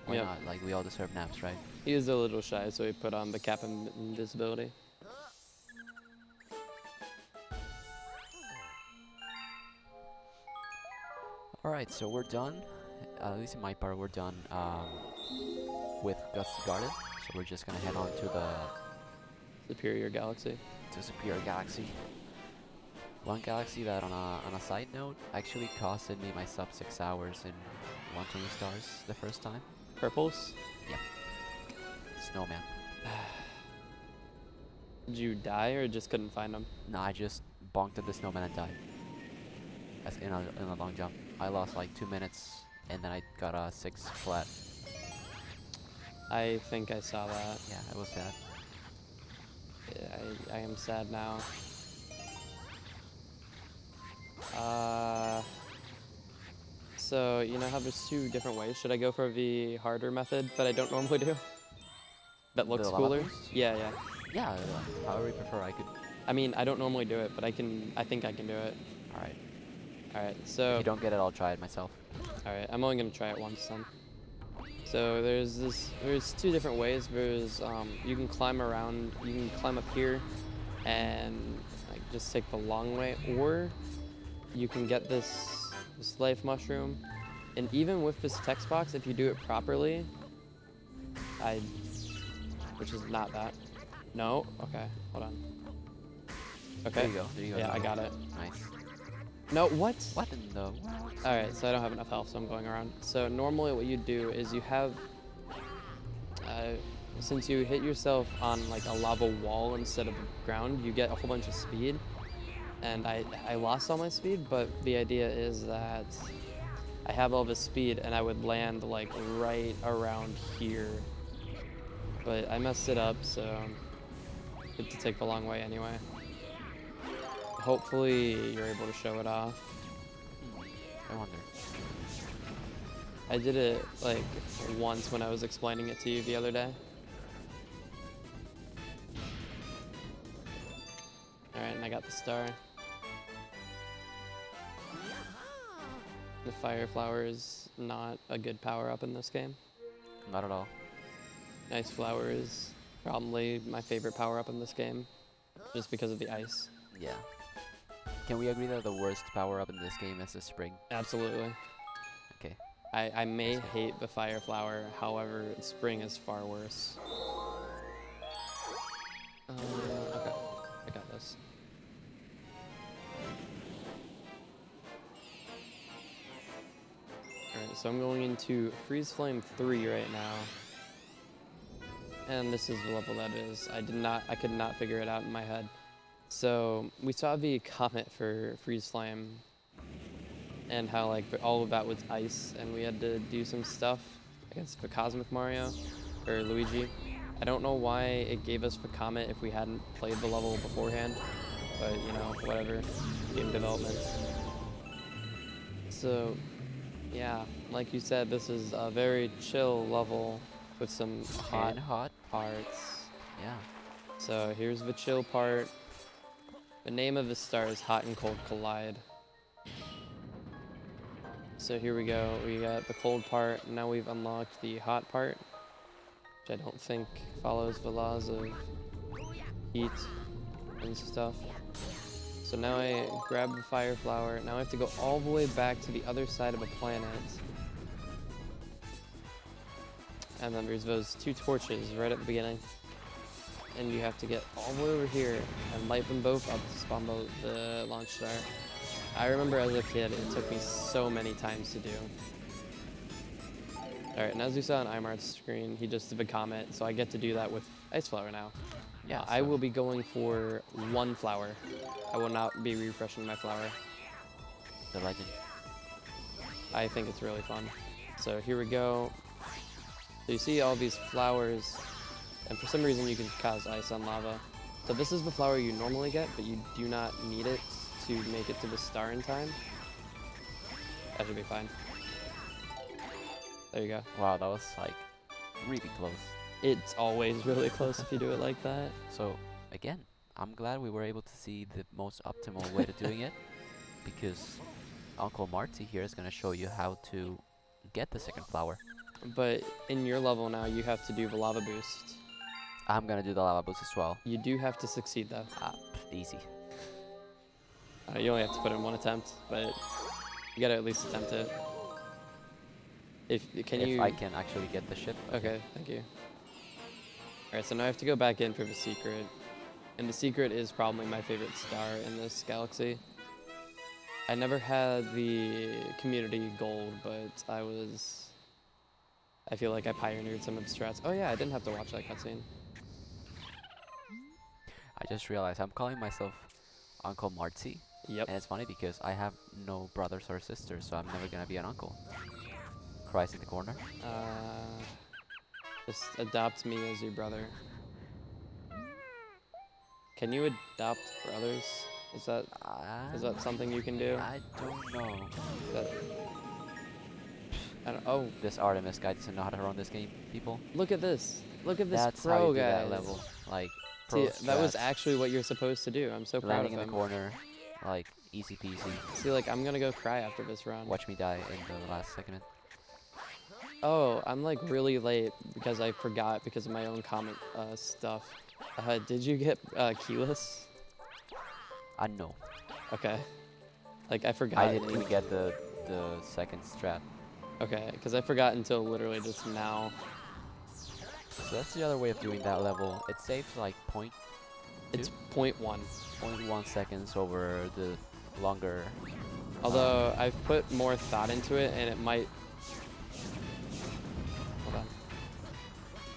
why Yep. not? Like, we all deserve naps, right? He is a little shy, so he put on the cap of invisibility. Alright, so we're done. At least in my part, we're done with Gusty Garden. So we're just gonna head on to the Superior Galaxy. Superior Galaxy. One galaxy that, on a side note, actually costed me my sub 6 hours in 120 stars the first time. Purples? Yep. Snowman. Did you die or just couldn't find him? No, I just bonked at the snowman and died. As in a long jump. I lost like 2 minutes, and then I got a 6 flat. I think I saw that. Yeah, it was sad. Yeah, I am sad now. So, you know how there's 2 different ways? Should I go for the harder method that I don't normally do? That looks The lava cooler? boost? Yeah, yeah. Yeah, however you prefer, I could. I mean, I don't normally do it, but I think I can do it. Alright. Alright, If so, you don't get it, I'll try it myself. alright, I'm only gonna try it once then. So there's 2 different ways. There's, you can climb around, you can climb up here and like just take the long way, or you can get this life mushroom, and even with this text box, if you do it properly, which is not that. No? Okay, hold on. Okay. There you go. There you go. Yeah, I got it. Nice. No, what? What in the? Alright, so I don't have enough health, so I'm going around. So normally what you do is you have, since you hit yourself on like a lava wall instead of the ground, you get a whole bunch of speed. And I lost all my speed, but the idea is that I have all this speed and I would land like right around here. But I messed it up, so I get to take the long way anyway. Hopefully you're able to show it off. I wonder. I did it like once when I was explaining it to you the other day. Alright, and I got the star. The fire flower is not a good power up in this game. Not at all. Ice flower is probably my favorite power up in this game, just because of the ice. Yeah. Can we agree that the worst power up in this game is the spring? Absolutely. Okay. I may hate the fire flower, however, spring is far worse. Okay, I got this. Alright, so I'm going into Freeze Flame 3 right now. And this is the level that is. I could not figure it out in my head. So we saw the comet for Freeze Flame. and how like all of that was ice, and we had to do some stuff against the Cosmic Mario or Luigi. I don't know why it gave us the comment if we hadn't played the level beforehand, but you know, whatever, game development. So yeah, like you said, this is a very chill level with some hot parts. Yeah. So here's the chill part. The name of the star is Hot and Cold Collide. So here we go, we got the cold part, now we've unlocked the hot part, which I don't think follows the laws of heat and stuff. So now I grab the fire flower, now I have to go all the way back to the other side of the planet. And then there's those 2 torches right at the beginning. And you have to get all the way over here and light them both up to spawn the launch star. I remember as a kid, it took me so many times to do. Alright, and as you saw on iMart's screen, he just did a comment, so I get to do that with Ice Flower now. Yeah. I will be going for 1 flower. I will not be refreshing my flower. The legend. I think it's really fun. So here we go. So you see all these flowers, and for some reason you can cause ice on lava. So this is the flower you normally get, but you do not need it to make it to the star in time. That should be fine. There you go. Wow, that was like really close. It's always really close if you do it like that. So again, I'm glad we were able to see the most optimal way to doing it, because Uncle Marty here is going to show you how to get the second flower. But in your level now, you have to do the lava boost. I'm going to do the lava boost as well. You do have to succeed though. Easy. You only have to put in 1 attempt, but you gotta at least attempt it. If I can actually get the ship. Okay, thank you. Alright, so now I have to go back in for the secret. And the secret is probably my favorite star in this galaxy. I never had the community gold, but I feel like I pioneered some of the strats. Oh yeah, I didn't have to watch that cutscene. I just realized I'm calling myself Uncle Marty. Yep. And it's funny because I have no brothers or sisters, so I'm never gonna be an uncle. Cries in the corner. Just adopt me as your brother. Can you adopt brothers? Is that something you can do? I don't know. Oh, This Artemis guy doesn't know how to run this game, people. look at this. Look at this That's pro how you do guy. that level. Like, pro See, that was strats, actually what you're supposed to do. I'm so proud landing of in the him. corner, like easy peasy. See, like, I'm gonna go cry after this run. Watch me die in the last segment. Oh, I'm like really late because I forgot because of my own comment stuff. Did you get keyless? No. Okay. Like, I forgot. I didn't even get the second strat. Okay, because I forgot until literally just now. So that's the other way of doing that level. It saves like It's 0.1. 0.1 seconds over the longer. Although I've put more thought into it, and it might. Hold on.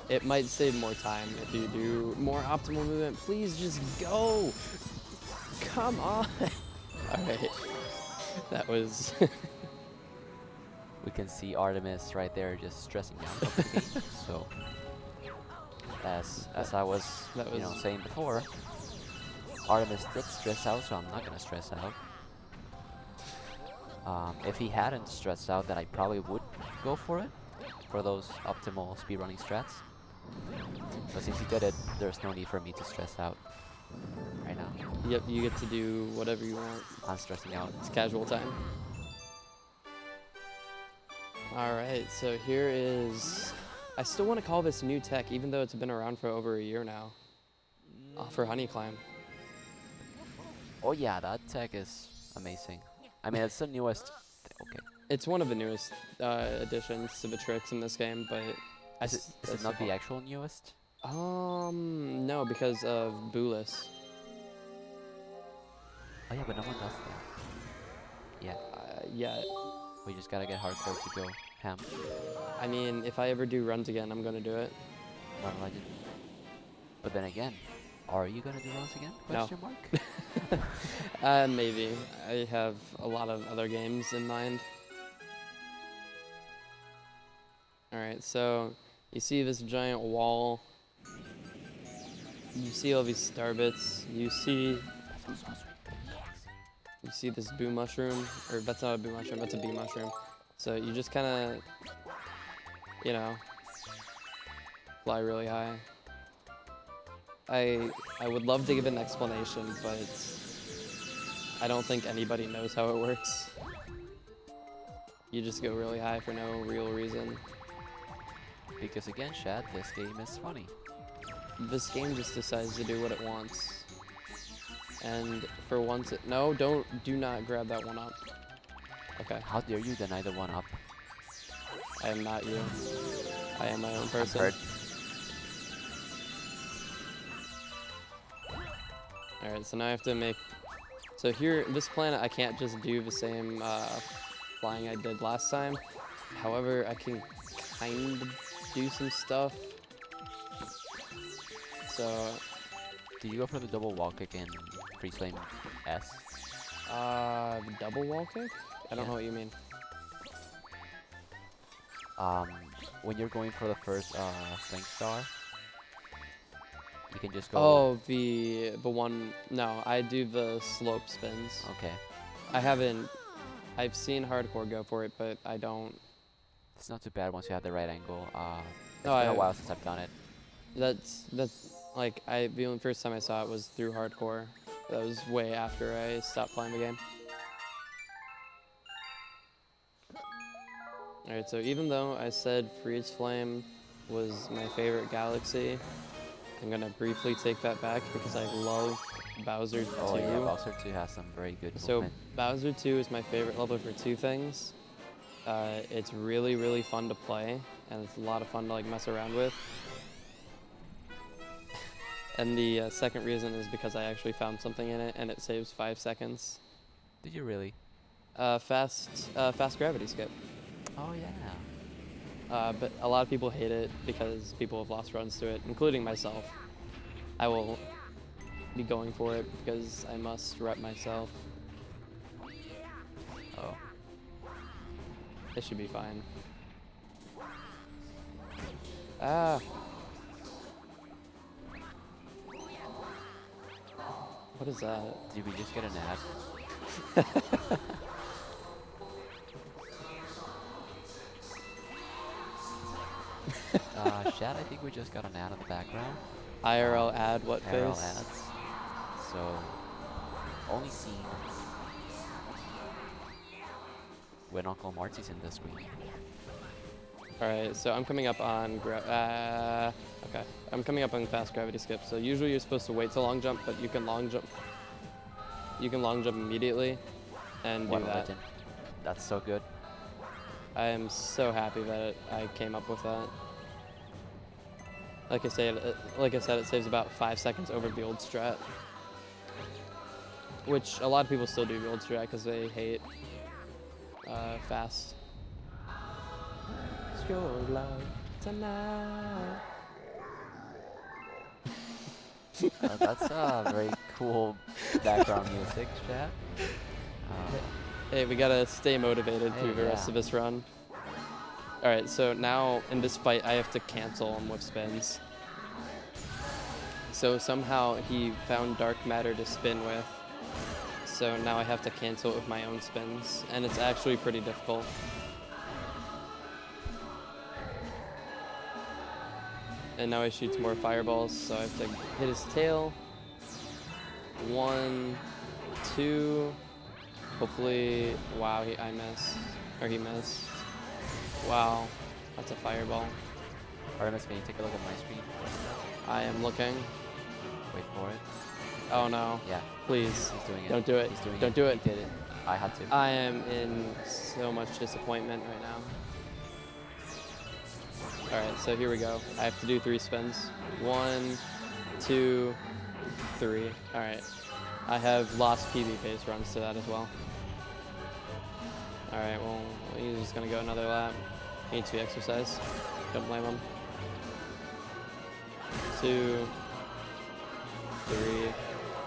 It might save more time if you do more optimal movement. Please just go. Come on. All right. That was. We can see Artemis right there just stressing out of the game. So, as I was, saying before, Artemis did stress out, so I'm not gonna stress out. If he hadn't stressed out, then I probably would go for it, for those optimal speedrunning strats. But since he did it, there's no need for me to stress out right now. Yep, you get to do whatever you want. I'm stressing out. It's casual time. Alright, so here is... I still want to call this new tech, even though it's been around for over a year now. For Honey Climb. Oh yeah, that tech is amazing. I mean, it's the newest... Okay. It's one of the newest additions to the tricks in this game, but... Is it not the actual newest? No, because of Boolis. Oh yeah, but no one does that. Yeah. Yeah. We just gotta get hardcore to go ham. I mean, if I ever do runs again, I'm gonna do it. Not a legend. But then again, Are you gonna do runs again? No. Question mark. Maybe. I have a lot of other games in mind. Alright, so you see this giant wall. You see all these star bits. You see this boo mushroom, or that's not a boo mushroom, that's a bee mushroom. So you just kind of, you know, fly really high. I would love to give an explanation, but I don't think anybody knows how it works. You just go really high for no real reason. Because again, Shad, this game is funny. This game just decides to do what it wants. And for once, do not grab that one up. Okay. How dare you deny the one up? I am not you. I am my own person. Hurt. Alright, so now I have to make... So here, this planet, I can't just do the same flying I did last time. However, I can kind of do some stuff. So... Do you go for the double wall kick in Freeze Flame S? The double wall kick? I don't know what you mean. When you're going for the first Flame Star, you can just go... Oh, the one... No, I do the slope spins. Okay. I've seen hardcore go for it, but I don't... It's not too bad once you have the right angle. It's No, been a while since I've done it. That's like the only first time I saw it was through hardcore. That was way after I stopped playing the game. Alright, so even though I said Freeze Flame was my favorite galaxy, I'm gonna briefly take that back because I love Bowser 2. Oh yeah, Bowser 2 has some very good movement. So Bowser 2 is my favorite level for two things. It's really, really fun to play, and it's a lot of fun to like mess around with. And the second reason is because I actually found something in it, and it saves 5 seconds. Did you really? Fast gravity skip. Oh yeah. But a lot of people hate it because people have lost runs to it, including myself. I will be going for it because I must rep myself. Oh. It should be fine. Ah! What is that? Did we just get an ad? Shad, I think we just got an ad in the background. IRL ad, what IRL face? ads. So, only seen when Uncle Marty's in the screen. Alright, so I'm coming up on okay. I'm coming up on fast gravity skip. So usually you're supposed to wait to long jump, but you can long jump. You can long jump immediately and What do a that. legend. That's so good. I am so happy that I came up with that. Like I said, it saves about 5 seconds over the old strat, which a lot of people still do the old strat because they hate fast. It's your love tonight. That's very cool background music, Shad. Hey, we gotta stay motivated through the rest yeah. of this run. Alright, so now in this fight I have to cancel him with spins. So somehow he found dark matter to spin with. So now I have to cancel it with my own spins, and it's actually pretty difficult. And now he shoots more fireballs, so I have to hit his tail. 1, 2. Hopefully, wow, I missed. Or he missed. Wow, that's a fireball. Artemis, can you take a look at my screen? I am looking. Wait for it. Oh no. Yeah. Please. He's doing it. Don't do it. He's doing Don't it. do it. He did it. I had to. I am in so much disappointment right now. Alright, so here we go. I have to do 3 spins. 1, 2, 3. Alright. I have lost PB pace runs to that as well. Alright, well, he's just gonna go another lap. He needs to be exercised. Don't blame him. 2, 3.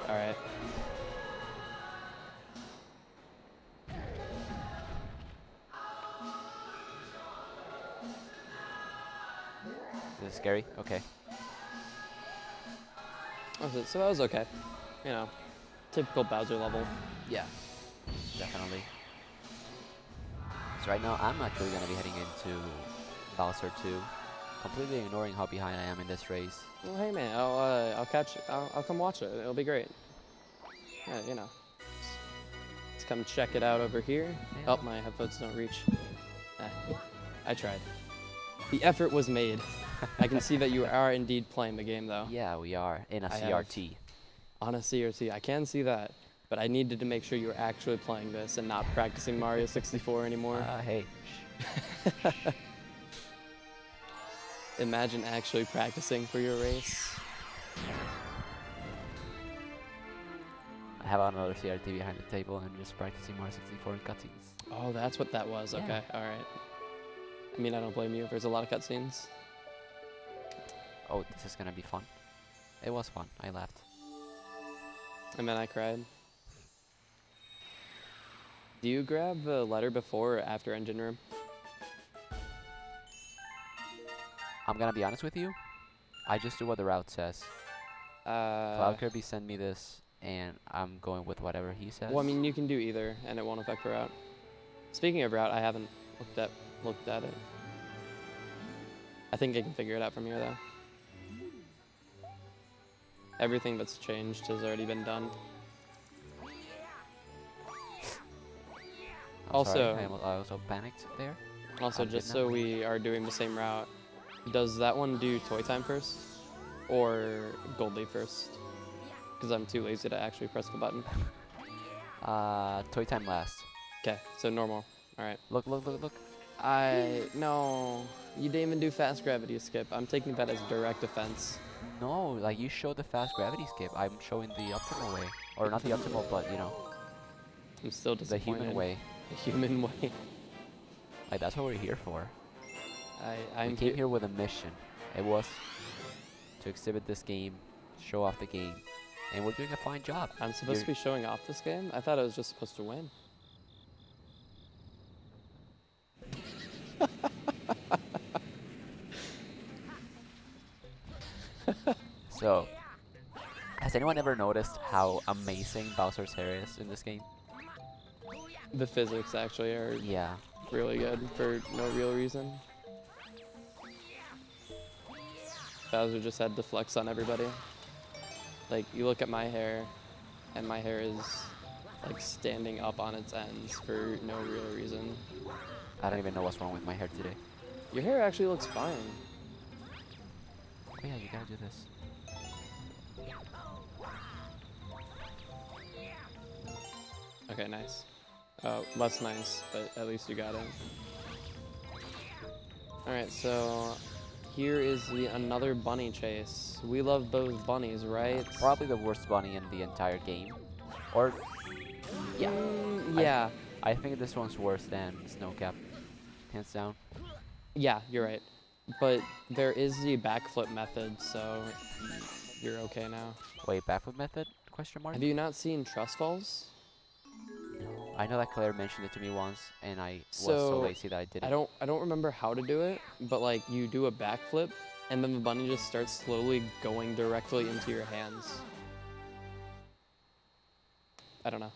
All right. This is scary. Okay. So that was okay. You know, typical Bowser level. Yeah. Definitely. So right now, I'm actually going to be heading into Bowser 2, completely ignoring how behind I am in this race. Well, hey man, I'll catch. I'll come watch it. It'll be great. Yeah, you know. Let's come check it out over here. Yeah. Oh, my headphones don't reach. I tried. The effort was made. I can see that you are indeed playing the game though. Yeah, we are in a I CRT. On a CRT, I can see that. But I needed to make sure you were actually playing this and not practicing Mario 64 anymore. Hey. Imagine actually practicing for your race. I have another CRT behind the table and just practicing Mario 64 and cutscenes. Oh, that's what that was. Yeah. Okay, all right. I mean, I don't blame you if there's a lot of cutscenes. Oh, this is gonna be fun. It was fun. I laughed. And then I cried. Do you grab the letter before or after engine room? I'm gonna be honest with you. I just do what the route says. Cloud Kirby sent me this, and I'm going with whatever he says. Well, I mean, you can do either, and it won't affect the route. Speaking of route, I haven't looked at it. I think I can figure it out from here, though. Everything that's changed has already been done. Also, I also panicked there. Also, just so we are doing the same route, does that one do Toy Time first or Goldie first? Because I'm too lazy to actually press the button. Toy Time last. Okay, so normal. All right. Look, look, look, look. No, you didn't even do fast gravity skip. I'm taking that as direct offense. No, like you showed the fast gravity skip. I'm showing the optimal way. Or not the optimal, but you know. I'm still The disappointed. human way. The human way. Like that's what we're here for. I'm we came here with a mission. It was to exhibit this game, show off the game, and we're doing a fine job. I'm supposed to be showing off this game? I thought I was just supposed to win. So, has anyone ever noticed how amazing Bowser's hair is in this game? The physics actually are Yeah. really good for no real reason. Bowser just had to flex on everybody. Like, you look at my hair, and my hair is like standing up on its ends for no real reason. I don't even know what's wrong with my hair today. Your hair actually looks fine. Oh yeah, you gotta do this. Okay, nice. Less nice, but at least you got it. Alright, so here is another bunny chase. We love those bunnies, right? Probably the worst bunny in the entire game. Or, yeah. Yeah. I think this one's worse than Snowcap. Hands down. Yeah, you're right. But there is the backflip method, so you're okay now. Wait, backflip method? Question mark? Have you not seen Trust Falls? No. I know that Claire mentioned it to me once, and I was so lazy that I didn't. I don't remember how to do it, but like you do a backflip, and then the bunny just starts slowly going directly into your hands. I don't know.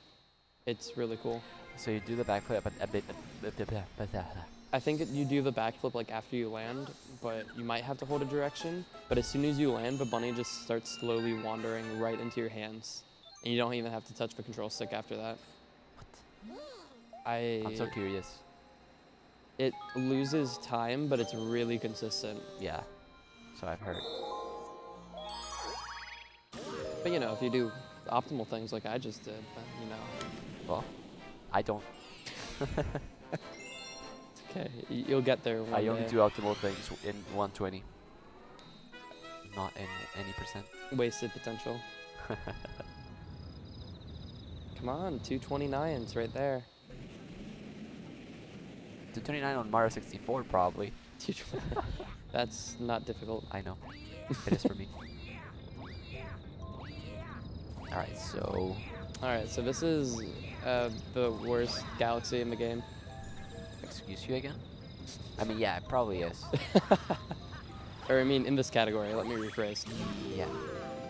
It's really cool. So you do the backflip, but a bit. I think you do the backflip like after you land, but you might have to hold a direction. But as soon as you land, the bunny just starts slowly wandering right into your hands, and you don't even have to touch the control stick after that. What? I'm so curious. It loses time, but it's really consistent. Yeah. So I've heard. But you know, if you do optimal things like I just did, then you know. Well, I don't. Okay, you'll get there one I only day. do optimal things in 120. Not in any percent. Wasted potential. Come on, 229's right there. 229 on Mario 64 probably. That's not difficult. I know. It is for me. Alright, so Alright, so this is the worst galaxy in the game. excuse you again? I mean, yeah, it probably is. Or I mean, in this category. Let me rephrase. Yeah.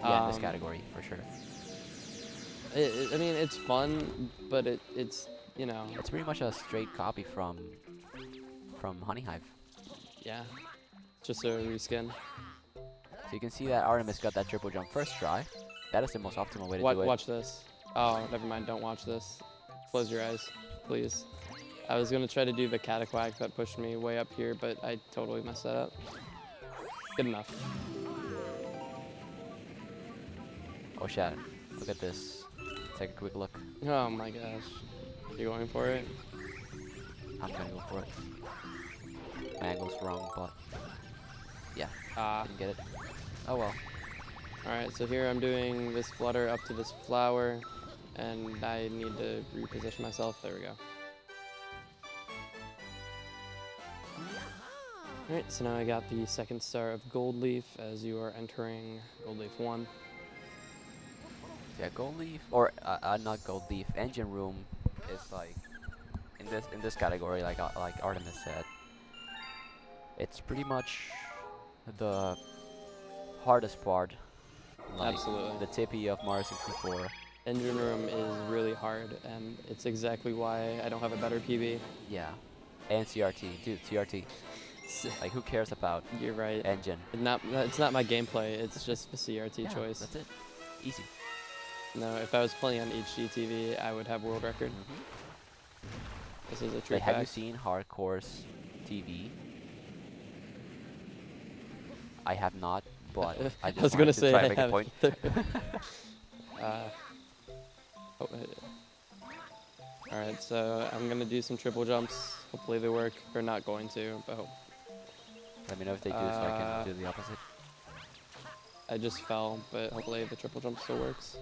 Yeah, in this Um, category, for sure. I mean, it's fun, but it's, you know, It's pretty much a straight copy from Honey Hive. yeah, just a reskin. So you can see that Artemis got that triple jump first try. That is the most optimal way to do it. Watch this. Oh, never mind. Don't watch this. Close your eyes, please. I was gonna try to do the cataquack that pushed me way up here, but I totally messed that up. Good enough. Oh shit, look at this. Take a quick look. Oh my gosh. You going for it? I'm gonna go for it. My angle's wrong, but yeah, didn't get it. Oh well. Alright, so here I'm doing this flutter up to this flower, and I need to reposition myself. There we go. Alright, so now I got the second star of Gold Leaf as you are entering Gold Leaf 1. Yeah, Gold Leaf, or not Gold Leaf, Engine Room is like in this category, like Artemis said. It's pretty much the hardest part. Like Absolutely. the tippy of Mario 64. Engine Room is really hard, and it's exactly why I don't have a better PB. Yeah. And CRT. Dude, CRT. Like, who cares about You're right. engine? It's not my gameplay, it's just the CRT Yeah, choice. that's it. Easy. No, if I was playing on HGTV, I would have world record. This is a true Like, have you fact. seen Hardcore's TV? I have not, but I just I was wanted gonna to say try I to make a have point. Alright, so I'm gonna do some triple jumps. Hopefully they work. They're not going to, but Let me know if they do, so I can do the opposite. I just fell, but hopefully the triple jump still works.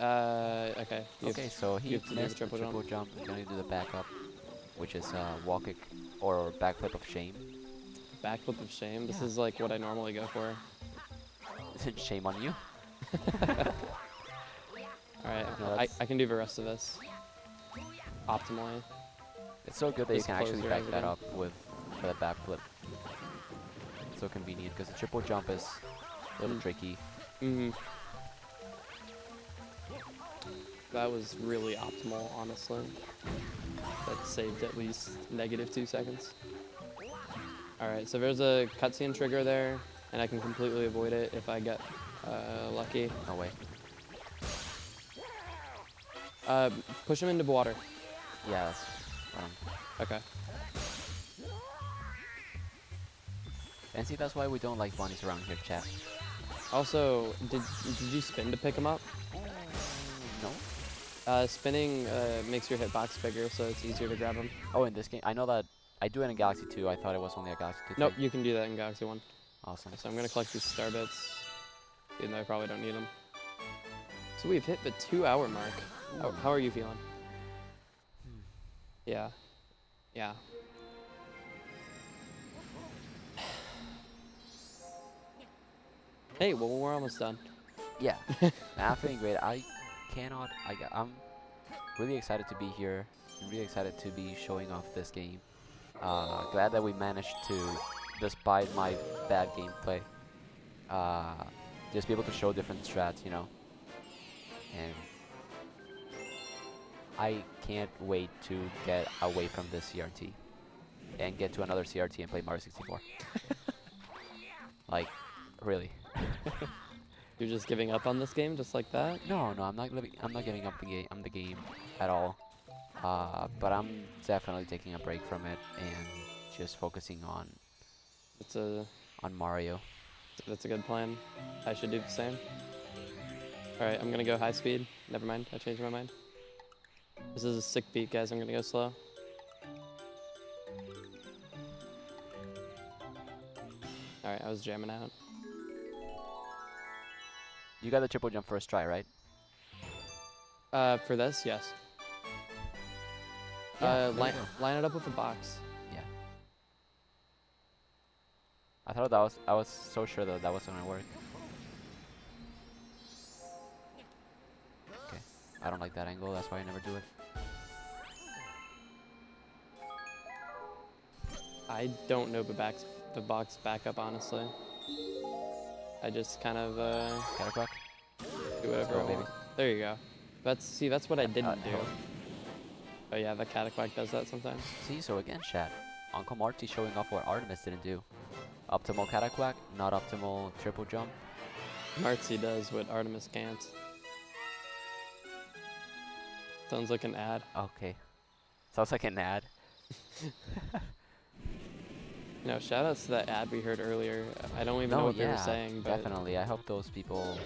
Okay. Okay, so he you have to do the missed the triple jump. He's gonna do the backup, which is walk kick or backflip of shame. Backflip of shame. This Yeah. is like what I normally go for. Shame on you. Alright, No, I can do the rest of this optimally. It's so good that you Just can close actually your back eyes that again. up with a backflip. It's so convenient because the triple jump is a little tricky. That was really optimal, honestly. That saved at least -2 seconds. Alright, so there's a cutscene trigger there, and I can completely avoid it if I get lucky. No way. Push him into the water. Yeah, that's Okay. and see, that's why we don't like bunnies around here, chat. Also, did you spin to pick him up? No? Spinning makes your hitbox bigger, so it's easier to grab him. Oh, in this game, I know that I do it in Galaxy 2. I thought it was only a Galaxy 2 Nope, thing. you can do that in Galaxy 1. Awesome. So I'm gonna collect these star bits, even though I probably don't need them. So we've hit the 2-hour mark. How are you feeling? Yeah. Yeah. Hey, well, we're almost done. Yeah, I'm feeling great. I'm really excited to be here. I'm really excited to be showing off this game. Glad that we managed to, despite my bad gameplay, just be able to show different strats, you know. And I can't wait to get away from this CRT and get to another CRT and play Mario 64. Like, really. You're just giving up on this game, just like that? No, I'm not giving up the game at all. But I'm definitely taking a break from it and just focusing on Mario. That's a good plan. I should do the same. Alright, I'm gonna go high speed. Never mind, I changed my mind. This is a sick beat, guys. I'm gonna go slow. Alright, I was jamming out. You got the triple jump first try, right? For this, yes. Yeah, there you go. Line it up with a box. Yeah. I was so sure that was gonna work. I don't like that angle. That's why I never do it. I don't know the box backup, honestly. I just kind of Catacroc? do whatever I baby. want. There you go. That's what I didn't do. help. Oh yeah, the Catacquack does that sometimes. See, so again, chat. Uncle Marty showing off what Artemis didn't do. Optimal Catacquack, not optimal triple jump. Martzy does what Artemis can't. Sounds like an ad. Okay. Sounds like an ad. No, shout outs to that ad we heard earlier. I don't even know what they were saying, but definitely. I hope those people,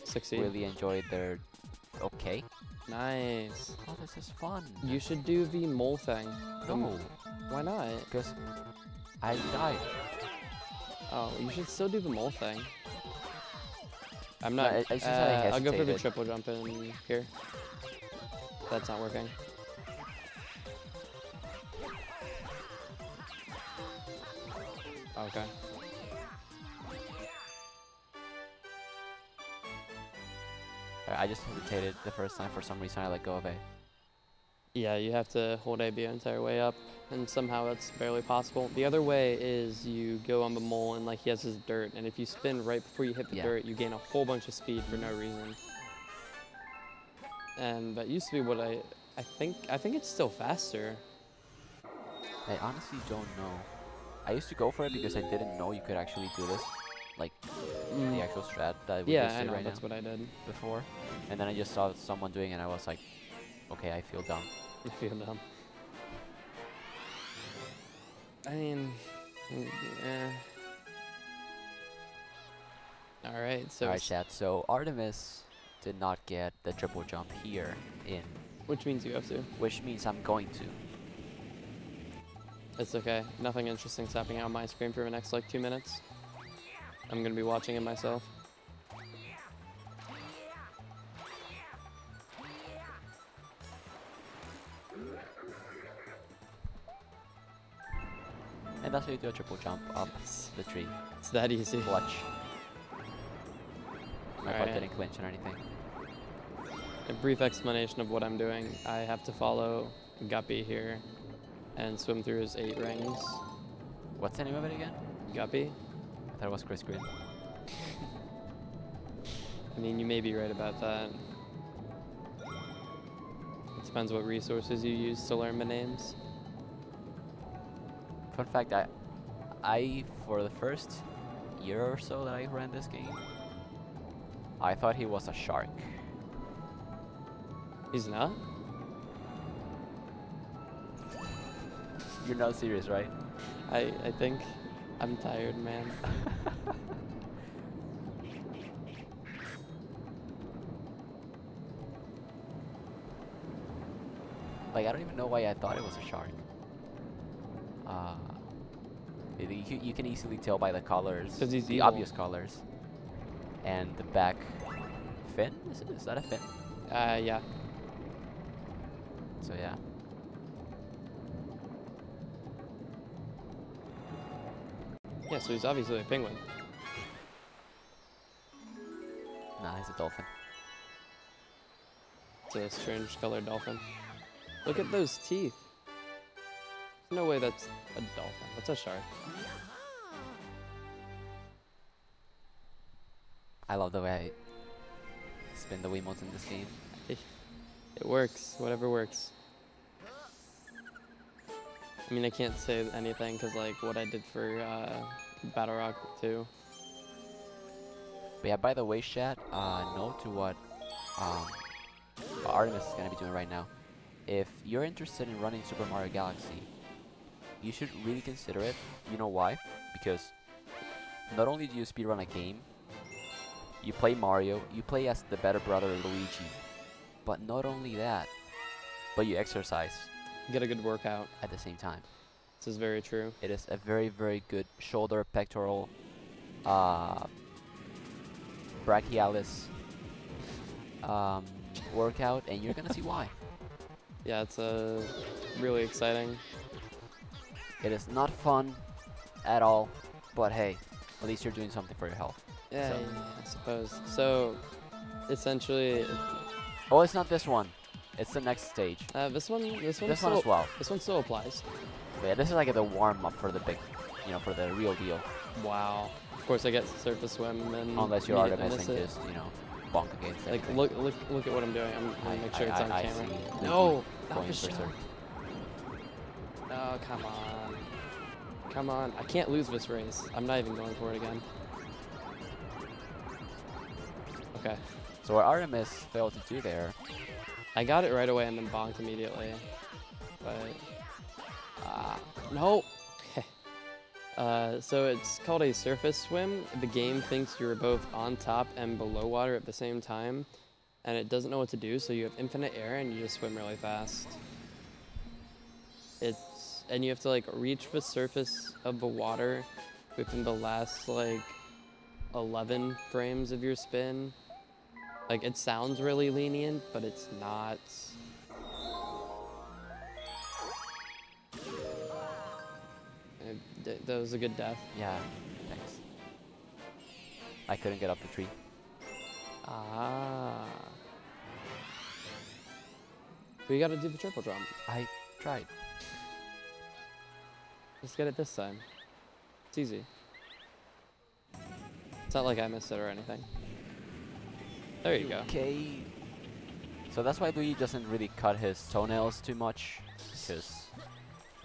succeed. really enjoyed their. Okay. Nice. Oh, this is fun. You should do the mole thing. No, Why not? because I died. Oh, you should still do the mole thing. I'm No, not. it's just that I I'll go for the hesitated. triple jump in here. That's not working. Okay. I just hesitated the first time. For some reason, I let go of A. Yeah, you have to hold A the entire way up, and somehow that's barely possible. The other way is you go on the mole and like he has his dirt, and if you spin right before you hit the dirt, you gain a whole bunch of speed for no reason. And that used to be what I think it's still faster. I honestly don't know. I used to go for it because I didn't know you could actually do this, like the actual strat that we Yeah, just I did know, right that's now what I did. before, and then I just saw someone doing it, and I was like, okay, I feel dumb. I feel dumb. I mean, Alright, so Alright, chat. So Artemis did not get the triple jump here in, which means you have to. which means I'm going to. It's okay. Nothing interesting's happening on my screen for the next like 2 minutes. I'm gonna be watching it myself. And that's how you do a triple jump up the tree. It's that easy. Clutch. My butt Alright. didn't clinch or anything. A brief explanation of what I'm doing. I have to follow Guppy here and swim through his 8 rings. What's the name of it again? Guppy? I thought it was Chris Green. I mean, you may be right about that. It depends what resources you use to learn the names. Fun fact, I for the first year or so that I ran this game, I thought he was a shark. He's not? You're not serious, right? I think I'm tired, man. Like, I don't even know why I thought it was a shark. You can easily tell by the colors, 'Cause he's the evil. obvious colors, and the back fin. Is that a fin? Yeah. So yeah. Yeah, so he's obviously a penguin. Nah, he's a dolphin. It's a strange colored dolphin. Look at those teeth. There's no way that's a dolphin. That's a shark. I love the way I spin the Wiimotes in this game. It works. Whatever works. I mean, I can't say anything because, like, what I did for Battle Rock 2. But yeah, by the way, chat, note to what Artemis is going to be doing right now. If you're interested in running Super Mario Galaxy, you should really consider it. You know why? Because not only do you speedrun a game, you play Mario, you play as the better brother Luigi, but not only that, but you exercise Get a good workout. at the same time. This is very true. It is a very, very good shoulder, pectoral, brachialis workout, and you're gonna see why. Yeah, it's really exciting. It is not fun at all, but hey, at least you're doing something for your health. Yeah, So- yeah, I suppose. So, essentially, Oh, it's not this one. It's the next stage. This one This one still, as well. This one still applies. But yeah, this is like the warm up for the big, you know, for the real deal. Wow. Of course, I get surface swim and Unless you're immediately Artemis miss and it. just, you know, bonk against Like everything. look at what I'm doing. I'm gonna make sure it's on I camera. see. No, not Going the for shot. surf. Oh, come on. Come on. I can't lose this race. I'm not even going for it again. Okay. So what Artemis failed to do there. I got it right away and then bonked immediately. But no. So it's called a surface swim. The game thinks you're both on top and below water at the same time, and it doesn't know what to do, so you have infinite air and you just swim really fast. And you have to like reach the surface of the water within the last like 11 frames of your spin. Like, it sounds really lenient, but it's not. That was a good death. Yeah, thanks. I couldn't get up the tree. Ah. We gotta do the triple jump. I tried. Let's get it this time. It's easy. It's not like I missed it or anything. There you go. Okay. So that's why Luigi doesn't really cut his toenails too much, because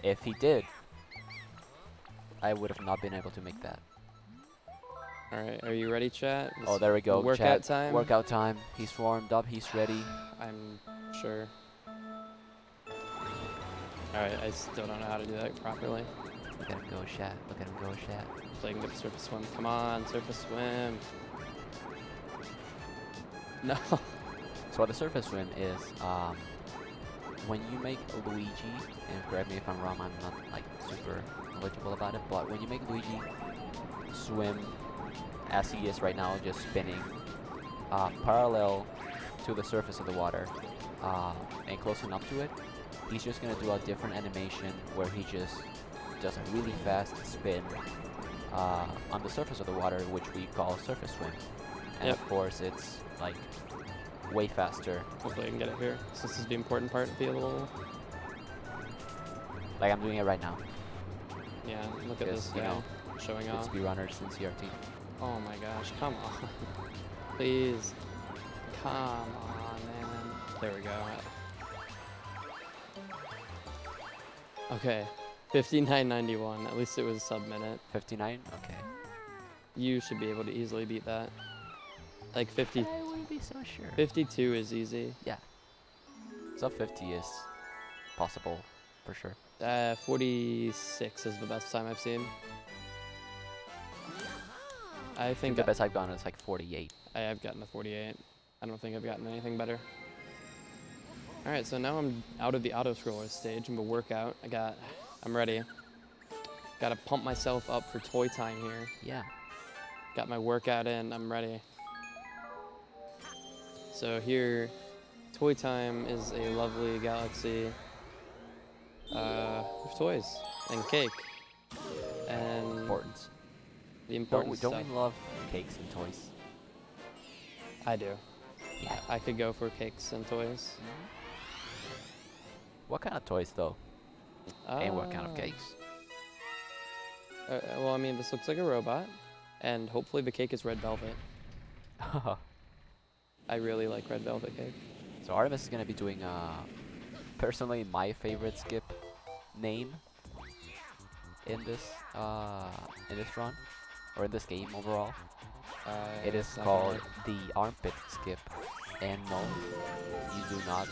if he did, I would have not been able to make that. All right, are you ready, chat? Oh, there we go. Workout chat. time. Workout time. He's warmed up. He's ready. I'm sure. All right, I still don't know how to do that properly. Look at him go, chat. Look at him go, chat. So I can get the surface swim. Come on, surface swim. No. So what the surface swim is, when you make Luigi, and correct me if I'm wrong, I'm not like super knowledgeable about it, but when you make Luigi swim as he is right now, just spinning parallel to the surface of the water and close enough to it, he's just gonna do a different animation where he just does a really fast spin on the surface of the water, which we call surface swim. And Yep. of course, it's like way faster. Hopefully I can get it here. So this is the important part of the little. Like I'm doing it right now. Yeah, look at Yes, this you guy know, showing Good off. speedrunners in CRT. Oh my gosh, come on. Please. Come on, man. There we go. Okay. 59.91. At least it was sub-minute. 59? Okay. You should be able to easily beat that. Like 50. I wouldn't be so sure. 52 is easy. Yeah. Sub 50 is possible, for sure. 46 is the best time I've seen. I I think think the best I've gone is like 48. I have gotten a 48. I don't think I've gotten anything better. Alright, so now I'm out of the auto-scroller stage. I'm a workout. I'm ready. Gotta pump myself up for toy time here. Yeah. Got my workout in, I'm ready. So here, toy time is a lovely galaxy with toys and cake. And Importance. the important Don't stuff. we love cakes and toys? I do. Yeah. I could go for cakes and toys. What kind of toys though? And what kind of cakes? Well, I mean, this looks like a robot, and hopefully the cake is red velvet. I really like red velvet cake. So Artemis is gonna be doing personally my favorite skip name in this run, or in this game overall. It is it's not called gonna the armpit skip, and no, you do not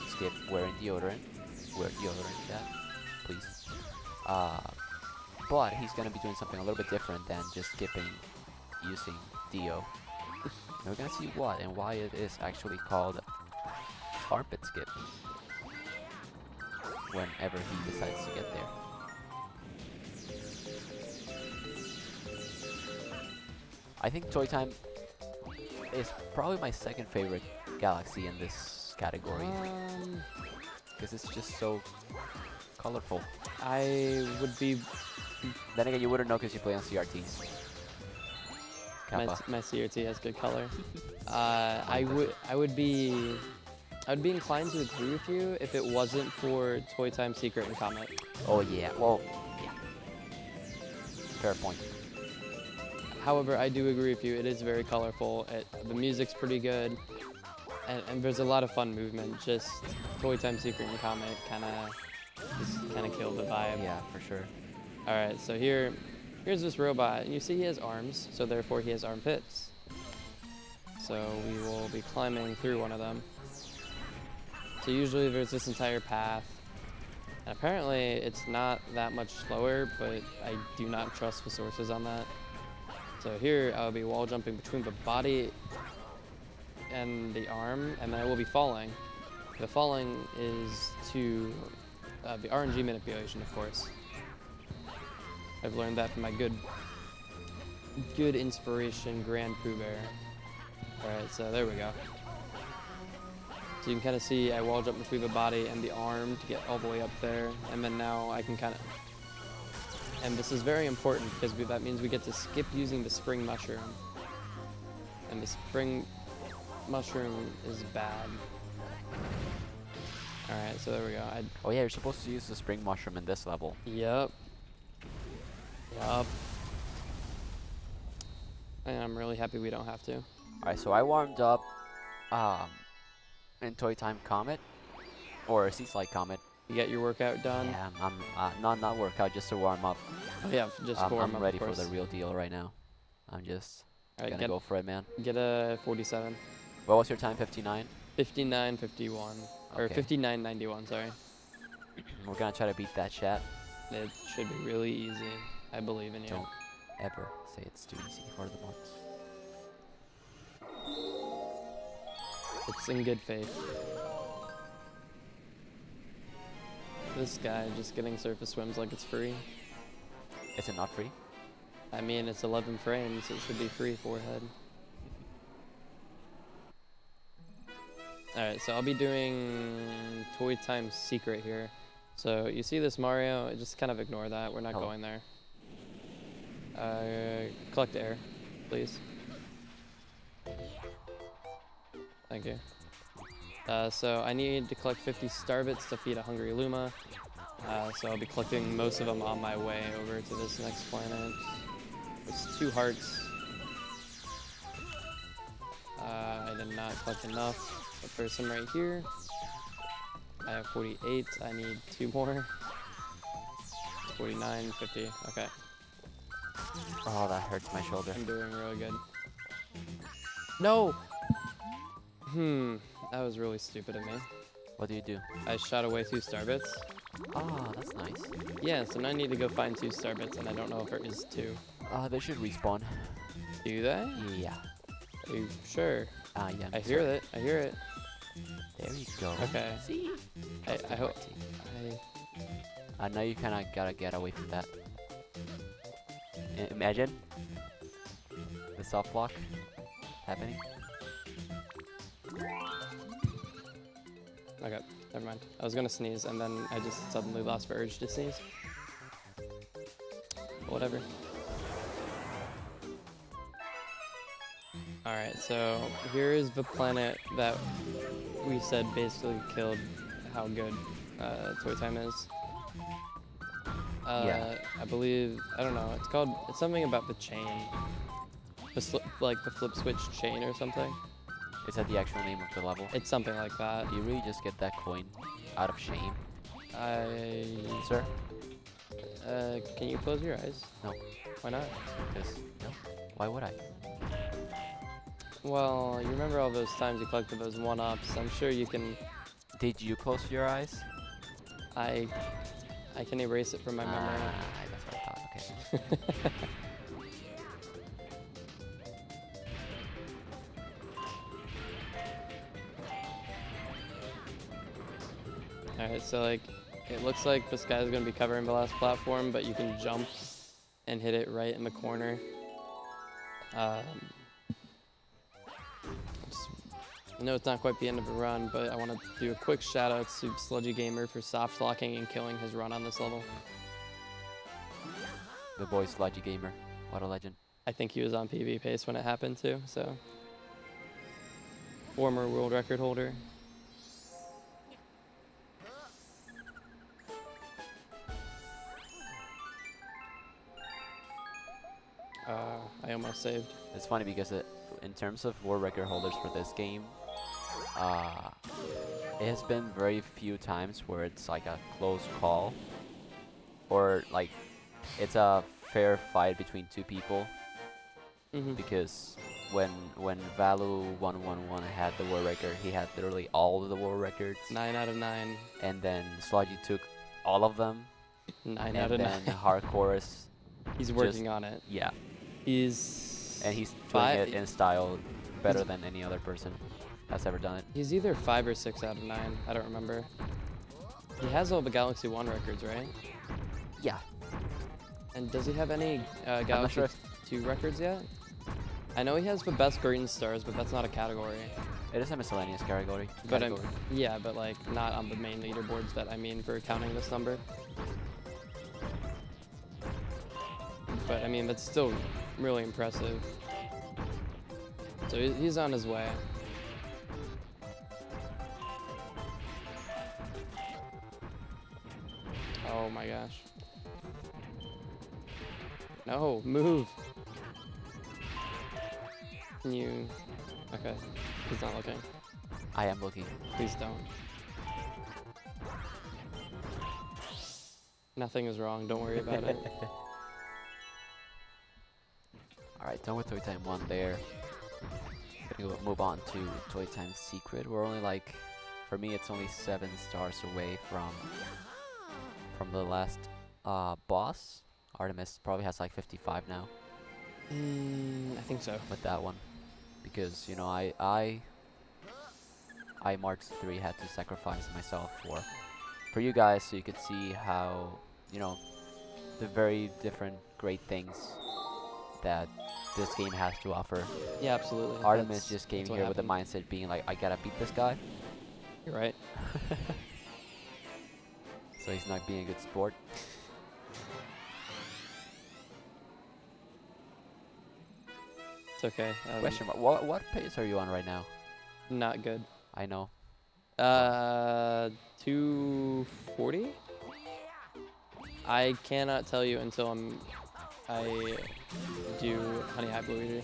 skip wearing deodorant. Wear deodorant, chat, please. But he's gonna be doing something a little bit different than just skipping using deo. And we're gonna see what and why it is actually called armpit skip whenever he decides to get there. I think Toy Time is probably my second favorite galaxy in this category, because it's just so colorful. I would be. Then again, you wouldn't know because you play on CRTs. My Kappa. CRT has good color. I would be I'd be inclined to agree with you if it wasn't for Toy Time Secret and Comet. Oh yeah, well, yeah. Fair point. However, I do agree with you. It is very colorful. The music's pretty good, and there's a lot of fun movement. Just Toy Time Secret and Comet kind of killed the vibe. Yeah, for sure. All right, so here's this robot, and you see he has arms, so therefore he has armpits. So we will be climbing through one of them. So usually there's this entire path, and apparently it's not that much slower, but I do not trust the sources on that. So here I'll be wall jumping between the body and the arm, and then I will be falling. The falling is to the RNG manipulation, of course. I've learned that from my good inspiration, Grand Pooh Bear. Alright, so there we go. So you can kind of see I wall jump between the body and the arm to get all the way up there, and then now I can kind of... And this is very important because that means we get to skip using the spring mushroom. And the spring mushroom is bad. Alright, so there we go. Oh yeah, you're supposed to use the spring mushroom in this level. Yup. And I'm really happy we don't have to. Alright, so I warmed up in Toy Time Comet, or Sea Slide Comet. You get your workout done? Yeah, I'm not workout, just to warm up. Oh, yeah, just warm up. I'm ready for the real deal right now. I'm just gonna go for it, man. Get a 47. What was your time? 59? 59.51. Or Okay. 59.91, sorry. We're gonna try to beat that, chat. It should be really easy. I believe in you. Don't ever say it's too easy for the mods. It's in good faith. This guy just getting surface swims like it's free. Is it not free? I mean, it's 11 frames. It should be free forehead. Alright, so I'll be doing Toy Time Secret here. So you see this Mario, just kind of ignore that. We're not going there. Collect air, please. Thank you. So I need to collect 50 star bits to feed a hungry Luma. So I'll be collecting most of them on my way over to this next planet. It's 2 hearts. I did not collect enough, but there's some right here. I have 48, I need 2 more. 49, 50, okay. Oh, that hurts my shoulder. I'm doing really good. No! That was really stupid of me. What do you do? I shot away 2 star bits. Ah, that's nice. Yeah, so now I need to go find 2 star bits, and I don't know if there is 2. They should respawn. Do they? Yeah. Are you sure? Yeah. I hear it. I hear it. There you go. Okay. See? I hope. I know you kind of gotta get away from that. Imagine the soft block happening. Okay, never mind. I was gonna sneeze, and then I just suddenly lost the urge to sneeze. Whatever. Alright, so here is the planet that we said basically killed how good Toy Time is. Yeah. I believe, I don't know, it's something about the chain. Like the flip switch chain or something. Is that the actual name of the level? It's something like that. Do you really just get that coin out of shame? Sir? Sir? Can you close your eyes? No. Why not? Because, no. Why would I? Well, you remember all those times you collected those 1-ups. I'm sure you can... Did you close your eyes? I can erase it from my memory. That's what I thought. Okay. Alright, so like, it looks like this guy's gonna be covering the last platform, but you can jump and hit it right in the corner. I know it's not quite the end of the run, but I want to do a quick shout out to Sludgy Gamer for soft locking and killing his run on this level. The boy Sludgy Gamer. What a legend. I think he was on PB Pace when it happened too, so. Former world record holder. I almost saved. It's funny because in terms of world record holders for this game, uh, it has been very few times where it's like a close call, or like it's a fair fight between two people. Because when Valu111 had the world record, he had literally all of the world records. 9 out of 9. And then Sludgy took all of them. 9 out of 9. And then Hardcore He's working on it. Yeah. He's doing it in style better than any other person has ever done it. He's either 5 or 6 out of 9. I don't remember. He has all the Galaxy 1 records, right? Yeah. And does he have any Galaxy 2 records yet? I know he has the best green stars, but that's not a category. It is a miscellaneous category. But yeah, but like not on the main leaderboards that I mean for counting this number. But I mean, that's still really impressive. So he's on his way. Oh my gosh. No, move. Can you... Okay, he's not looking. I am looking. Please don't. Nothing is wrong, don't worry about it. Alright, done with Toy Time 1 there. Gonna move on to Toy Time Secret. We're only like, for me it's only 7 stars away from the last boss. Artemis probably has like 55 now. I think so. With that one. Because, you know, iMartz3 had to sacrifice myself for you guys so you could see how, you know, the very different great things that this game has to offer. Yeah, absolutely. Artemis just came here with the mindset being like, I gotta beat this guy. You're right. So he's not being a good sport. It's okay. Question mark. What pace are you on right now? Not good. I know. 240? I cannot tell you until I do Honey High Luigi.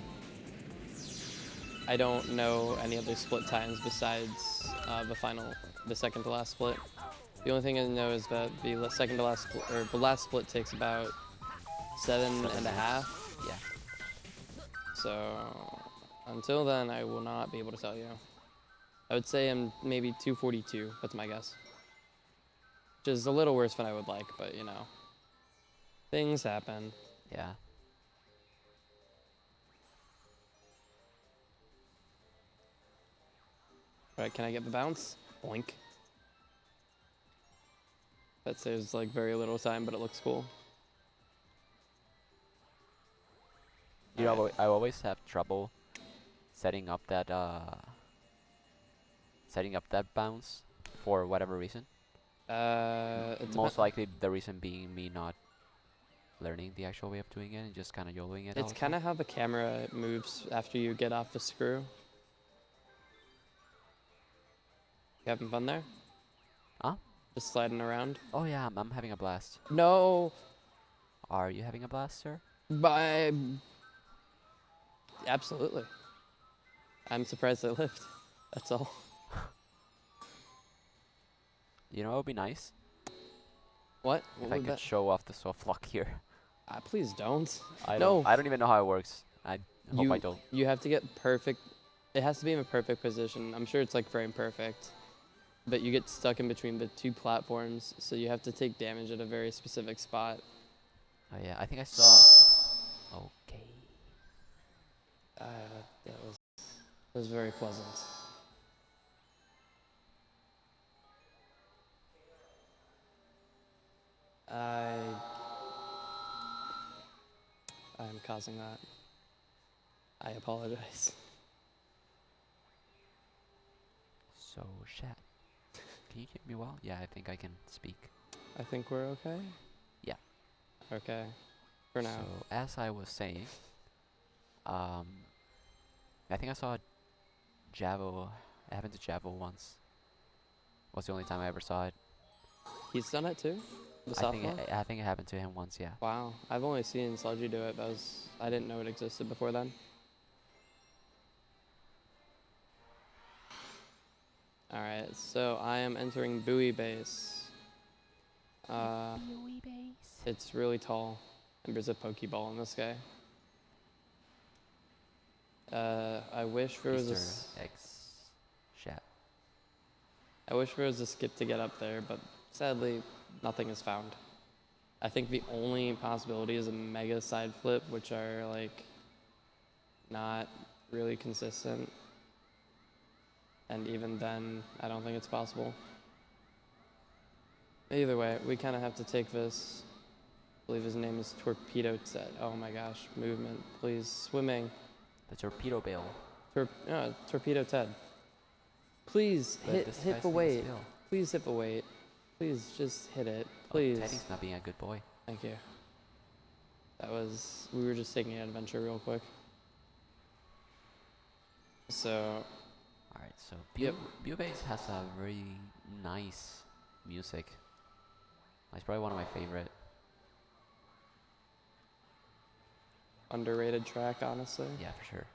I don't know any other split times besides the second to last split. The only thing I know is that the second to last split, or the last split takes about 7.5. Yeah. So until then, I will not be able to tell you. I would say I'm maybe 242. That's my guess. Which is a little worse than I would like, but you know, things happen. Yeah. Alright, can I get the bounce? Boink. That saves like very little time, but it looks cool. You know, I always have trouble setting up that bounce for whatever reason. Most likely the reason being me not learning the actual way of doing it and just kind of YOLOing it. It's kind of how the camera moves after you get off the screw. You having fun there? Huh? Just sliding around? Oh yeah, I'm having a blast. No! Are you having a blast, sir? Absolutely. I'm surprised I lived. That's all. You know, it would be nice. What? If I could show off the soft lock here. Please don't. I don't even know how it works. I hope I don't. You have to get perfect. It has to be in a perfect position. I'm sure it's like frame perfect. But you get stuck in between the two platforms, so you have to take damage at a very specific spot. Oh yeah, I think I saw... Okay. That was very pleasant. I am causing that. I apologize. So, chat. Can you hear me well? Yeah, I think I can speak. I think we're okay? Yeah. Okay. For now. So, as I was saying, I think I saw Javo. It happened to Javo once. Was the only time I ever saw it. He's done it too? The I think sophomore? I think it happened to him once. Yeah. Wow, I've only seen Sludgy do it. I didn't know it existed before then. Alright, so I am entering Buoy Base. Buoy base. It's really tall, and there's a Pokeball in this guy. I wish there was Mr. X Shat. I wish there was a skip to get up there, but sadly, nothing is found. I think the only possibility is a mega side flip, which are like not really consistent. And even then, I don't think it's possible. Either way, we kind of have to take this. I believe his name is Torpedo Ted. Oh my gosh, movement, please. Swimming. The torpedo bill. Torpedo Ted. Please But this hit guy's the being weight. still. Please hit the weight. Please just hit it. Oh, Please. Teddy's not being a good boy. Thank you. We were just taking an adventure real quick. So, Alright, so Yep. Base has a very nice music. It's probably one of my favorite. underrated track, honestly. Yeah, for sure.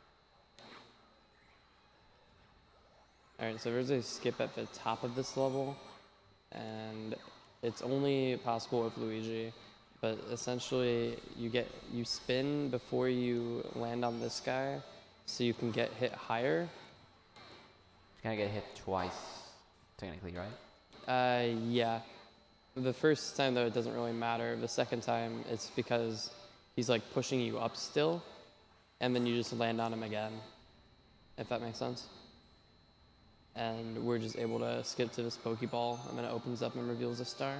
Alright, so there's a skip at the top of this level, and it's only possible with Luigi, but essentially you spin before you land on this guy, so you can get hit higher. He's gonna get hit twice, technically, right? Yeah. The first time though, it doesn't really matter. The second time, it's because he's like pushing you up still, and then you just land on him again, if that makes sense. And we're just able to skip to this Pokeball, and then it opens up and reveals a star.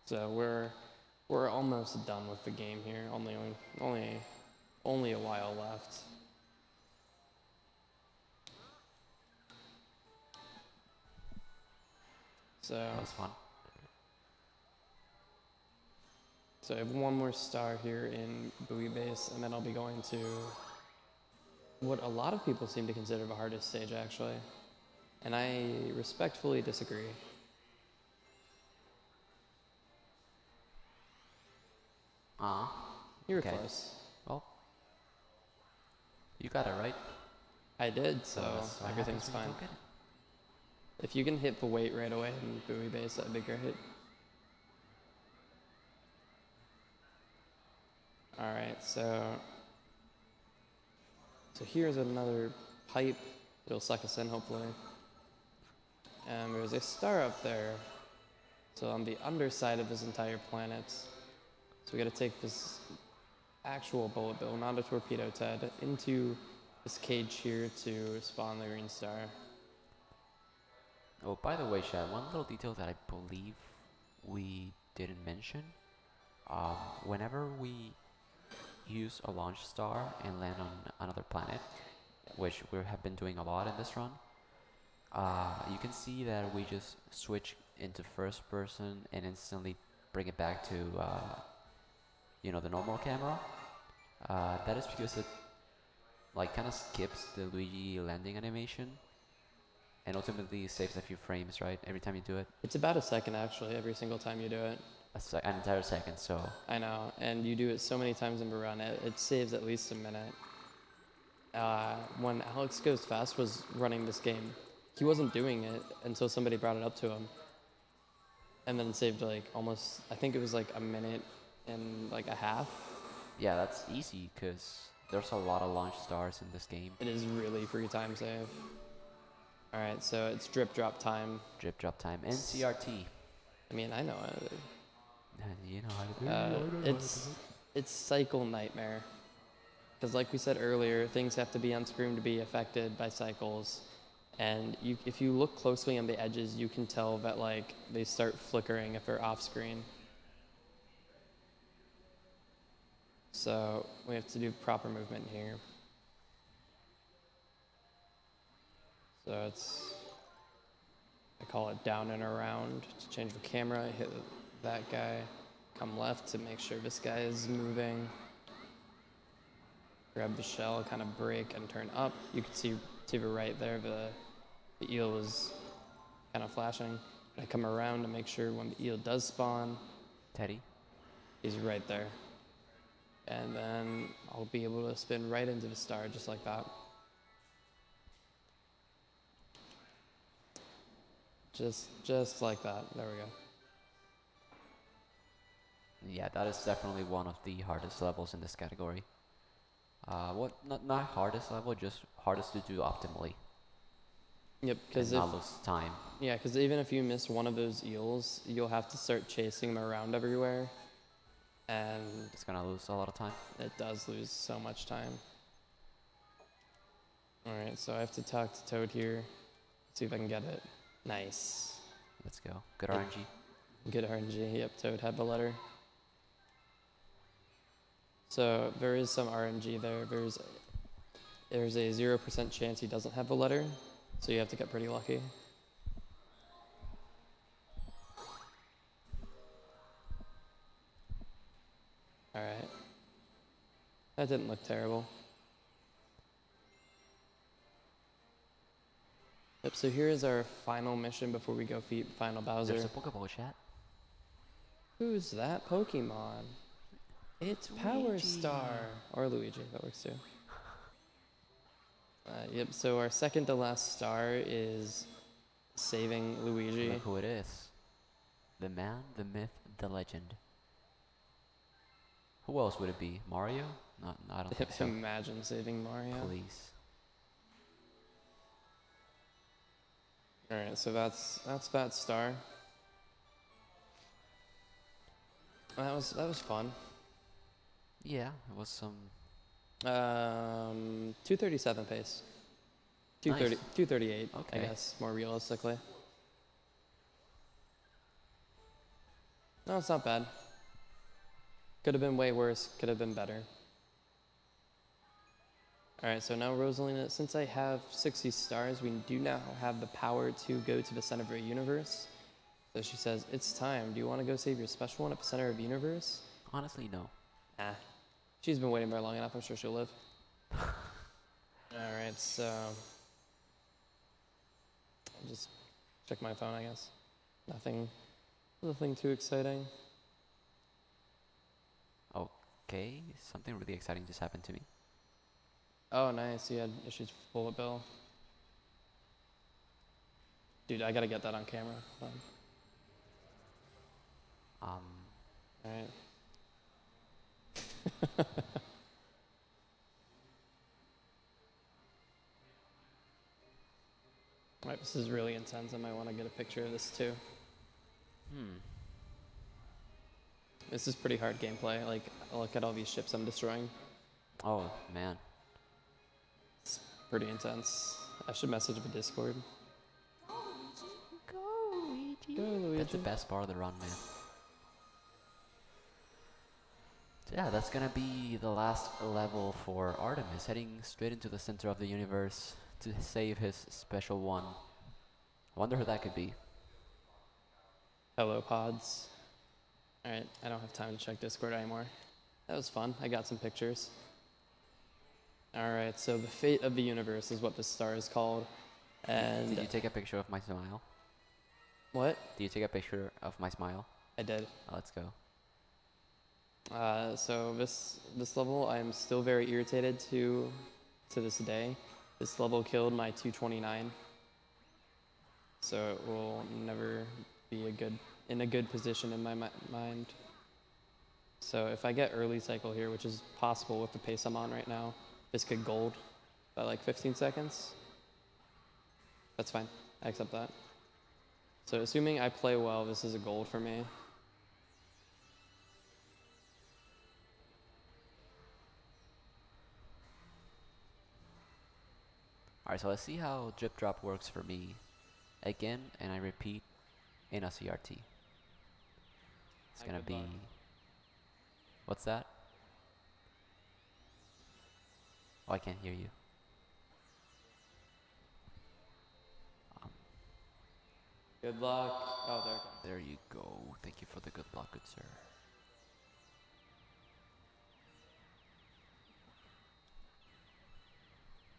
So we're almost done with the game here. Only a while left. So That was fun. So I have one more star here in Buoy Base, and then I'll be going to what a lot of people seem to consider the hardest stage, actually. And I respectfully disagree. You were Okay. close. Well, you got it right. I did, so that's what everything's happens when you fine. don't get it. If you can hit the weight right away in Buoy Base, that'd be great. Alright, so here's another pipe. It'll suck us in, hopefully. And there's a star up there. So on the underside of this entire planet. So we gotta take this actual bullet bill, not a torpedo Ted, into this cage here to spawn the green star. Oh, by the way, Shad, one little detail that I believe we didn't mention. Whenever we use a launch star and land on another planet, which we have been doing a lot in this run, you can see that we just switch into first person and instantly bring it back to the normal camera. That is because it like kind of skips the Luigi landing animation and ultimately saves a few frames, right? Every time you do it. It's about a second, actually, every single time you do it. An entire second, so. I know, and you do it so many times in the run, it saves at least a minute. When Alex Goes Fast was running this game, he wasn't doing it until somebody brought it up to him. And then it saved like almost, I think it was like a minute and like a half. Yeah, that's easy because there's a lot of launch stars in this game. It is really free time save. Alright, so it's drip drop time. Drip drop time. NCRT. I mean, I know it. You know how to do it. It's cycle nightmare. Because like we said earlier, things have to be on screen to be affected by cycles. And if you look closely on the edges, you can tell that like they start flickering if they're off screen. So we have to do proper movement here. So I call it down and around to change the camera. I hit that guy, come left to make sure this guy is moving. Grab the shell, kind of brake and turn up. You can see to the right there, the eel is kind of flashing. I come around to make sure when the eel does spawn, Teddy. he's right there. And then I'll be able to spin right into the star just like that. Just like that. There we go. Yeah, that is definitely one of the hardest levels in this category. Not hardest level, just hardest to do optimally. Yep, because not lose time. Yeah, because even if you miss one of those eels, you'll have to start chasing them around everywhere. And It's gonna lose a lot of time. it does lose so much time. Alright, so I have to talk to Toad here. See if I can get it. Nice. Let's go. Good RNG. Good RNG. Yep, Toad had the letter. So there is some RNG there. There's a 0% chance he doesn't have the letter. So you have to get pretty lucky. Alright. That didn't look terrible. Yep, so here is our final mission before we go feed final Bowser. There's a Pokeball chat. Who's that Pokemon? It's Power Luigi. Star. Or Luigi, that works too. Yep, so our second to last star is saving Luigi. Look who it is. The man, the myth, the legend. Who else would it be? Mario? No, I don't think so. Imagine saving Mario. Please. Alright, so that's that star. That was fun. Yeah, it was some... 237 pace. 230, Nice. 238, Okay. I guess, more realistically. No, it's not bad. Could have been way worse, could have been better. Alright, so now Rosalina, since I have 60 stars, we do now have the power to go to the center of the universe. So she says, it's time. Do you want to go save your special one at the center of the universe? Honestly, no. Ah. She's been waiting there long enough, I'm sure she'll live. Alright, so... I'll just check my phone, I guess. Nothing too exciting. Okay, something really exciting just happened to me. Oh, nice. You had issues with bullet bill. Dude, I gotta get that on camera. Alright. Alright, this is really intense. I might want to get a picture of this too. This is pretty hard gameplay. Like, look at all these ships I'm destroying. Oh, man. It's pretty intense. I should message the Discord. Go, Luigi. Go, Luigi. That's the best part of the run, man. So yeah, that's gonna be the last level for Artemis, heading straight into the center of the universe to save his special one. I wonder who that could be. Hello, pods. Alright, I don't have time to check Discord anymore. That was fun. I got some pictures. Alright, so the fate of the universe is what this star is called. And Did you take a picture of my smile? what? Did you take a picture of my smile? I did. Let's go. So this level, I'm still very irritated to this day. This level killed my 229, so it will never be in a good position in my mind. So if I get early cycle here, which is possible with the pace I'm on right now, this could gold by like 15 seconds. That's fine. I accept that. So assuming I play well, this is a gold for me. Alright, so let's see how drip drop works for me. Again, and I repeat, in a CRT. It's gonna be... What's that? Oh, I can't hear you. Good luck. Oh, there it goes. There you go. Thank you for the good luck, good sir.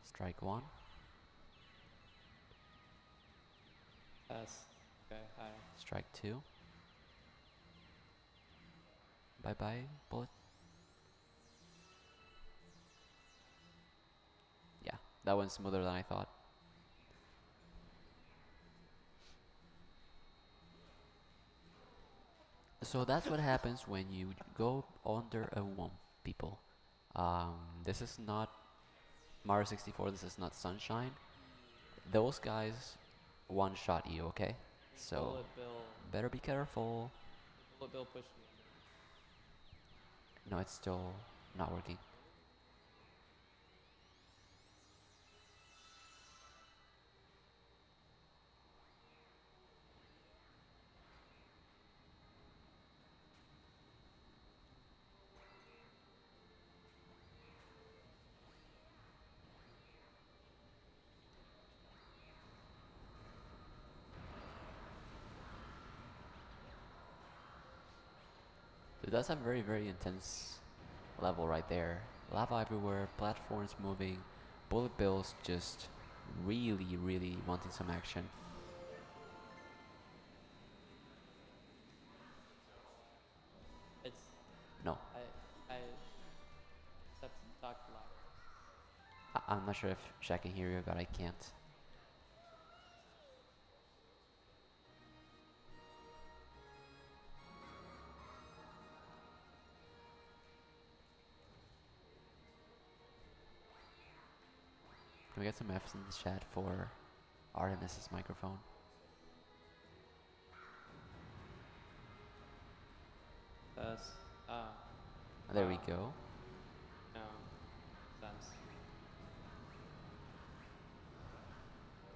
Strike one. Test. Okay, hi. Strike 2. Bye bye, bullet. Yeah, that went smoother than I thought. So that's what happens when you go under a womb, people. This is not Mario 64, this is not Sunshine. Those guys one-shot you, okay? So, Bullet Bill. better be careful. Bullet Bill pushed me. No, it's still not working. So that's a very, very intense level right there. Lava everywhere, platforms moving, bullet bills just really, really wanting some action. It's. No, I just have to talk loud. I'm not sure if Shaq can hear you, but I can't. Can we get some F's in the chat for Artemis's microphone? Test. Ah. There we go. No. Sense.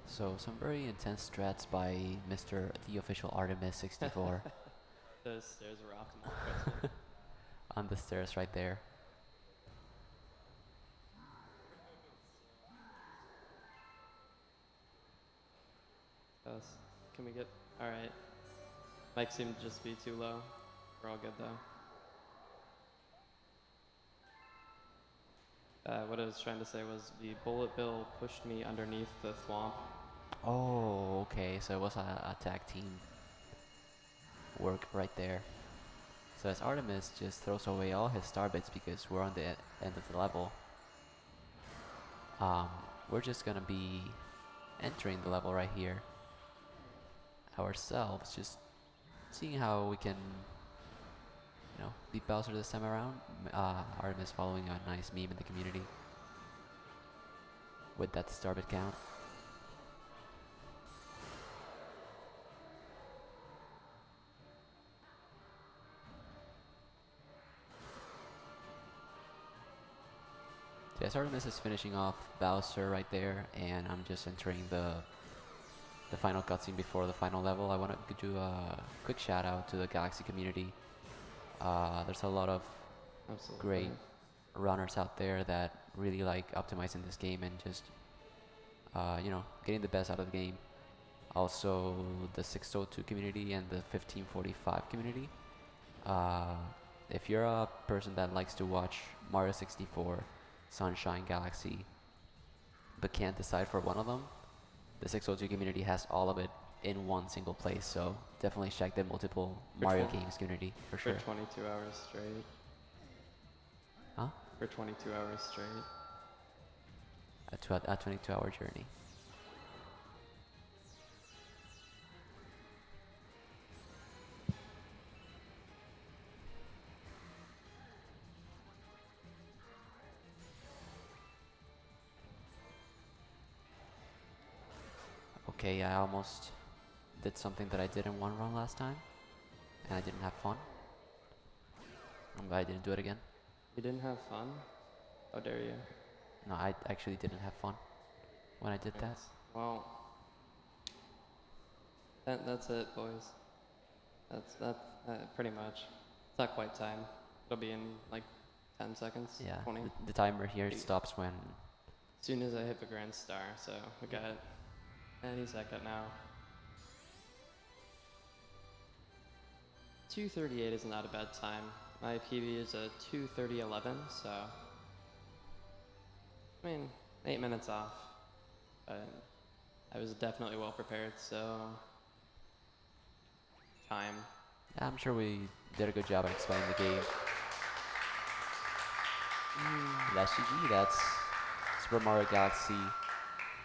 So some very intense strats by Mr. The Official Artemis64 Those stairs were optimal. on the stairs right there. Test. Can we get. Alright. Mic seemed to just be too low. We're all good though. What I was trying to say was the bullet bill pushed me underneath the thwomp. Oh, okay, so it was a tag team work right there. So as Artemis just throws away all his star bits because we're on the end of the level, we're just gonna be entering the level right here ourselves, just seeing how we can, you know, beat Bowser this time around. Artemis following a nice meme in the community with that star bit count. So yes, Artemis is finishing off Bowser right there, and I'm just entering the final cutscene before the final level. I want to do a quick shout out to the Galaxy community. There's a lot of Absolutely. great runners out there that really like optimizing this game and just you know, getting the best out of the game. Also the 602 community and the 1545 community. If you're a person that likes to watch Mario 64, Sunshine, Galaxy, but can't decide for one of them, the 602 community has all of it in one single place. So definitely check the multiple Mario games community for sure. For 22 hours straight. Huh? For 22 hours straight. A 22-hour journey. Okay, I almost did something that I did in one run last time, and I didn't have fun. I'm glad I didn't do it again. You didn't have fun? How dare you? No, I actually didn't have fun when I did that. Well, that's it, boys. That's pretty much. It's not quite time. It'll be in like 10 seconds. Yeah, 20. the timer here stops when... As soon as I hit the grand star, so we got any second now. 2:38 is not a bad time. My PB is a 2:30:11, so I mean 8 minutes off. But I was definitely well prepared, so time. I'm sure we did a good job at explaining the game. That's GG. That's Super Mario Galaxy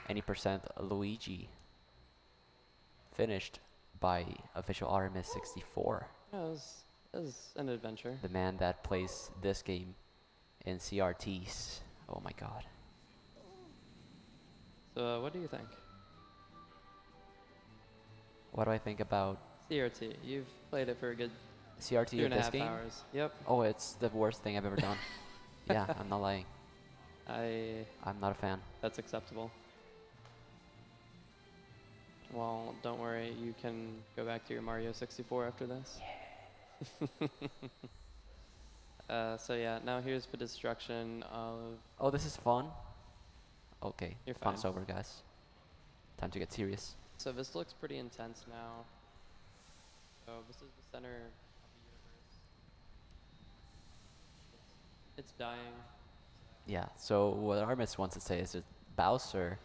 Any Percent Luigi. Finished by OfficialArtemis64. Yeah, it was an adventure. The man that plays this game in CRTs. Oh my god. So what do you think? What do I think about CRT. You've played it for a good CRT two of and a this half game? hours. Yep. Oh, it's the worst thing I've ever done. Yeah, I'm not lying. I'm not a fan. That's acceptable. Well, don't worry. You can go back to your Mario 64 after this. So yeah, now here's the destruction of... Oh, this is fun? Okay, You're fun's fine. over, guys. Time to get serious. So this looks pretty intense now. So this is the center of the universe. It's dying. Yeah, so what Artemis wants to say is that Bowser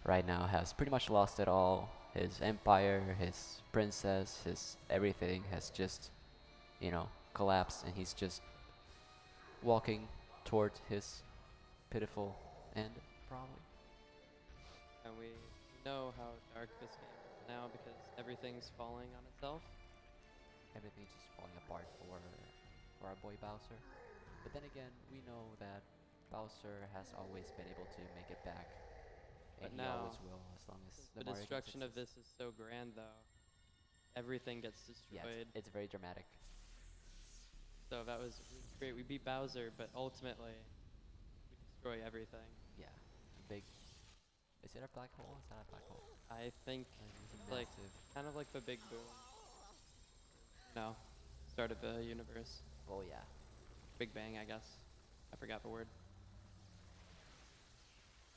right now has pretty much lost it all. His empire, his princess, his everything has just, you know, collapsed, and he's just walking toward his pitiful end, probably. And we know how dark this game is now because everything's falling on itself. Everything's just falling apart for our boy Bowser. But then again, we know that Bowser has always been able to make it back. But And he now, always will, as long as the Mario destruction of exists. this is so grand, though. Everything gets Yeah, destroyed. it's very dramatic. So that was great. We beat Bowser, but ultimately, we destroy everything. Yeah, big. Is it a black hole? Is that a black hole? I think It's like massive. kind of like the Big Boom. No, start of the universe. Oh yeah. Big Bang, I guess. I forgot the word.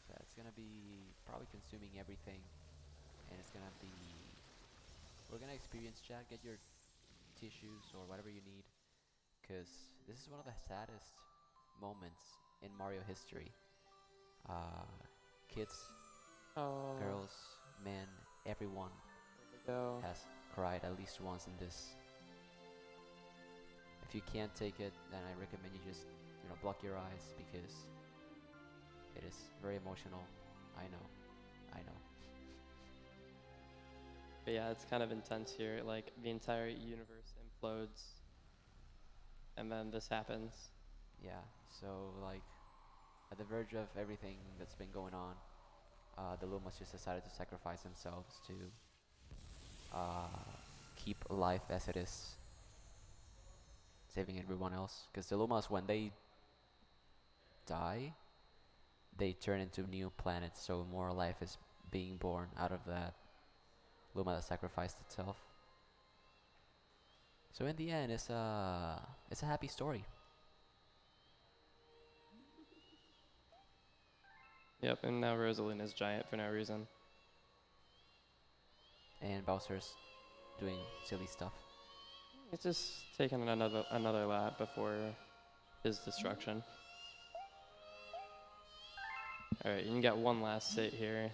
So it's gonna be probably consuming everything, and it's gonna be. We're gonna experience chat. Get your tissues or whatever you need, because this is one of the saddest moments in Mario history. Kids, Oh, girls, men, everyone go. has cried at least once in this. If you can't take it, then I recommend you just, block your eyes, because it is very emotional. I know. But yeah, it's kind of intense here. Like the entire universe implodes, and then this happens. Yeah, so like at the verge of everything that's been going on, the Lumas just decided to sacrifice themselves to keep life as it is, saving everyone else. Because the Lumas, when they die, they turn into new planets, so more life is being born out of that Luma that sacrificed itself. So in the end, it's a happy story. Yep, and now Rosalina's giant for no reason. And Bowser's doing silly stuff. He's just taking another lap before his destruction. Alright, you can get one last sit here.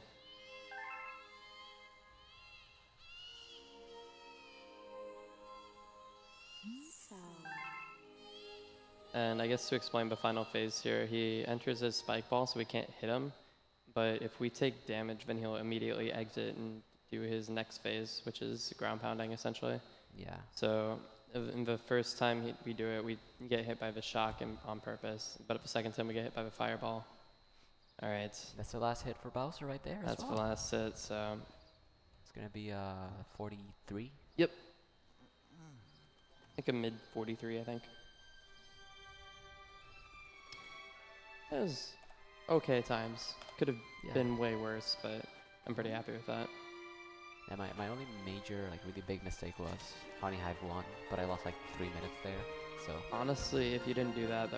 And I guess to explain the final phase here, he enters his spike ball so we can't hit him. But if we take damage, then he'll immediately exit and do his next phase, which is ground pounding essentially. Yeah. So in the first time we do it, we get hit by the shock on purpose. But the second time we get hit by the fireball. All right. That's the last hit for Bowser right there. That's as the well. last hit, so. It's going to be 43. Yep. Like a mid 43, I think. That was okay times. Could have been way worse, but I'm pretty happy with that. Yeah, my only major, really big mistake was Honey Hive won, but I lost 3 minutes there. So Honestly, if you didn't do that,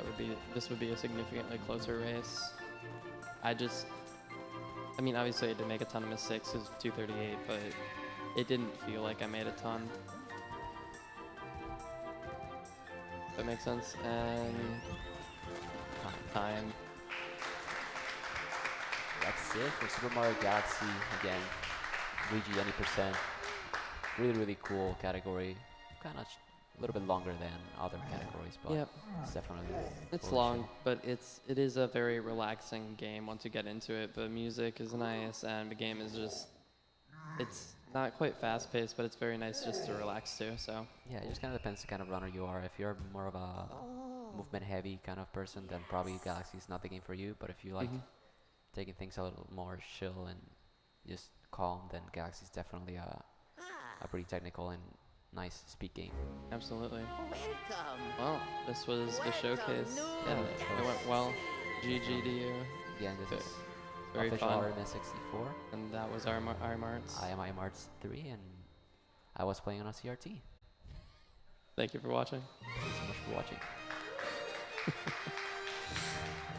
this would be a significantly closer race. I mean, obviously I did make a ton of mistakes. It was 238, but it didn't feel like I made a ton. That makes sense. And time. that's it for Super Mario Galaxy again. Luigi Any Percent. Really, really cool category. kind of a little bit longer than other categories, but Yep. it's definitely It's worth a long, shot. but it is a very relaxing game once you get into it. The music is nice, and the game is just, it's not quite fast paced, but it's very nice just to relax to. So Yeah, it just kind of depends the kind of runner you are. If you're more of a movement heavy kind of person, then probably Galaxy is not the game for you. But if you like taking things a little more chill and just calm, then Galaxy is definitely a pretty technical and nice speed game. absolutely. Welcome. Well, this was the showcase. Yeah, and that it went well. GG to you. Again, this Good. is Very Official fun. Artemis64. And that was our iMartz. I am iMartz3, and I was playing on a CRT. Thank you for watching. Thank you so much for watching.